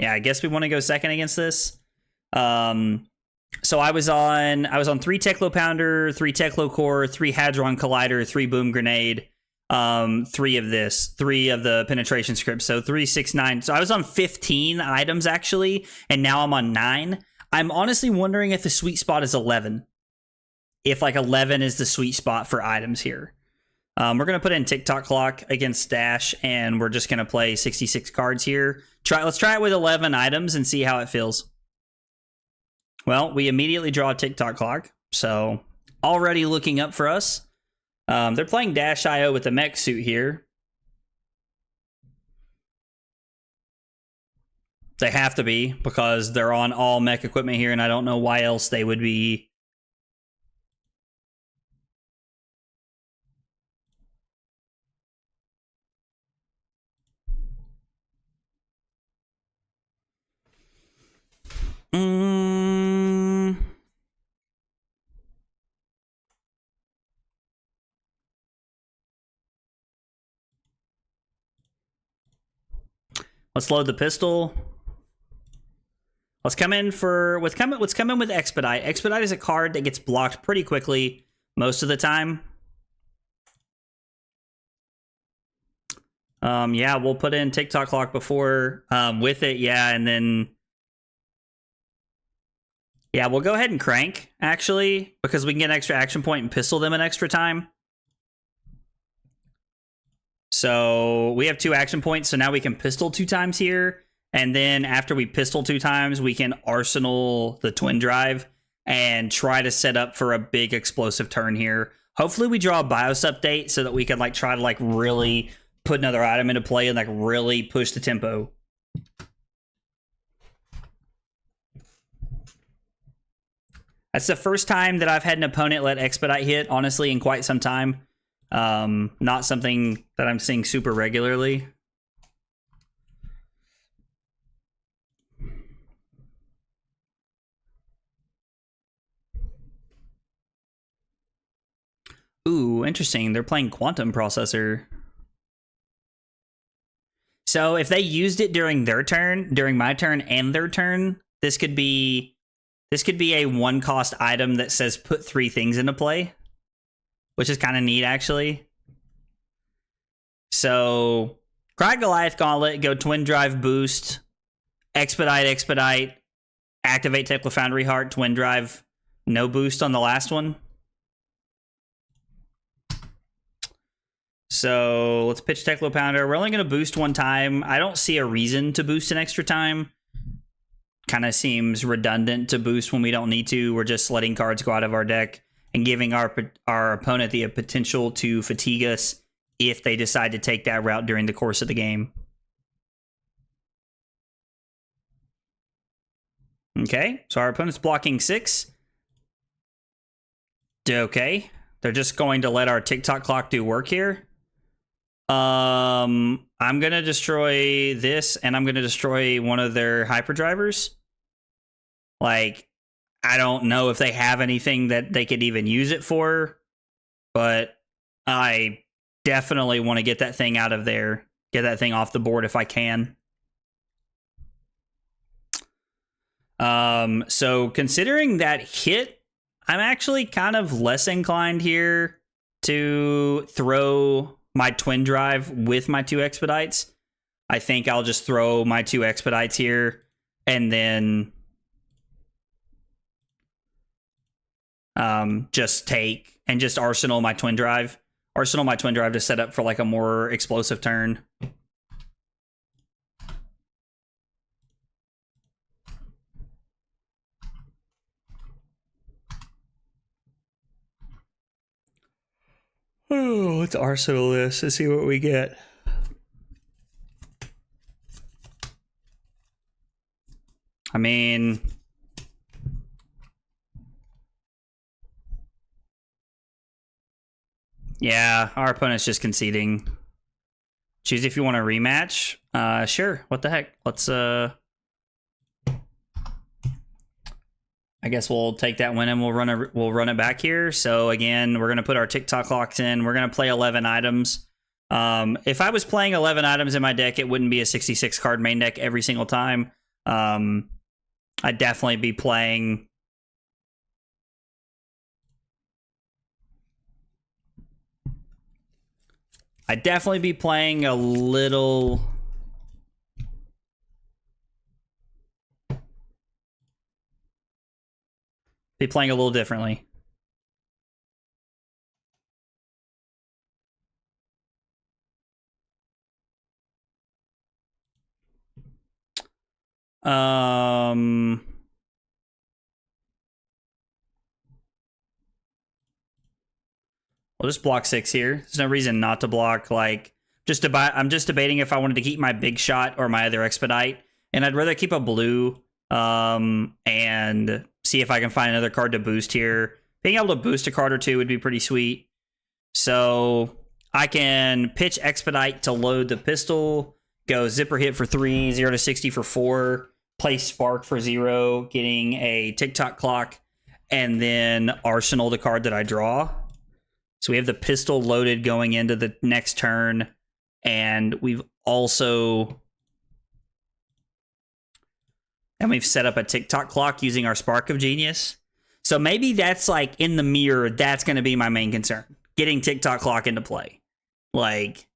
I guess we want to go second against this. So I was on 3 Teklo Pounder, 3 Teklo Core, 3 Hadron Collider, 3 Boom Grenade, 3 of the penetration script. So 3, 6, 9. So I was on 15 items actually, and now I'm on 9. I'm honestly wondering if the sweet spot is 11. If like 11 is the sweet spot for items here. We're going to put in TikTok Clock against Stash, and we're just going to play 66 cards here. Let's try it with 11 items and see how it feels. Well, we immediately draw a TikTok Clock, so already looking up for us. They're playing Dash.io with the mech suit here. They have to be, because they're on all mech equipment here, and I don't know why else they would be. Let's load the pistol. Let's come in with Expedite. Expedite is a card that gets blocked pretty quickly most of the time. Yeah, we'll put in TikTok Clock before with it, yeah, and then yeah, we'll go ahead and crank, actually, because we can get an extra action point and pistol them an extra time. So we have 2 action points, so now we can pistol 2 times here. And then after we pistol 2 times, we can arsenal the Twin Drive and try to set up for a big explosive turn here. Hopefully we draw a BIOS update so that we can like try to like really put another item into play and like really push the tempo. That's the first time that I've had an opponent let Expedite hit, honestly, in quite some time. Not something that I'm seeing super regularly. Ooh, interesting. They're playing Quantum Processor. So if they used it during their turn, during my turn and their turn, this could be a 1-cost item that says put 3 things into play, which is kind of neat, actually. So, Cry Goliath Gauntlet, go Twin Drive boost, Expedite, activate Tekla Foundry Heart, Twin Drive, no boost on the last one. So, let's pitch Tekla Pounder. We're only going to boost 1 time. I don't see a reason to boost an extra time. Kind of seems redundant to boost when we don't need to. We're just letting cards go out of our deck and giving our opponent the potential to fatigue us if they decide to take that route during the course of the game. Okay, so our opponent's blocking 6. Okay, they're just going to let our TikTok Clock do work here. I'm going to destroy this, and I'm going to destroy one of their hyperdrivers. Like, I don't know if they have anything that they could even use it for, but I definitely want to get that thing out of there. Get that thing off the board if I can. So considering that hit, I'm actually kind of less inclined here to throw my Twin Drive with my 2 Expedites. I think I'll just throw my 2 Expedites here and then just take and just arsenal my twin drive. Arsenal my twin drive to set up for like a more explosive turn. Oh, let's arsenal this to see what we get. I mean, yeah, our opponent's just conceding. Choose if you want a rematch. Sure. What the heck? Let's I guess we'll take that win and we'll run it back here. So again, we're gonna put our TikTok clocks in. We're gonna play 11 items. If I was playing 11 items in my deck, it wouldn't be a 66 card main deck every single time. I'd definitely be playing. I'd definitely be playing a little. Be playing a little differently. We'll just block 6 here. There's no reason not to block. Like, I'm just debating if I wanted to keep my big shot or my other expedite, and I'd rather keep a blue and see if I can find another card to boost here. Being able to boost a card or two would be pretty sweet. So I can pitch expedite to load the pistol, go zipper hit for 3, 0 to 60 for 4, play spark for 0, getting a TikTok clock, and then arsenal the card that I draw. So we have the pistol loaded going into the next turn, and we've set up a TikTok clock using our Spark of Genius. So maybe that's like in the mirror, that's going to be my main concern. Getting TikTok clock into play. Like,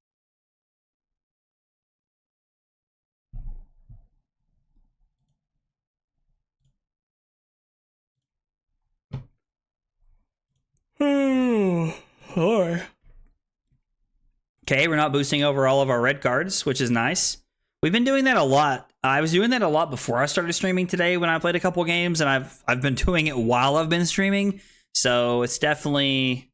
okay, we're not boosting over all of our red cards, which is nice. We've been doing that a lot. I was doing that a lot before I started streaming today when I played a couple games, and I've been doing it while I've been streaming. So it's definitely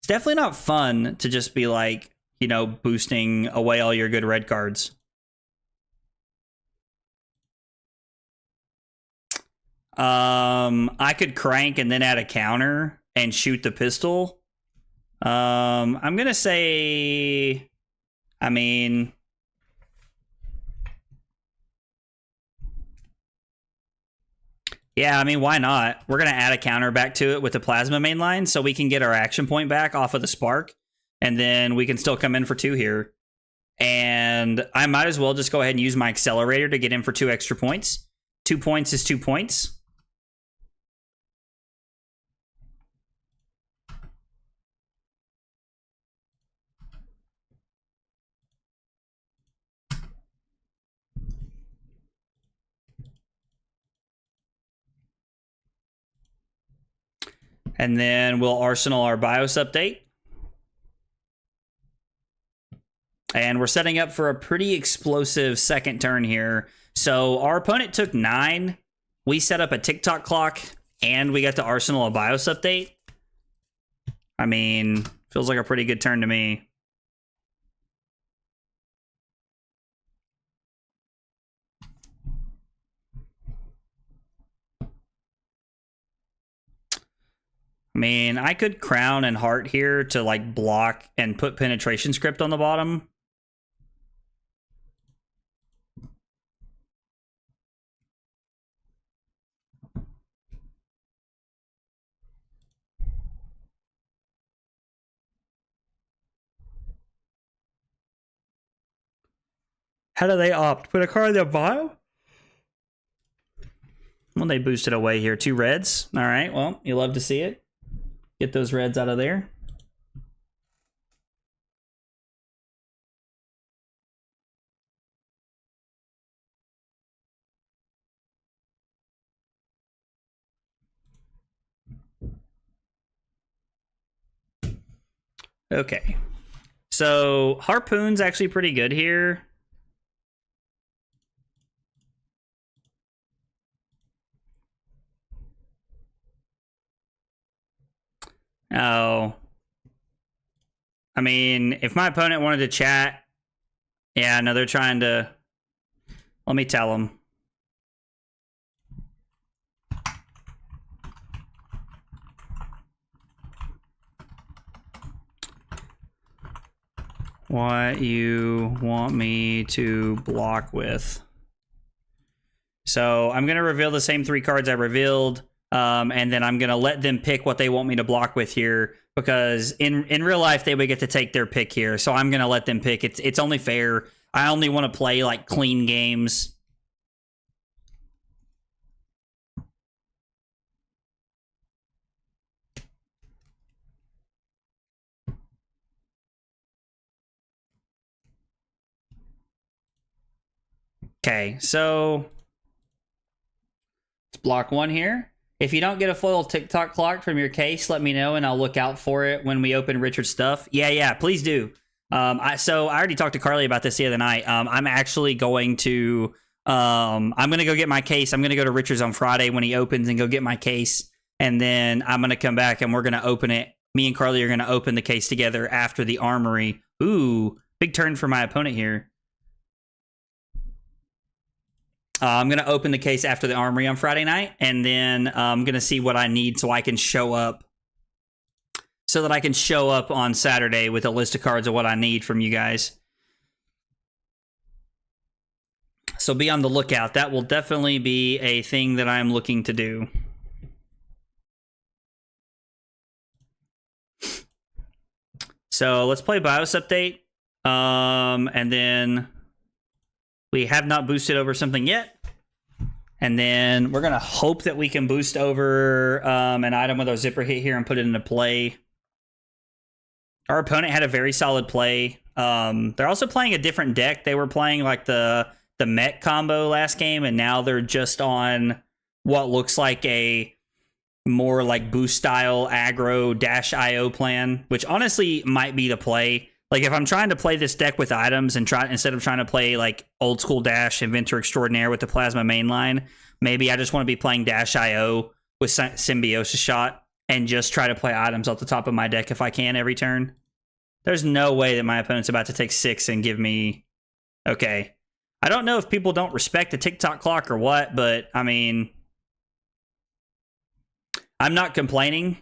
not fun to just be like, you know, boosting away all your good red cards. I could crank and then add a counter and shoot the pistol. I'm gonna say, I mean, yeah, I mean, why not? We're gonna add a counter back to it with the plasma mainline, so we can get our action point back off of the spark, and then we can still come in for 2 here. And I might as well just go ahead and use my accelerator to get in for 2 extra points. 2 points is 2 points. And then we'll arsenal our BIOS update. And we're setting up for a pretty explosive second turn here. So our opponent took 9. We set up a TikTok clock, and we got to arsenal a BIOS update. I mean, feels like a pretty good turn to me. I mean, I could crown and heart here to like block and put penetration script on the bottom. How do they opt? Put a card in their bio? Well, they boosted away here. 2 reds. All right, well, you love to see it. Get those reds out of there. Okay. So Harpoon's actually pretty good here. Oh. I mean, if my opponent wanted to chat, yeah, no, they're trying to... Let me tell them. What you want me to block with. So I'm going to reveal the same 3 cards I revealed, and then I'm going to let them pick what they want me to block with here, because in real life, they would get to take their pick here. So I'm going to let them pick. It's only fair. I only want to play, like, clean games. Okay, so let's block 1 here. If you don't get a foil TikTok clock from your case, let me know and I'll look out for it when we open Richard's stuff. Yeah, please do. So I already talked to Carly about this the other night. I'm actually going to I'm gonna go get my case. I'm gonna go to Richard's on Friday when he opens and go get my case, and then I'm gonna come back and we're gonna open it. Me and Carly are gonna open the case together after the armory. Ooh, big turn for my opponent here. I'm going to open the case after the armory on Friday night, and then I'm going to see what I need so I can show up. So that I can show up on Saturday with a list of cards of what I need from you guys. So be on the lookout. That will definitely be a thing that I'm looking to do. So let's play BIOS update. And then we have not boosted over something yet. And then we're going to hope that we can boost over an item with our zipper hit here and put it into play. Our opponent had a very solid play. They're also playing a different deck. They were playing like the mech combo last game, and now they're just on what looks like a more like boost style aggro -IO plan, which honestly might be the play. Like, if I'm trying to play this deck with items and instead of trying to play like old school Dash Inventor Extraordinaire with the Plasma mainline, maybe I just want to be playing -IO with Symbiosis Shot and just try to play items off the top of my deck if I can every turn. There's no way that my opponent's about to take 6 and give me... Okay. I don't know if people don't respect the TikTok clock or what, but I mean... I'm not complaining.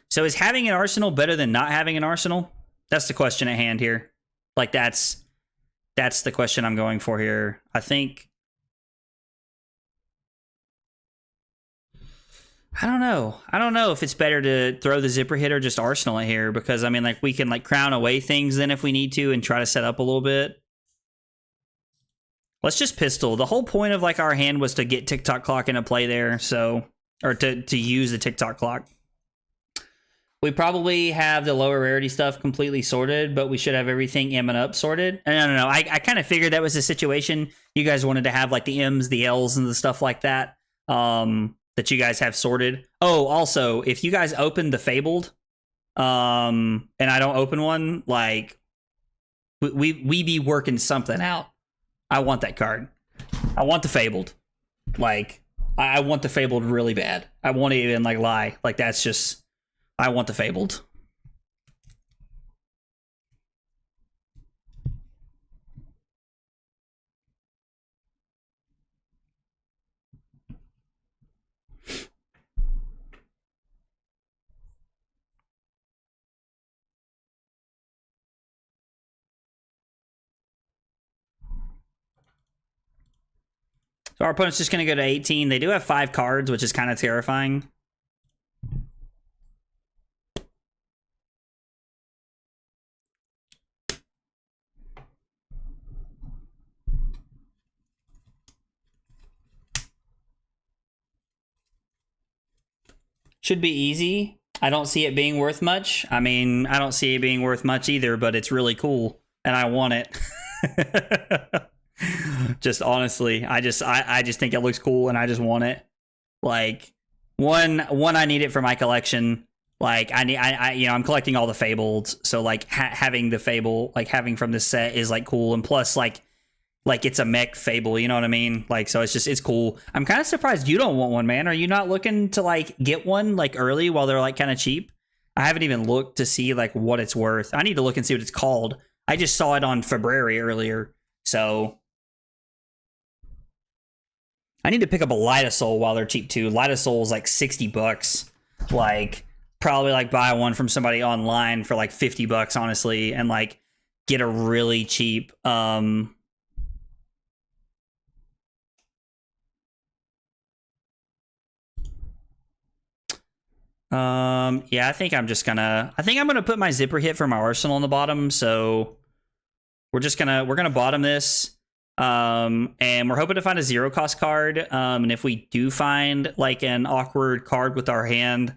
So is having an arsenal better than not having an arsenal? That's the question at hand here. Like, that's the question I'm going for here. I think... I don't know. I don't know if it's better to throw the zipper hit or just arsenal it here, because, I mean, like, we can, like, crown away things then if we need to and try to set up a little bit. Let's just pistol. The whole point of, like, our hand was to get TikTok clock into play there, so... Or to use the TikTok clock. We probably have the lower rarity stuff completely sorted, but we should have everything M and up sorted. No. I kind of figured that was the situation. You guys wanted to have, like, the M's, the L's, and the stuff like that. That you guys have sorted. Oh, also, if you guys open the Fabled, and I don't open one, like, we be working something out. I want that card. I want the Fabled. Like, I want the Fabled really bad. I won't even, like, lie. Like, that's just... I want the Fabled. So our opponent's just going to go to 18. They do have 5 cards, which is kind of terrifying. Should be easy. I don't see it being worth much. I mean, I don't see it being worth much either, but it's really cool, and I want it. Just honestly, I just think it looks cool, and I just want it. Like, One, I need it for my collection. Like I'm collecting all the fabled, so like having the fable, like having from this set is like cool, and plus like it's a mech fable, you know what I mean? Like, so it's cool. I'm kind of surprised you don't want one, man. Are you not looking to like get one like early while they're like kind of cheap? I haven't even looked to see like what it's worth. I need to look and see what it's called. I just saw it on February earlier, so I need to pick up a Lightasol while they're cheap too. Lightasol is like $60. Like, probably like buy one from somebody online for like $50, honestly, and like get a really cheap yeah, I think I'm gonna put my zipper hit for my arsenal on the bottom, so we're gonna bottom this. And we're hoping to find a 0-cost card. And if we do find like an awkward card with our hand,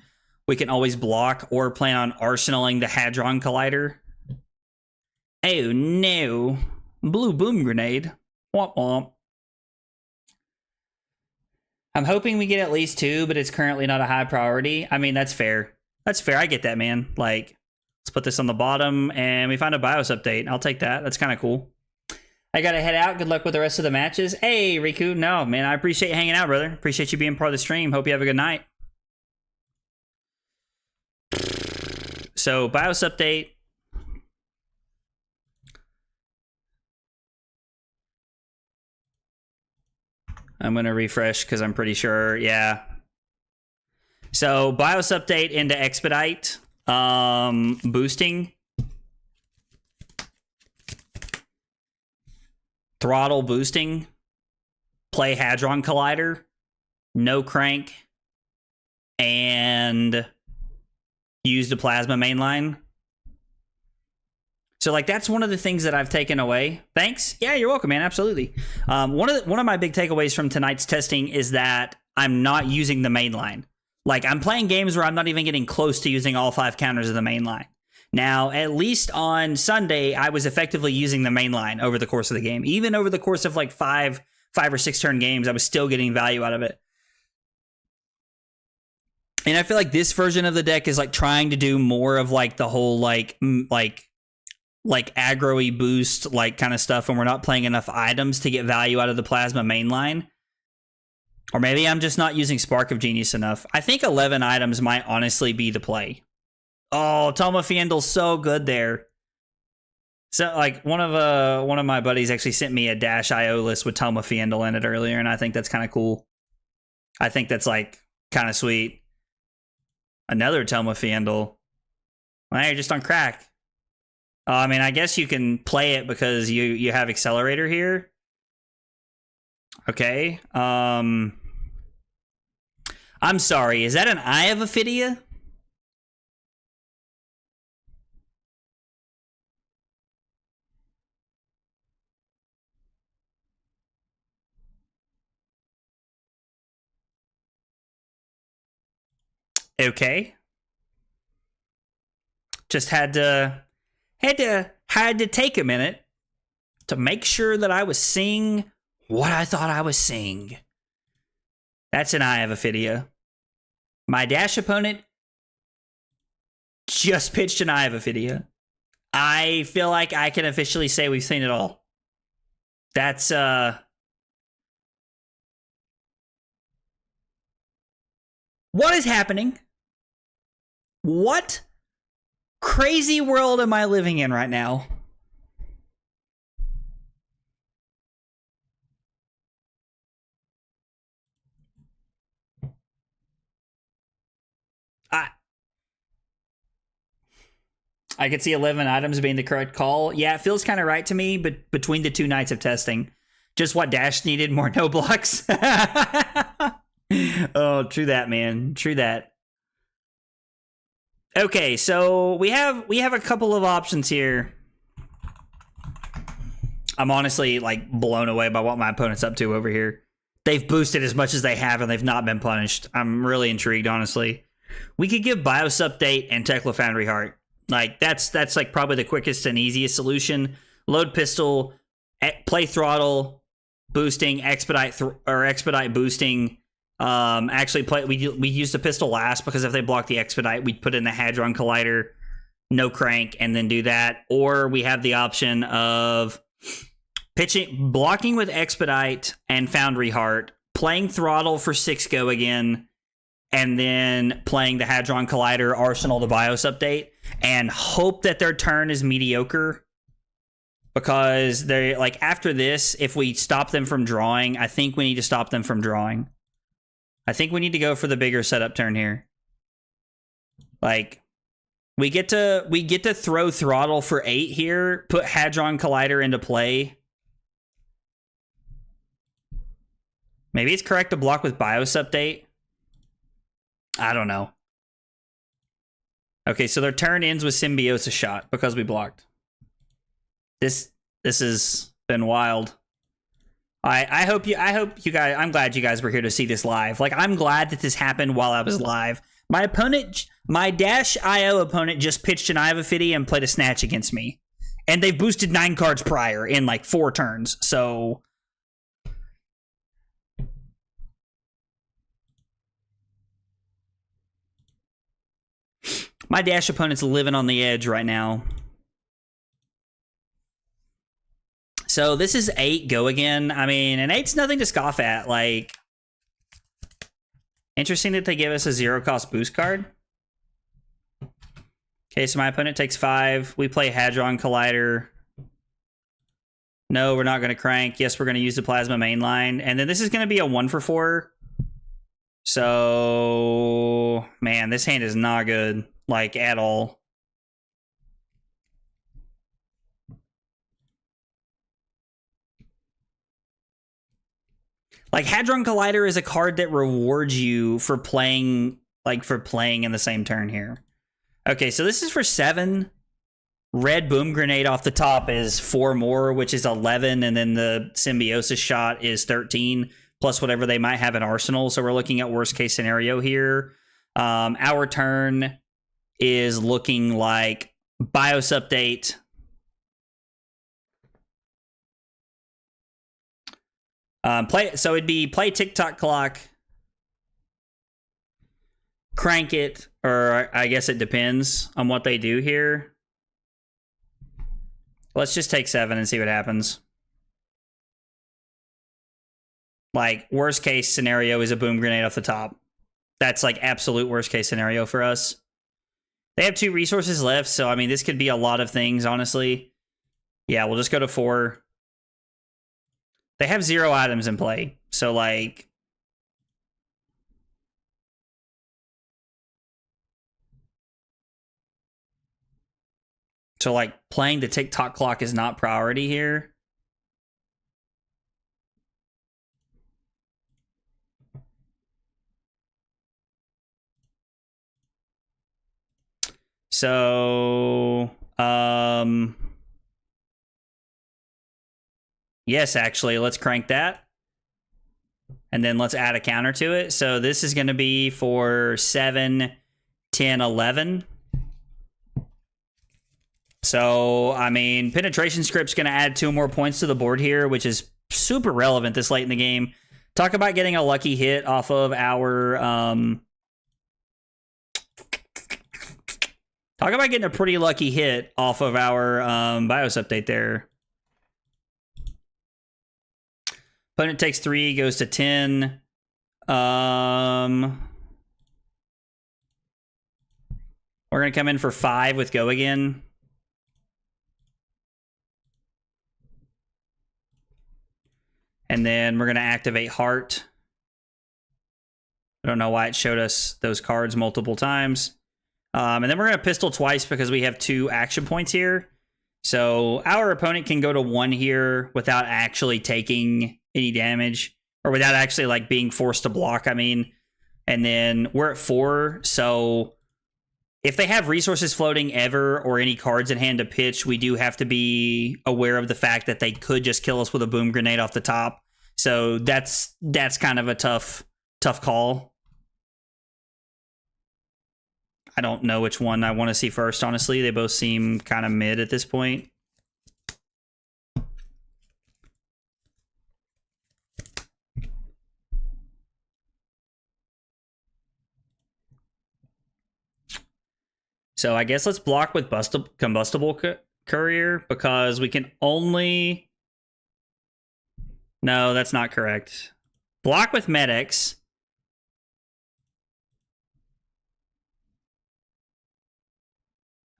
we can always block or plan on arsenaling the Hadron Collider. Oh no. Blue boom grenade. Womp womp. I'm hoping we get at least 2, but it's currently not a high priority. I mean, that's fair. That's fair. I get that, man. Like, let's put this on the bottom, and we find a BIOS update. I'll take that. That's kind of cool. I gotta head out. Good luck with the rest of the matches. Hey, Riku. No, man, I appreciate you hanging out, brother. Appreciate you being part of the stream. Hope you have a good night. So, BIOS update. I'm going to refresh because I'm pretty sure, yeah. So, BIOS update into Expedite. Boosting. Throttle boosting. Play Hadron Collider. No crank. And use the plasma mainline. So, like, that's one of the things that I've taken away. Thanks. Yeah, you're welcome, man. Absolutely. One of my big takeaways from tonight's testing is that I'm not using the main line. Like, I'm playing games where I'm not even getting close to using all 5 counters of the main line. Now, at least on Sunday, I was effectively using the main line over the course of the game. Even over the course of like 5 or 6 turn games, I was still getting value out of it. And I feel like this version of the deck is like trying to do more of like the whole like aggro-y boost like kind of stuff, and we're not playing enough items to get value out of the plasma mainline. Or maybe I'm just not using Spark of Genius enough. I think 11 items might honestly be the play. Oh, Toma Fiendle's so good there. So like one of my buddies actually sent me a -IO list with Toma Fiendle in it earlier, and I think that's kind of cool. I think that's like kind of sweet. Another Toma Fiendle. Well, you're just on crack. I mean, I guess you can play it because you have Accelerator here. Okay. I'm sorry. Is that an Eye of Ophidia? Okay. Just had to take a minute to make sure that I was seeing what I thought I was seeing. That's an Eye of Ophidia. My Dash opponent just pitched an Eye of Ophidia. I feel like I can officially say we've seen it all. That's what is happening? What crazy world am I living in right now? I could see 11 items being the correct call. Yeah, it feels kind of right to me, but between the 2 nights of testing, just what Dash needed, more no blocks. Oh, true that, man. True that. Okay, so we have a couple of options here. I'm honestly like blown away by what my opponent's up to over here. They've boosted as much as they have, and they've not been punished. I'm really intrigued, honestly. We could give BIOS Update and Tekla Foundry Heart. Like, that's like probably the quickest and easiest solution. Load Pistol, play Throttle, boosting, Expedite boosting, Actually, we used the pistol last because if they block the expedite, we'd put in the Hadron Collider, no crank, and then do that. Or we have the option of blocking with expedite and Foundry Heart, playing Throttle for 6 go again, and then playing the Hadron Collider, Arsenal, the BIOS update, and hope that their turn is mediocre. Because they like after this, if we stop them from drawing, I think we need to stop them from drawing. I think we need to go for the bigger setup turn here. Like we get to throw Throttle for 8 here, put Hadron Collider into play. Maybe it's correct to block with BIOS update. I don't know. Okay, so their turn ends with Symbiosis Shot because we blocked. This has been wild. I hope you guys, I'm glad you guys were here to see this live. Like, I'm glad that this happened while I was live. My opponent, my Dash.io opponent just pitched an Eye of Ophidia and played a Snatch against me. And they boosted 9 cards prior in like 4 turns. So my Dash opponent's living on the edge right now. So this is 8 go again. I mean, and 8's nothing to scoff at. Like, interesting that they give us a 0-cost boost card. Okay, so my opponent takes 5. We play Hadron Collider. No, we're not going to crank. Yes, we're going to use the Plasma mainline. And then this is going to be a 1-for-4. So, man, this hand is not good. Like, at all. Like, Hadron Collider is a card that rewards you for playing, in the same turn here. Okay, so this is for 7. Red Boom Grenade off the top is 4 more, which is 11, and then the Symbiosis Shot is 13, plus whatever they might have in Arsenal. So we're looking at worst case scenario here. Our turn is looking like BIOS update. So it'd be play TikTok clock, crank it, or I guess it depends on what they do here. Let's just take 7 and see what happens. Like, worst case scenario is a Boom Grenade off the top. That's like absolute worst case scenario for us. They have 2 resources left, so I mean, this could be a lot of things, honestly. Yeah, we'll just go to 4. They have 0 items in play, so like... So like, playing the TikTok clock is not priority here. So, yes, actually, let's crank that. And then let's add a counter to it. So this is going to be for 7, 10, 11. So, I mean, Penetration Script's going to add 2 more points to the board here, which is super relevant this late in the game. Talk about getting a lucky hit off of our... Talk about getting a pretty lucky hit off of our BIOS update there. Opponent takes 3, goes to 10. We're going to come in for 5 with go again. And then we're going to activate Heart. I don't know why it showed us those cards multiple times. And then we're going to pistol twice because we have 2 action points here. So our opponent can go to 1 here without actually taking any damage, or without actually like being forced to block, I mean. And then we're at 4, so if they have resources floating ever or any cards in hand to pitch, we do have to be aware of the fact that they could just kill us with a Boom Grenade off the top. So that's kind of a tough call. I don't know which one I want to see first, honestly. They both seem kind of mid at this point. So I guess let's block with combustible courier because we can only... No, that's not correct. Block with medics.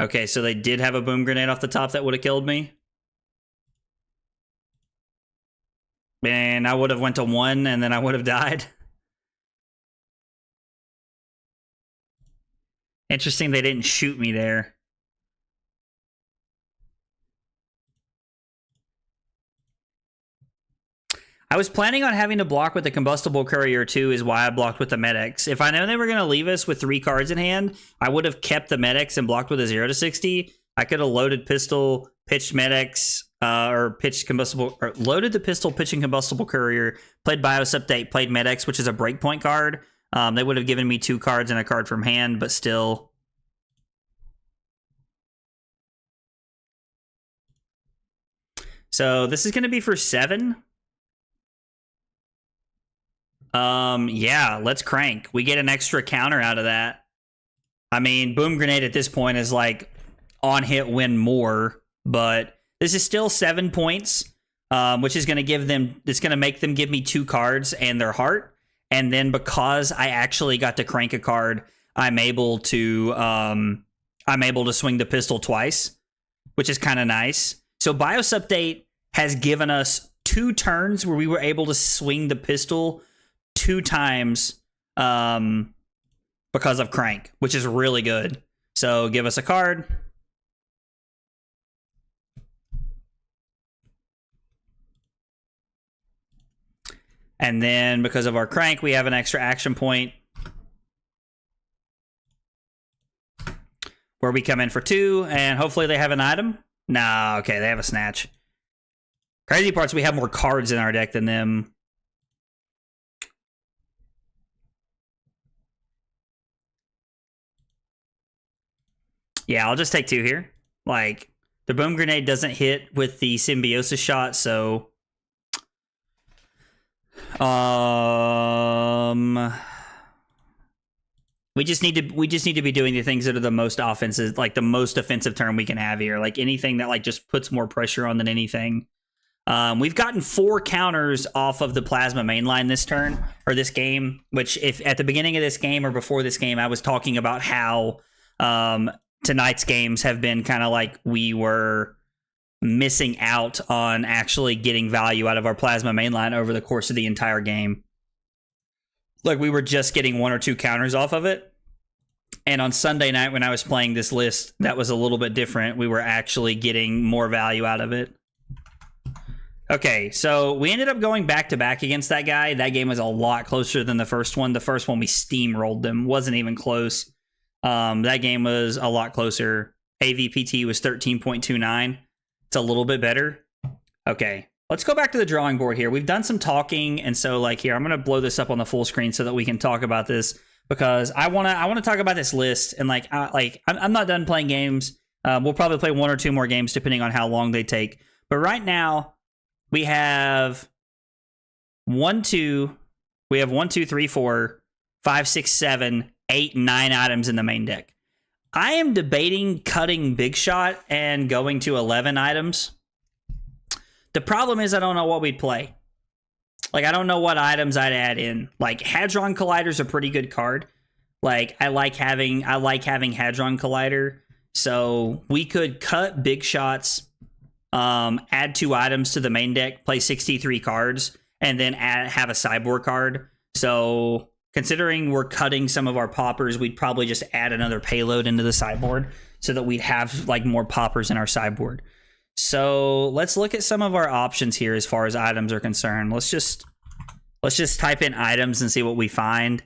Okay, so they did have a boom grenade off the top that would have killed me. Man, I would have went to 1 and then I would have died. Interesting they didn't shoot me there. I was planning on having to block with the combustible courier too, is why I blocked with the medics. If I know they were going to leave us with 3 cards in hand, I would have kept the medics and blocked with a 0 to 60. I could have loaded pistol, pitched medics, or pitched combustible, or loaded the pistol, pitching combustible courier, played BIOS update, played medics, which is a breakpoint card. They would have given me 2 cards and a card from hand, but still. So this is going to be for 7. Yeah, let's crank. We get an extra counter out of that. I mean, boom grenade at this point is like on hit win more, but this is still 7 points, which is going to give them, it's going to make them give me 2 cards and their heart. And then because I actually got to crank a card, I'm able to swing the pistol twice, which is kind of nice. So BIOS update has given us 2 turns where we were able to swing the pistol 2 times because of crank, which is really good. So give us a card. And then because of our crank, we have an extra action point where we come in for 2, and hopefully they have an item. No, okay, they have a snatch. Crazy part's we have more cards in our deck than them. Yeah, I'll just take 2 here. Like, the boom grenade doesn't hit with the symbiosis shot, so... We just need to be doing the things that are the most offensive, like the most offensive turn we can have here. Like anything that like just puts more pressure on than anything. We've gotten 4 counters off of the plasma mainline this turn, or this game, which if at the beginning of this game or before this game, I was talking about how tonight's games have been kind of like we were missing out on actually getting value out of our plasma mainline over the course of the entire game. Like we were just getting 1 or 2 counters off of it. And on Sunday night when I was playing this list, that was a little bit different. We were actually getting more value out of it. Okay, so we ended up going back-to-back against that guy. That game was a lot closer than the first one. The first one, we steamrolled them. Wasn't even close. That game was a lot closer. AVPT was 13.29. It's a little bit better. Okay, let's go back to the drawing board here. We've done some talking, and so like here, I'm going to blow this up on the full screen so that we can talk about this, because I want to talk about this list, and I'm not done playing games. We'll probably play 1 or 2 more games depending on how long they take. But right now, we have 1, 2, 3, 4, 5, 6, 7, 8, 9 items in the main deck. I am debating cutting Big Shot and going to 11 items. The problem is I don't know what we'd play. Like, I don't know what items I'd add in. Like, Hadron Collider's a pretty good card. Like, I like having Hadron Collider. So we could cut Big Shots, add 2 items to the main deck, play 63 cards, and then have a sideboard card. So considering we're cutting some of our poppers, we'd probably just add another payload into the sideboard so that we'd have like more poppers in our sideboard. So let's look at some of our options here as far as items are concerned. Let's just type in items and see what we find.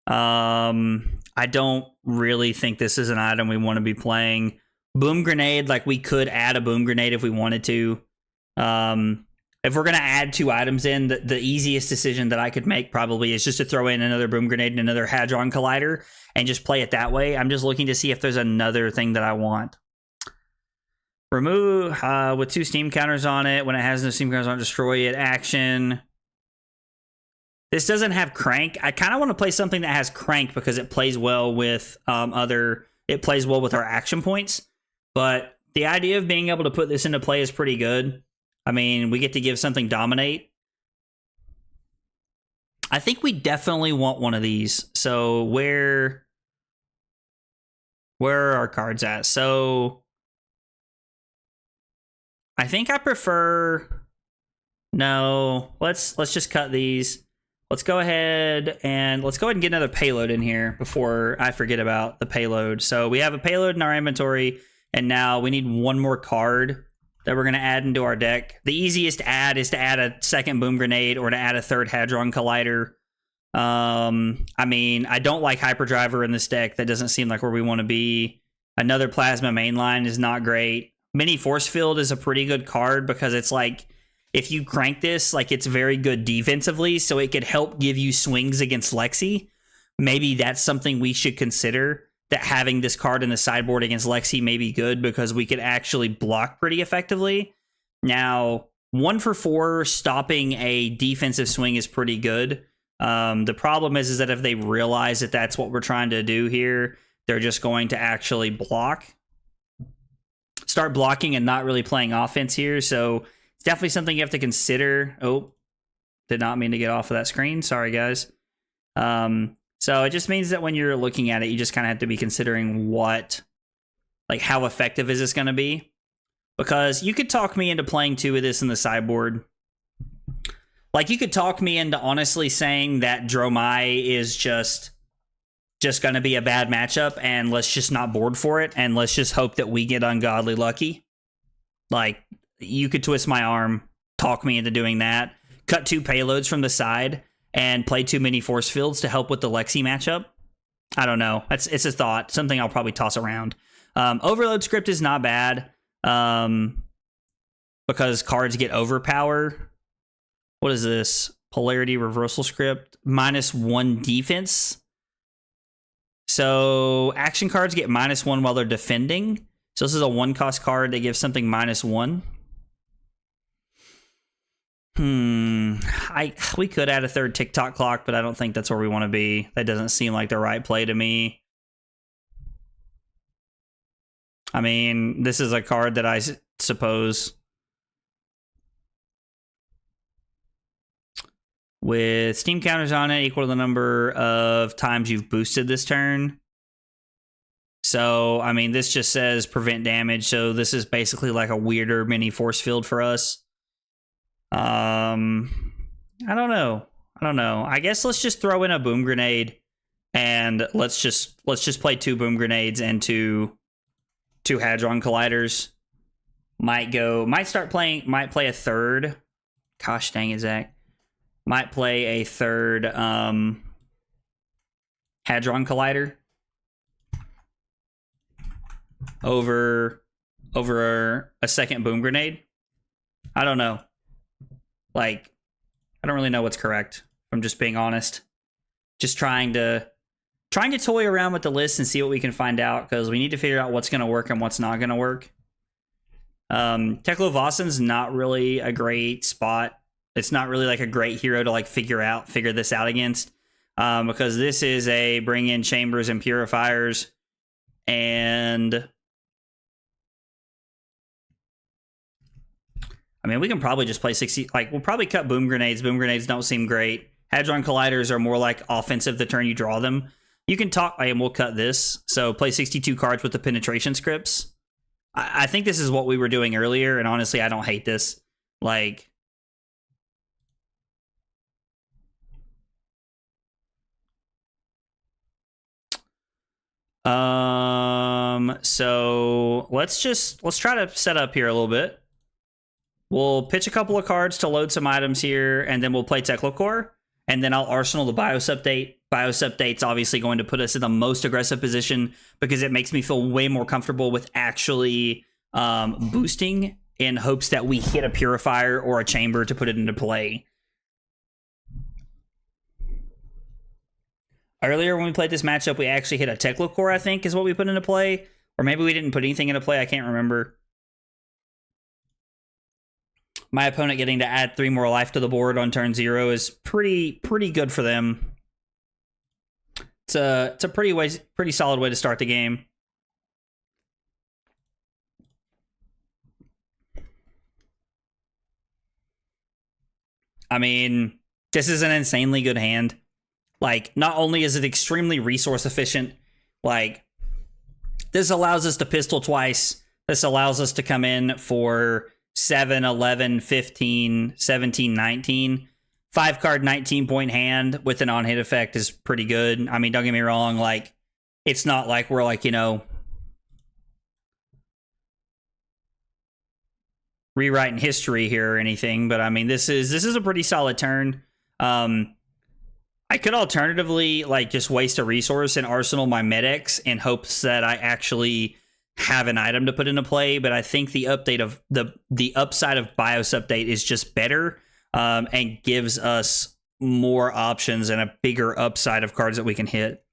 I don't really think this is an item we want to be playing. Boom grenade, like we could add a boom grenade if we wanted to. If we're going to add 2 items in, the easiest decision that I could make probably is just to throw in another boom grenade and another Hadron Collider and just play it that way. I'm just looking to see if there's another thing that I want. Remove with 2 steam counters on it. When it has no steam counters on it, destroy it. Action. This doesn't have crank. I kind of want to play something that has crank because it plays well with other it plays well with our action points. But the idea of being able to put this into play is pretty good. I mean, we get to give something dominate. I think we definitely want one of these. So where are our cards at? So I think I prefer... No, let's just cut these. Let's go ahead and get another payload in here before I forget about the payload. So we have a payload in our inventory, and now we need one more card that we're going to add into our deck. The easiest add is to add a second Boom Grenade or to add a third Hadron Collider. I mean, I don't like Hyperdriver in this deck. That doesn't seem like where we want to be. Another Plasma Mainline is not great. Mini Force Field is a pretty good card because it's like, if you crank this, like, it's very good defensively, so it could help give you swings against Lexi. Maybe that's something we should consider, that having this card in the sideboard against Lexi may be good because we could actually block pretty effectively. Now, 1 for 4 stopping a defensive swing is pretty good. The problem is that if they realize that that's what we're trying to do here, they're just going to actually start blocking and not really playing offense here, so... It's definitely something you have to consider. Oh, did not mean to get off of that screen. Sorry, guys. So it just means that when you're looking at it, you just kind of have to be considering how effective is this going to be? Because you could talk me into playing 2 of this in the sideboard. Like, you could talk me into honestly saying that Dromai is just going to be a bad matchup, and let's just not board for it, and let's just hope that we get ungodly lucky. Like... You could twist my arm, talk me into doing that, cut 2 payloads from the side, and play 2 mini force fields to help with the Lexi matchup. I don't know. It's a thought. Something I'll probably toss around. Overload script is not bad because cards get overpower. What is this? Polarity reversal script. -1 defense. So action cards get -1 while they're defending. So this is a 1-cost card that gives something -1. We could add a third TikTok clock, but I don't think that's where we want to be. That doesn't seem like the right play to me. I mean, this is a card that I suppose with Steam counters on it equal to the number of times you've boosted this turn. So, I mean, this just says prevent damage, so this is basically like a weirder mini force field for us. I don't know. I guess let's just throw in a Boom Grenade, and let's just play 2 Boom Grenades and two Hadron Colliders. Might play a third. Gosh dang it, Zach. Might play a third Hadron Collider over a second Boom Grenade. I don't know. Like, I don't really know what's correct, if I'm just being honest. Just trying to toy around with the list and see what we can find out, because we need to figure out what's going to work and what's not going to work. Teklo Vassen's not really a great spot. It's not really like a great hero to like figure this out against, because this is a bring in chambers and purifiers, and I mean, we can probably just play 60... Like, we'll probably cut Boom Grenades. Boom Grenades don't seem great. Hadron Colliders are more like offensive the turn you draw them. You can talk... And we'll cut this. So, play 62 cards with the penetration scripts. I think this is what we were doing earlier, and honestly, I don't hate this. Like... So, let's try to set up here a little bit. We'll pitch a couple of cards to load some items here, and then we'll play Teklocore, and then I'll arsenal the BIOS update. BIOS update's obviously going to put us in the most aggressive position because it makes me feel way more comfortable with actually boosting in hopes that we hit a purifier or a chamber to put it into play. Earlier when we played this matchup, we actually hit a Teklocore, I think, is what we put into play. Or maybe we didn't put anything into play, I can't remember. My opponent getting to add 3 more life to the board on turn 0 is pretty good for them. It's a pretty solid way to start the game. I mean, this is an insanely good hand. Like, not only is it extremely resource efficient, like, this allows us to pistol twice. This allows us to come in for 7, 11, 15, 17, 19. 5-card 19-point hand with an on-hit effect is pretty good. I mean, don't get me wrong, like, it's not like we're like, you know, rewriting history here or anything, but I mean, this is a pretty solid turn. I could alternatively like just waste a resource and arsenal my medics in hopes that I actually have an item to put into play, but I think the update of the upside of BIOS update is just better, and gives us more options and a bigger upside of cards that we can hit.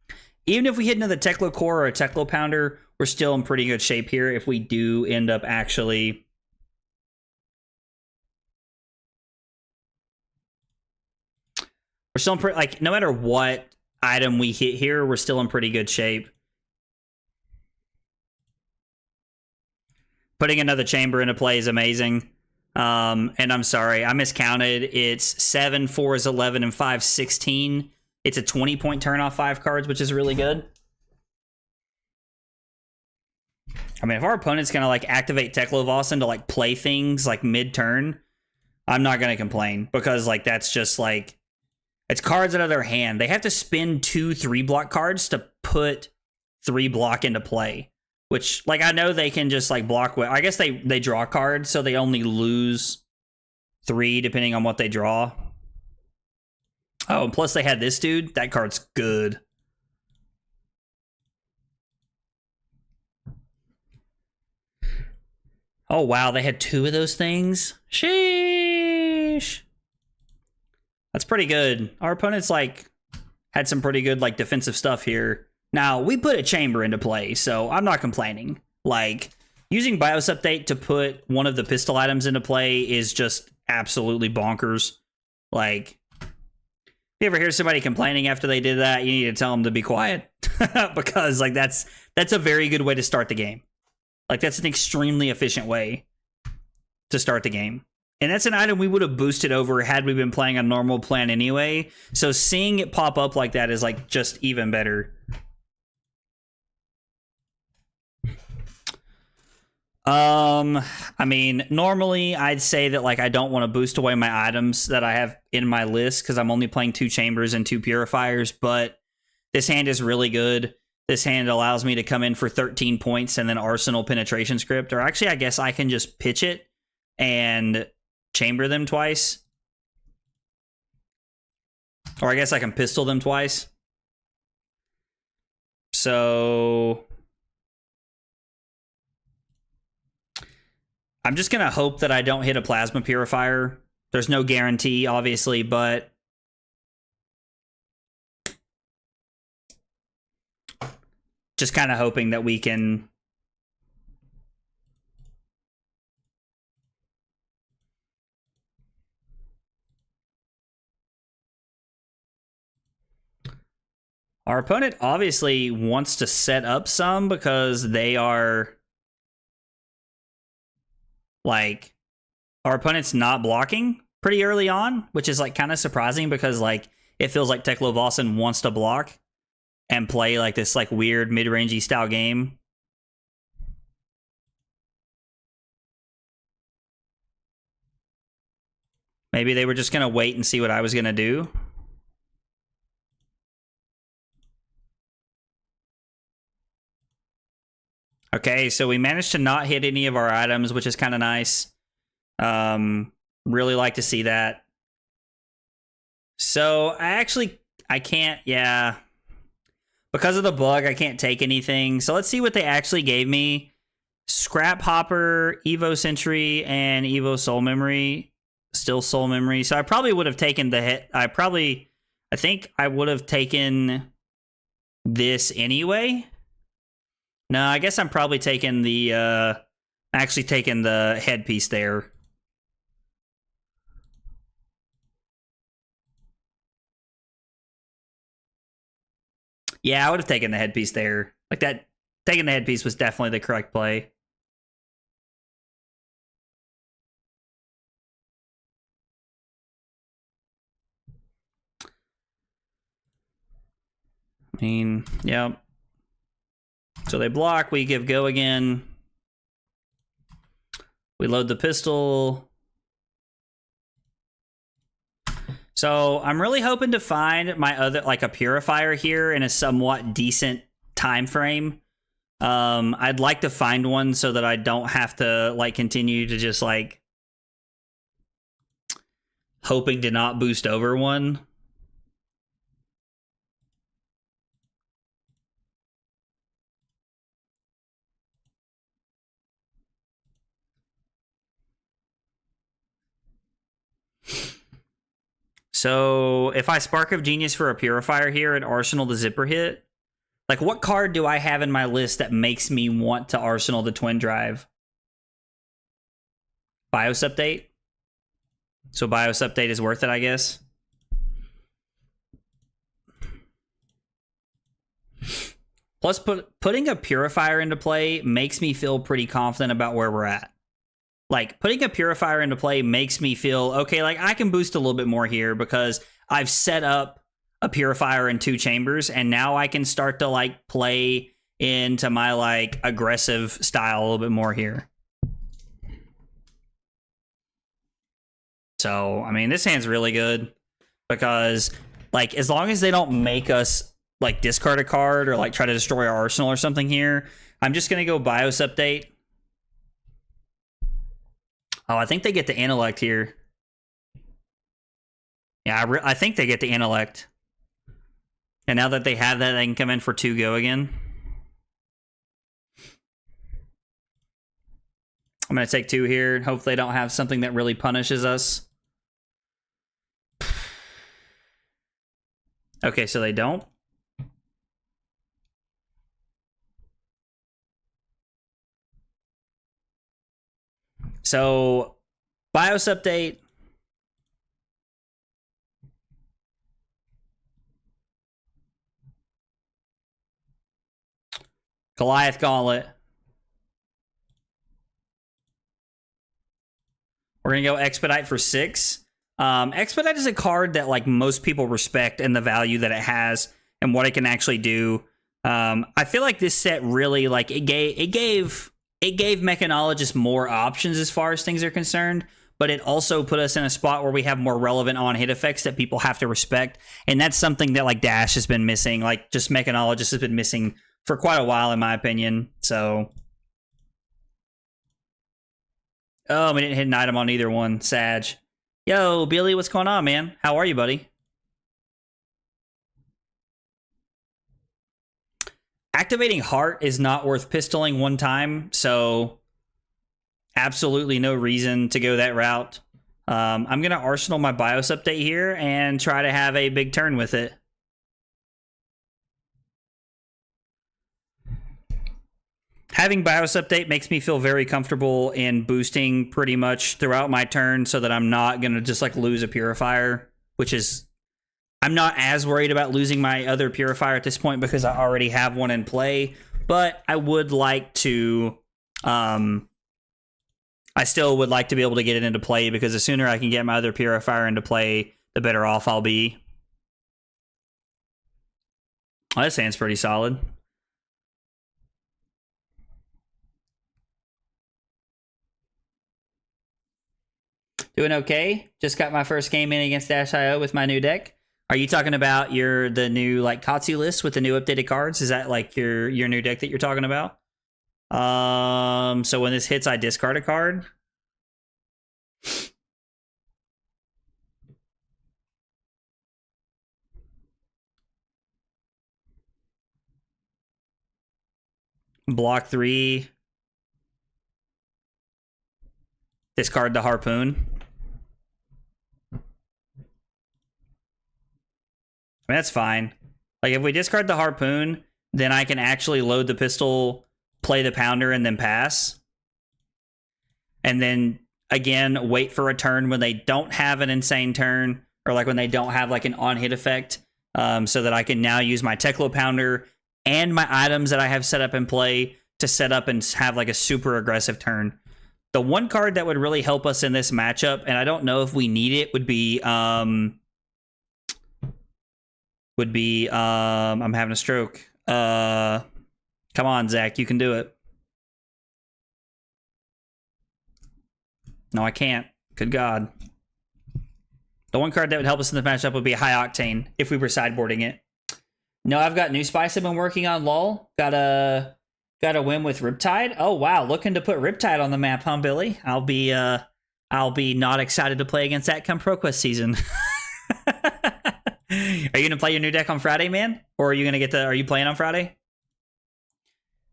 Even if we hit another Teklo Core or a Teklo Pounder, we're still in pretty good shape here if we do end up actually we're still in like, no matter what item we hit here, we're still in pretty good shape. Putting another chamber into play is amazing. And I'm sorry, I miscounted. It's 7, 4 is 11, and 5, 16. It's a 20-point turn off 5 cards, which is really good. I mean, if our opponent's gonna like activate Teklo-Vossen to like play things like mid-turn, I'm not gonna complain, because like that's just like, it's cards out of their hand. They have to spend 2 3-block cards to put 3 block into play. Which, like, I know they can just, like, block with... I guess they draw cards, so they only lose 3 depending on what they draw. Oh, and plus they had this dude. That card's good. Oh, wow. They had 2 of those things? Sheesh. That's pretty good. Our opponent's, like, had some pretty good, like, defensive stuff here. Now, we put a chamber into play, so I'm not complaining. Like, using BIOS Update to put one of the pistol items into play is just absolutely bonkers. Like, if you ever hear somebody complaining after they did that, you need to tell them to be quiet. Because, like, that's a very good way to start the game. Like, that's an extremely efficient way to start the game. And that's an item we would have boosted over had we been playing a normal plan anyway. So seeing it pop up like that is, like, just even better. I mean, normally I'd say that, like, I don't want to boost away my items that I have in my list because I'm only playing 2 chambers and 2 purifiers, but this hand is really good. This hand allows me to come in for 13 points and then arsenal penetration script, or actually I guess I can just pitch it and chamber them twice. Or I guess I can pistol them twice. So I'm just going to hope that I don't hit a plasma purifier. There's no guarantee, obviously, but just kind of hoping that we can our opponent obviously wants to set up some because they are like, our opponent's not blocking pretty early on, which is like kind of surprising because like it feels like Teklo-Vossen wants to block and play like this like weird mid-rangey style game. Maybe they were just going to wait and see what I was going to do. Okay, so we managed to not hit any of our items, which is kind of nice. Really like to see that. So I can't, yeah. Because of the bug, I can't take anything. So let's see what they actually gave me. Scrap Hopper, Evo Sentry, and Evo Soul Memory. Still Soul Memory. So I probably would have taken the hit. I think I would have taken this anyway. No, I guess I'm probably taking the, actually taking the headpiece there. Yeah, I would have taken the headpiece there. Like that, taking the headpiece was definitely the correct play. I mean, yeah. So they block, we give go again. We load the pistol. So I'm really hoping to find my other, like a purifier here in a somewhat decent time frame. I'd like to find one so that I don't have to like continue to just like hoping to not boost over one. So if I Spark of Genius for a Purifier here and Arsenal the Zipper hit, like what card do I have in my list that makes me want to Arsenal the Twin Drive? BIOS Update? So BIOS Update is worth it, I guess. Plus, putting a Purifier into play makes me feel pretty confident about where we're at. Like, putting a Purifier into play makes me feel, okay, like, I can boost a little bit more here because I've set up a Purifier in 2 chambers, and now I can start to, like, play into my, like, aggressive style a little bit more here. So, I mean, this hand's really good because, like, as long as they don't make us, like, discard a card or, like, try to destroy our arsenal or something here, I'm just going to go BIOS Update. Oh, I think they get the Intellect here. Yeah, I think they get the Intellect. And now that they have that, they can come in for 2 go again. I'm going to take 2 here. Hopefully they don't have something that really punishes us. Okay, so they don't. So, BIOS Update. Goliath Gauntlet. We're going to go Expedite for 6. Expedite is a card that like most people respect and the value that it has and what it can actually do. I feel like this set really like it gave mechanologists more options as far as things are concerned, but it also put us in a spot where we have more relevant on-hit effects that people have to respect, and that's something that like Dash has been missing, like just mechanologists has been missing for quite a while in my opinion. So oh, we didn't hit an item on either one. Sag. Yo, Billy, what's going on, man? How are you, buddy? Activating Heart is not worth pistoling 1 time, so absolutely no reason to go that route. I'm going to Arsenal my BIOS Update here and try to have a big turn with it. Having BIOS Update makes me feel very comfortable in boosting pretty much throughout my turn so that I'm not going to just like lose a Purifier, which is... I'm not as worried about losing my other Purifier at this point because I already have one in play, but I would like to... I still would like to be able to get it into play because the sooner I can get my other Purifier into play, the better off I'll be. Oh, this hand's pretty solid. Doing okay. Just got my first game in against Dash.io with my new deck. Are you talking about the new like Katsu list with the new updated cards? Is that like your new deck that you're talking about? So when this hits, I discard a card. Block 3. Discard the Harpoon. I mean, that's fine. Like, if we discard the Harpoon, then I can actually load the pistol, play the Pounder, and then pass. And then, again, wait for a turn when they don't have an insane turn, or like when they don't have like an on-hit effect, so that I can now use my Teklo Pounder and my items that I have set up in play to set up and have like a super aggressive turn. The one card that would really help us in this matchup, and I don't know if we need it, would be... would be I'm having a stroke. Come on, Zach, you can do it. No, I can't. Good God. The one card that would help us in the matchup would be High Octane if we were sideboarding it. No, I've got New Spice I've been working on, lol. Got a win with Riptide. Oh wow, looking to put Riptide on the map, huh, Billy? I'll be not excited to play against that come ProQuest season. Are you gonna play your new deck on Friday, man? Or are you gonna are you playing on Friday?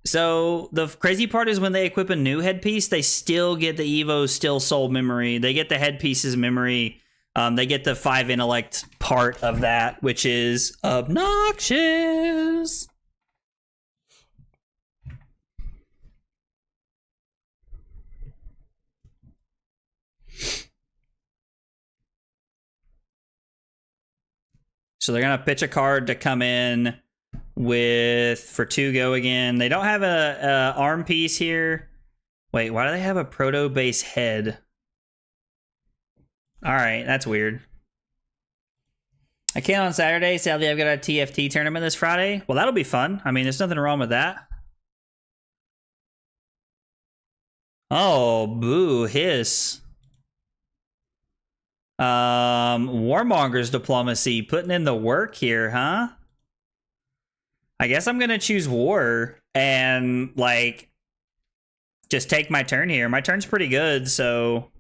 So the crazy part is when they equip a new headpiece, they still get the Evo Still Soul memory. They get the headpiece's memory. They get the 5 intellect part of that, which is obnoxious. So they're going to pitch a card to come in with for 2 go again. They don't have a arm piece here. Wait, why do they have a proto base head? All right, that's weird. I can't on Saturday. Sadly, I've got a TFT tournament this Friday. Well, that'll be fun. I mean, there's nothing wrong with that. Oh, boo, hiss. Warmonger's Diplomacy, putting in the work here, huh? I guess I'm gonna choose War and, like, just take my turn here. My turn's pretty good, so...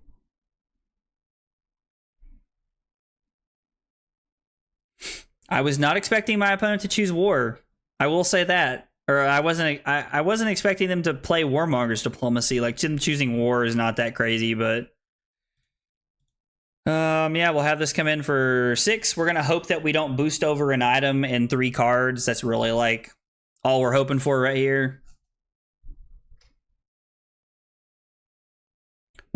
I was not expecting my opponent to choose War. I will say that. Or I wasn't expecting them to play Warmonger's Diplomacy. Like, them choosing War is not that crazy, but... yeah, we'll have this come in for 6. We're gonna hope that we don't boost over an item in 3 cards. That's really, like, all we're hoping for right here.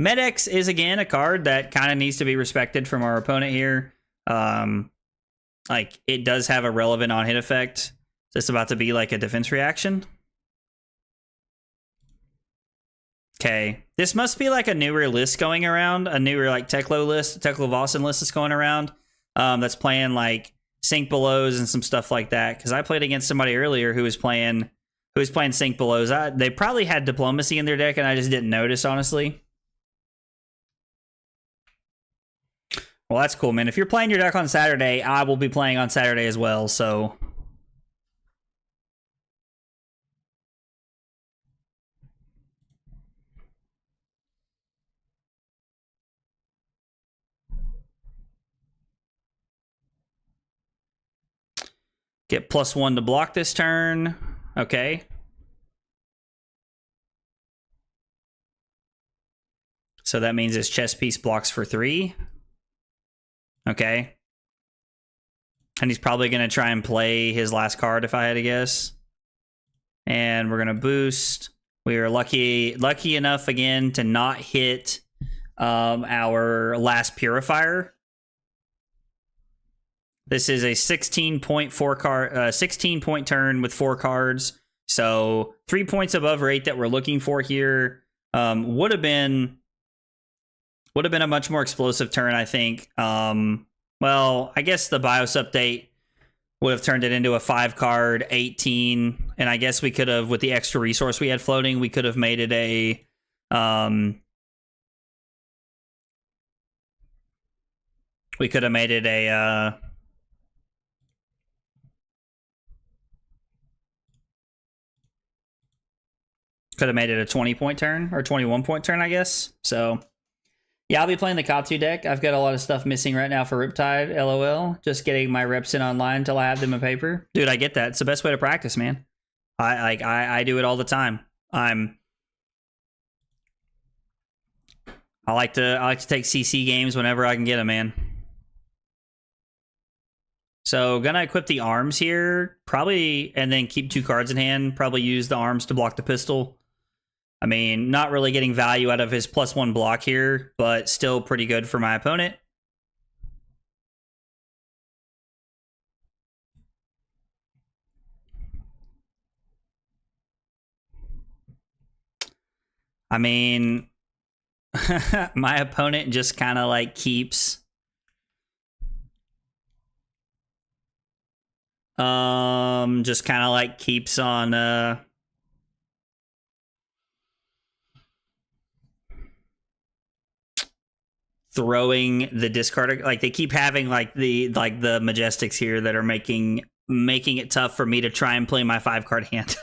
Medex is, again, a card that kind of needs to be respected from our opponent here. Like, it does have a relevant on-hit effect. Is this about to be, like, a defense reaction? Okay. This must be, like, a newer list going around. A newer, like, Teklo list. Teklo Vossen list is going around. That's playing, like, Sync Belows and some stuff like that. Because I played against somebody earlier who was playing Sync Belows. They probably had Diplomacy in their deck, and I just didn't notice, honestly. Well, that's cool, man. If you're playing your deck on Saturday, I will be playing on Saturday as well, so... Get +1 to block this turn. Okay. So that means his chess piece blocks for 3. Okay. And he's probably going to try and play his last card, if I had to guess. And we're going to boost. We are lucky enough, again, to not hit our last Purifier. This is a 16-point turn with 4 cards. So 3 points above rate that we're looking for here. Would have been a much more explosive turn, I think. Well, I guess the BIOS update would have turned it into a 5-card 18, and I guess we could have, with the extra resource we had floating, we could have made it a could have made it a 20-point turn, or 21-point turn, I guess. So, yeah, I'll be playing the Katu deck. I've got a lot of stuff missing right now for Riptide, LOL. Just getting my reps in online until I have them in paper. Dude, I get that. It's the best way to practice, man. I do it all the time. I like to take CC games whenever I can get them, man. So, gonna equip the arms here, probably, and then keep 2 cards in hand. Probably use the arms to block the pistol. I mean, not really getting value out of his +1 block here, but still pretty good for my opponent. I mean, my opponent just kind of like keeps... Just kind of like keeps on throwing the discard. Like they keep having like the Majestics here that are making it tough for me to try and play my 5-card hand.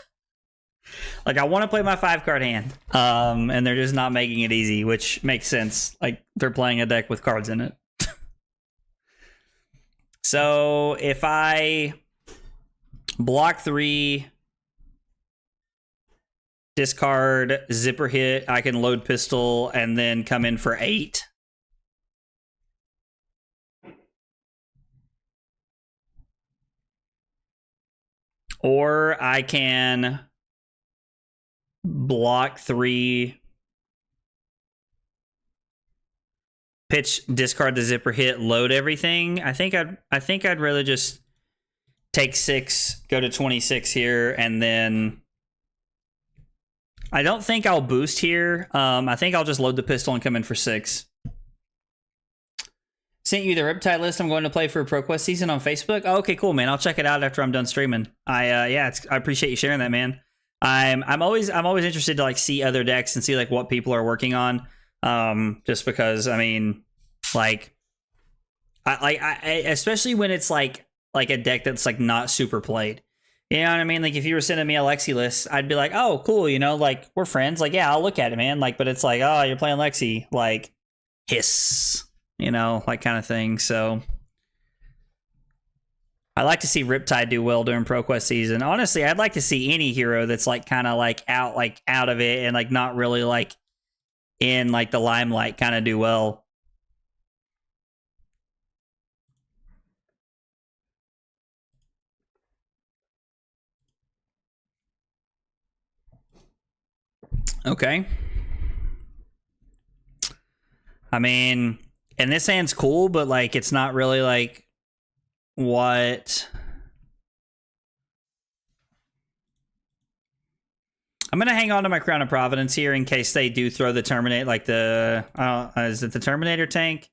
Like I want to play my 5-card hand, and they're just not making it easy, which makes sense. Like they're playing a deck with cards in it. So if I block 3, discard, zipper hit, I can load pistol and then come in for 8. Or I can block 3, pitch, discard the zipper hit, load everything. I think I'd rather just take 6, go to 26 here, and then I don't think I'll boost here. I think I'll just load the pistol and come in for 6. Sent you the Riptide list I'm going to play for ProQuest season on Facebook. Oh, okay, cool, man. I'll check it out after I'm done streaming. I appreciate you sharing that, man. I'm always interested to like see other decks and see like what people are working on. Just because I mean, like, I especially when it's like a deck that's like not super played. You know what I mean? Like if you were sending me a Lexi list, I'd be like, oh, cool. You know, like we're friends. Like yeah, I'll look at it, man. Like, but it's like, oh, you're playing Lexi. Like, hiss. You know, like kind of thing. So I like to see Riptide do well during ProQuest season. Honestly, I'd like to see any hero that's like kind of like out of it and like not really like in like the limelight kind of do well. Okay. I mean, and this hand's cool, but like it's not really like what I'm gonna hang on to my Crown of Providence here in case they do throw the Terminate, like the is it the Terminator tank?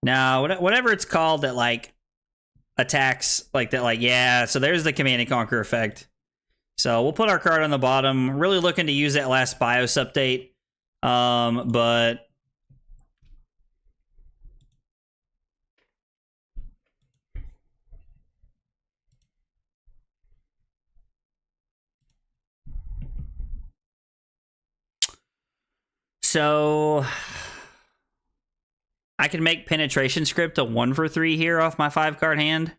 No, whatever it's called that like attacks like that. Like yeah, so there's the Command and Conquer effect. So we'll put our card on the bottom. Really looking to use that last BIOS update, but. So I can make Penetration Script a 1-for-3 here off my 5-card hand.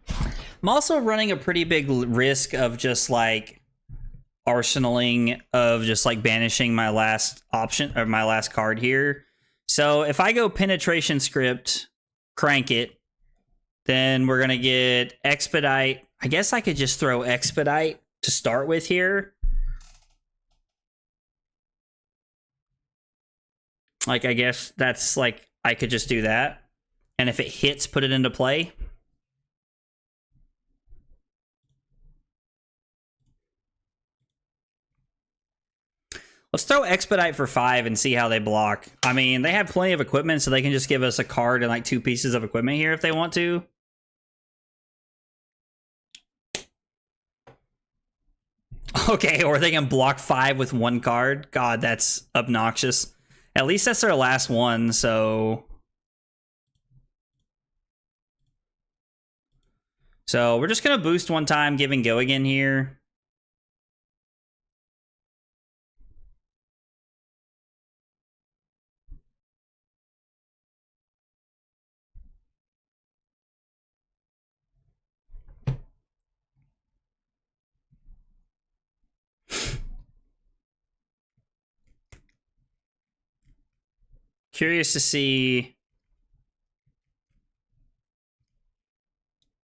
I'm also running a pretty big risk of just like arsenaling of just like banishing my last option or my last card here. So if I go Penetration Script, crank it, then we're gonna get Expedite. I guess I could just throw Expedite to start with here. Like, I guess that's like, I could just do that. And if it hits, put it into play. Let's throw Expedite for 5 and see how they block. I mean, they have plenty of equipment, so they can just give us a card and like 2 pieces of equipment here if they want to. Okay, or they can block 5 with 1 card. God, that's obnoxious. At least that's their last one, so... So we're just going to boost 1 time, give and go again here. Curious to see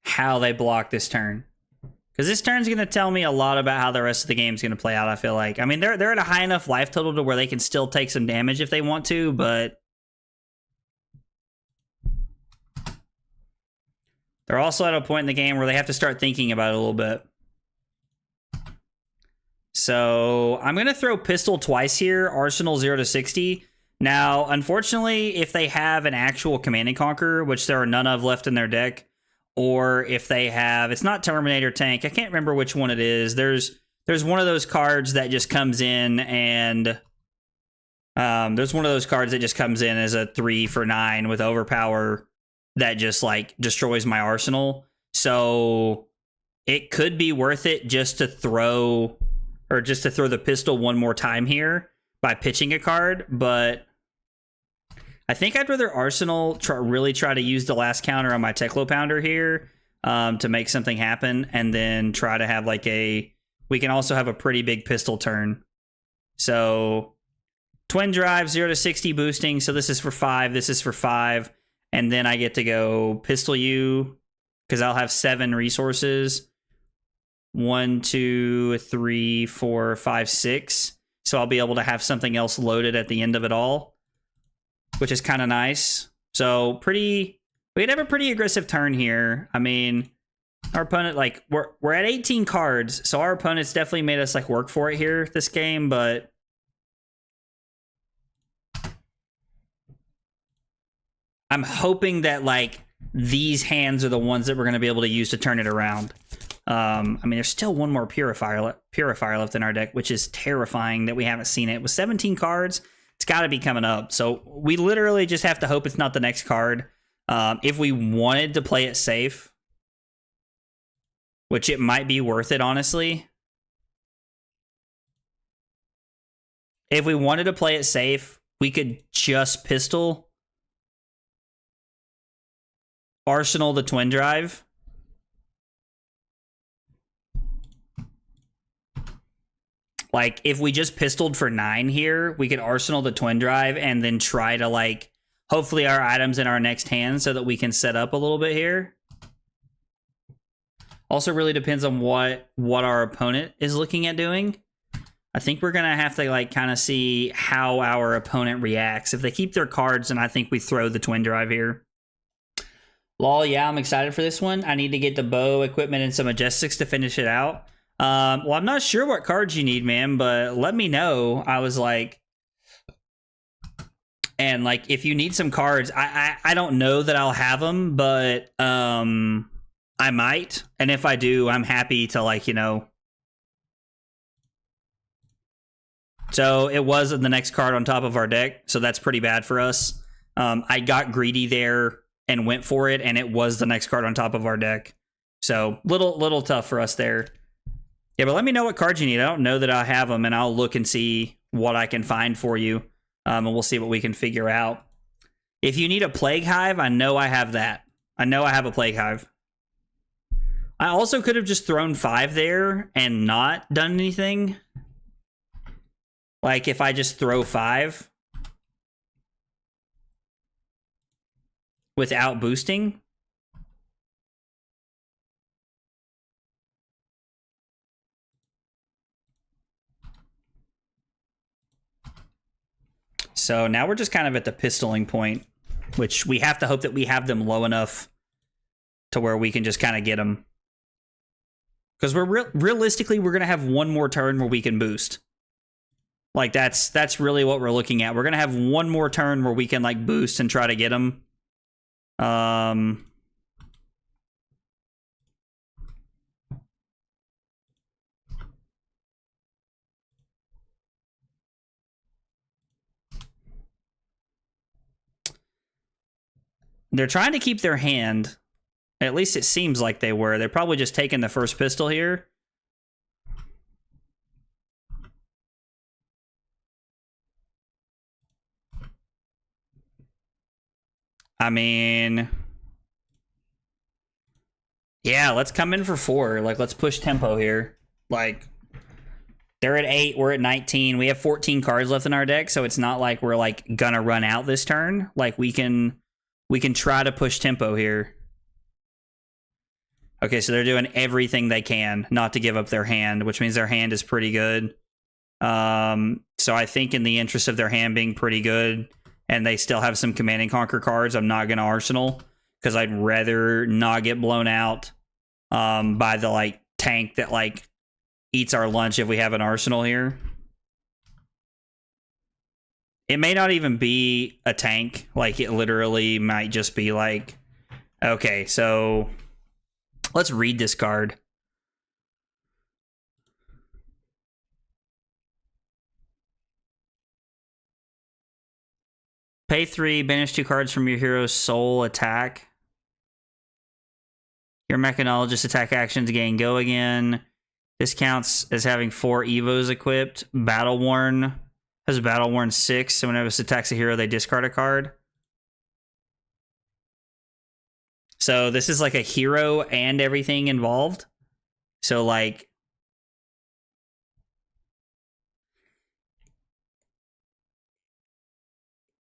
how they block this turn. Because this turn's going to tell me a lot about how the rest of the game's going to play out, I feel like. I mean, they're at a high enough life total to where they can still take some damage if they want to, but... They're also at a point in the game where they have to start thinking about it a little bit. So, I'm going to throw Pistol twice here, Arsenal 0 to 60. Now, unfortunately, if they have an actual Command and Conquer, which there are none of left in their deck, or if they have, it's not Terminator Tank. I can't remember which one it is. There's one of those cards that just comes in and there's one of those cards that just comes in as a 3 for 9 with overpower that just like destroys my arsenal. So it could be worth it just to throw the pistol one more time here by pitching a card, but I think I'd rather Arsenal really try to use the last counter on my Teklo Pounder here to make something happen, and then try to have like we can also have a pretty big pistol turn. So Twin Drive, 0 to 60 boosting. So this is for 5. This is for 5. And then I get to go pistol you because I'll have 7 resources. 1, 2, 3, 4, 5, 6. So I'll be able to have something else loaded at the end of it all, which is kind of nice. So we could have a pretty aggressive turn here. I mean, our opponent, like, we're at 18 cards. So our opponent's definitely made us like work for it here this game, but I'm hoping that like these hands are the ones that we're going to be able to use to turn it around. I mean, there's still one more purifier left in our deck, which is terrifying that we haven't seen it. With 17 cards, it's got to be coming up. So we literally just have to hope it's not the next card. If we wanted to play it safe, which it might be worth it, honestly. If we wanted to play it safe, we could just pistol Arsenal the Twin Drive. Like, if we just pistoled for 9 here, we could Arsenal the Twin Drive and then try to, like, hopefully our items in our next hand so that we can set up a little bit here. Also really depends on what our opponent is looking at doing. I think we're going to have to, like, kind of see how our opponent reacts. If they keep their cards, then I think we throw the Twin Drive here. Lol, yeah, I'm excited for this one. I need to get the bow equipment and some Majestics to finish it out. Well, I'm not sure what cards you need, man, but let me know. I was like, and like, if you need some cards, I don't know that I'll have them, but I might. And if I do, I'm happy to, like, you know. So it was the next card on top of our deck, so that's pretty bad for us. I got greedy there and went for it, and it was the next card on top of our deck. So little tough for us there. Yeah, but let me know what cards you need. I don't know that I have them, and I'll look and see what I can find for you, and we'll see what we can figure out. If you need a Plague Hive, I know I have that. I know I have a Plague Hive. I also could have just thrown 5 there and not done anything. Like, if I just throw 5 without boosting. So now we're just kind of at the pistoling point, which we have to hope that we have them low enough to where we can just kind of get them. Because realistically, we're going to have one more turn where we can boost. Like, that's really what we're looking at. We're going to have one more turn where we can, like, boost and try to get them. They're trying to keep their hand. At least it seems like they were. They're probably just taking the first pistol here. I mean, yeah, let's come in for 4. Like, let's push tempo here. Like, they're at 8, we're at 19. We have 14 cards left in our deck, so it's not like we're, like, gonna run out this turn. Like, we can try to push tempo here. Okay, so they're doing everything they can not to give up their hand, which means their hand is pretty good. So I think in the interest of their hand being pretty good, and they still have some Command and Conquer cards, I'm not going to Arsenal, because I'd rather not get blown out by the, like, tank that, like, eats our lunch if we have an Arsenal here. It may not even be a tank. Like, it literally might just be like, okay, so Let's read this card. Pay 3, banish 2 cards from your hero's soul attack. Your Mechanologist attack actions gain go again. This counts as having 4 Evos equipped. Battle Worn has Battle Worn 6, so whenever this attacks a hero, they discard a card. So this is like a hero and everything involved. So like,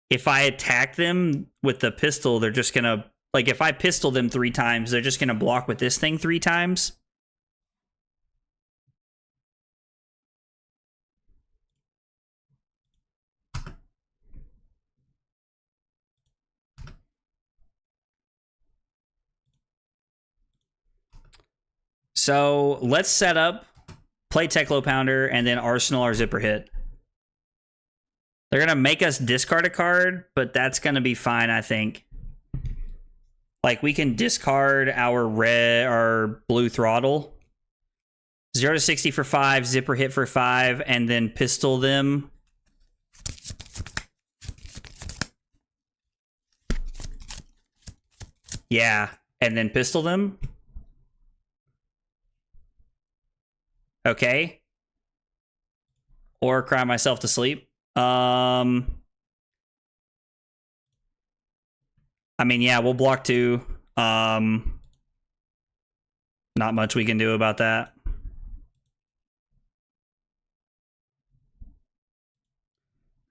if I attack them with the pistol, they're just gonna, like, if I pistol them 3 times, they're just gonna block with this thing 3 times. So let's set up, play Teklo Pounder, and then Arsenal our Zipper Hit. They're going to make us discard a card, but that's going to be fine, I think. Like, we can discard our red or blue Throttle. 0 to 60 for 5, Zipper Hit for 5, and then pistol them. Yeah, and then pistol them. Okay. Or cry myself to sleep. I mean, yeah, we'll block 2. Not much we can do about that.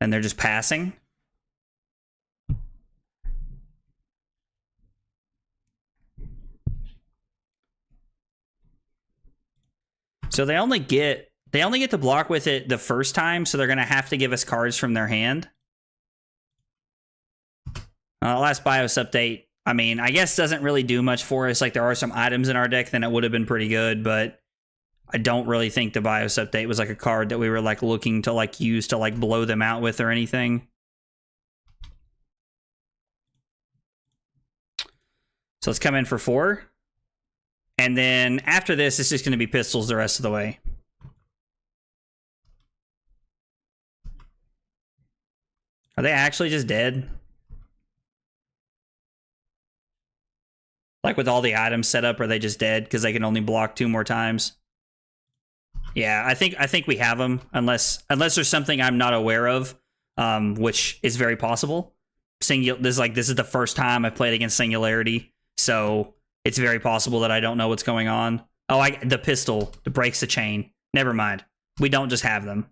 And they're just passing. So they only get to block with it the first time, so they're going to have to give us cards from their hand. Last BIOS update, I mean, I guess doesn't really do much for us. Like, there are some items in our deck, then it would have been pretty good, but I don't really think the BIOS update was like a card that we were like looking to like use to like blow them out with or anything. So let's come in for 4. And then after this, it's just going to be pistols the rest of the way. Are they actually just dead? Like with all the items set up, are they just dead because they can only block 2 more times? Yeah, I think we have them, unless there's something I'm not aware of, which is very possible. This is the first time I've played against Singularity, so it's very possible that I don't know what's going on. Oh, the pistol that breaks the chain. Never mind. We don't just have them.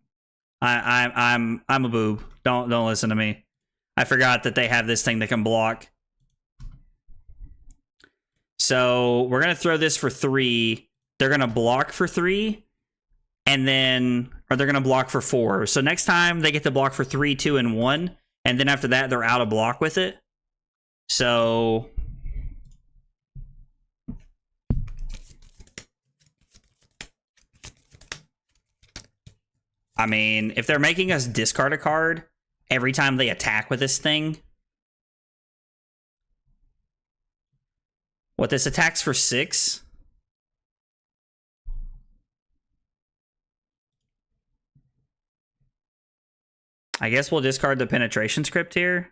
I'm a boob. Don't listen to me. I forgot that they have this thing that can block. So we're gonna throw this for 3. They're gonna block for 3, and then they're gonna block for 4. So next time they get to block for 3, 2, and 1, and then after that they're out of block with it. So I mean, if they're making us discard a card every time they attack with this thing. What, this attacks for 6? I guess we'll discard the penetration script here.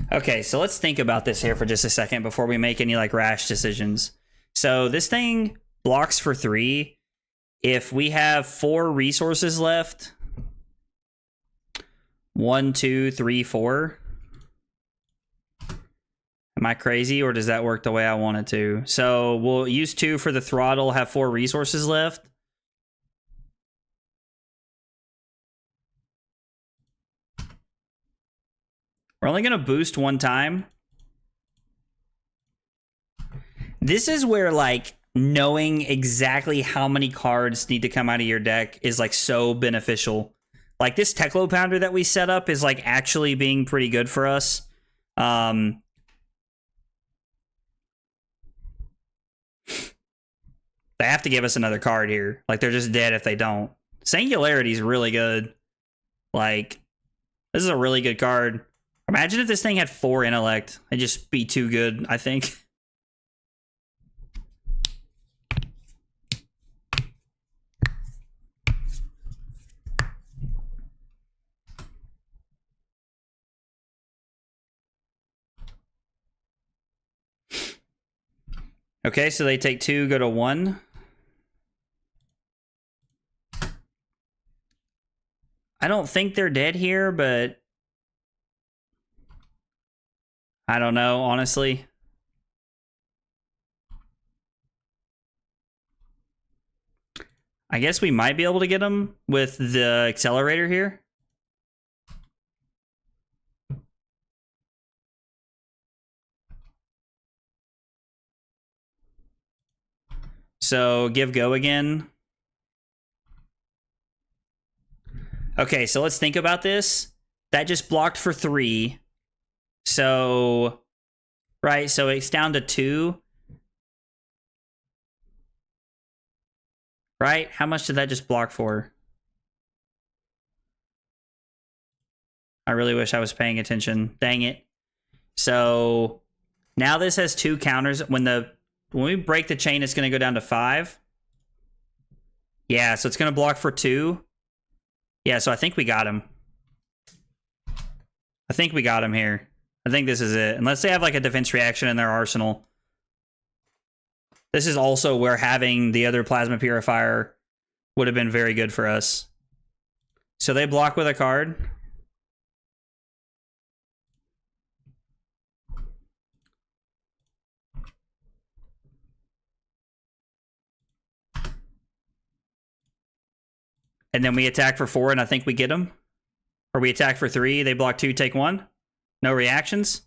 Okay, so let's think about this here for just a second before we make any like rash decisions. So this thing blocks for 3. If we have 4 resources left, 1, 2, 3, 4. Am I crazy, or does that work the way I want it to? So we'll use 2 for the throttle, have 4 resources left. We're only going to boost 1 time. This is where, like, knowing exactly how many cards need to come out of your deck is, like, so beneficial. Like, this Teklo Pounder that we set up is, like, actually being pretty good for us. They have to give us another card here. Like, they're just dead if they don't. Singularity is really good. Like, this is a really good card. Imagine if this thing had 4 intellect. It'd just be too good, I think. Okay, so they take 2, go to 1. I don't think they're dead here, but I don't know, honestly. I guess we might be able to get them with the accelerator here. So give go again. Okay, so let's think about this. That just blocked for 3. So, right, so it's down to 2. Right? How much did that just block for? I really wish I was paying attention. Dang it. So now this has 2 counters. When we break the chain, it's going to go down to 5. Yeah, so it's going to block for 2. Yeah, so I think we got him. I think we got him here. I think this is it. Unless they have like a defense reaction in their arsenal. This is also where having the other plasma purifier would have been very good for us. So they block with a card. And then we attack for 4, and I think we get them. Or we attack for 3, they block 2, take 1. No reactions.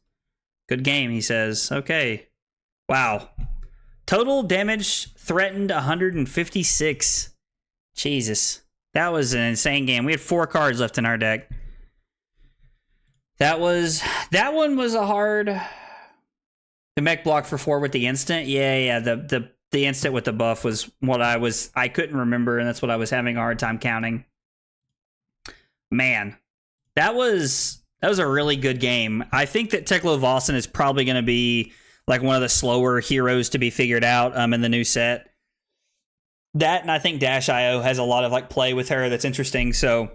Good game, he says. Okay. Wow. Total damage threatened 156. Jesus. That was an insane game. We had 4 cards left in our deck. That one was a hard... The mech block for 4 with the instant. Yeah, the instant with the buff was what I couldn't remember, and that's what I was having a hard time counting. Man, that was a really good game. I think that Teklo Vossen is probably going to be like one of the slower heroes to be figured out in the new set. That, and I think Dash.io has a lot of like play with her that's interesting. So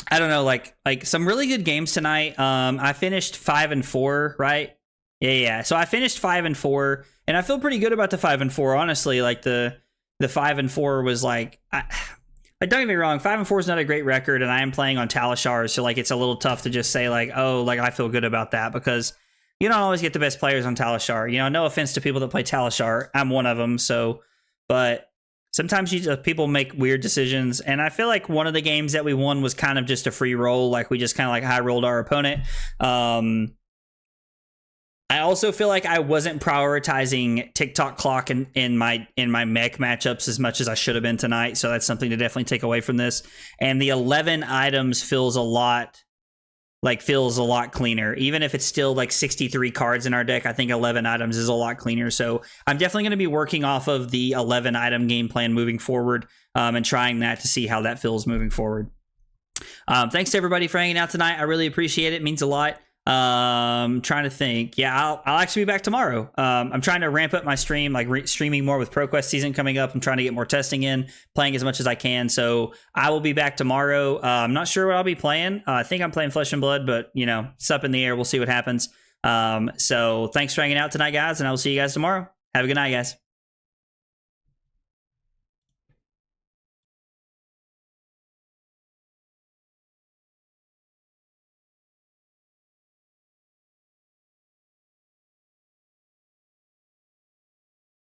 I don't know, like some really good games tonight. I finished 5-4, right? Yeah. So I finished 5-4, and I feel pretty good about the 5-4. Honestly, like the 5-4 was like, don't get me wrong, 5-4 is not a great record, and I am playing on Talishar, so like it's a little tough to just say like, oh, like I feel good about that, because you don't always get the best players on Talishar. You know, no offense to people that play Talishar, I'm one of them. So, but sometimes people make weird decisions, and I feel like one of the games that we won was kind of just a free roll, like we just kind of like high rolled our opponent. I also feel like I wasn't prioritizing TikTok clock in my mech matchups as much as I should have been tonight. So that's something to definitely take away from this. And the 11 items feels a lot cleaner. Even if it's still like 63 cards in our deck, I think 11 items is a lot cleaner. So I'm definitely going to be working off of the 11 item game plan moving forward, and trying that to see how that feels moving forward. Thanks to everybody for hanging out tonight. I really appreciate it. It means a lot. Trying to think. Yeah, I'll actually be back tomorrow. I'm trying to ramp up my stream, like streaming more with ProQuest season coming up. I'm trying to get more testing in, playing as much as I can. So I will be back tomorrow. I'm not sure what I'll be playing. I think I'm playing Flesh and Blood, but you know, it's up in the air. We'll see what happens. So thanks for hanging out tonight, guys, and I will see you guys tomorrow. Have a good night, guys.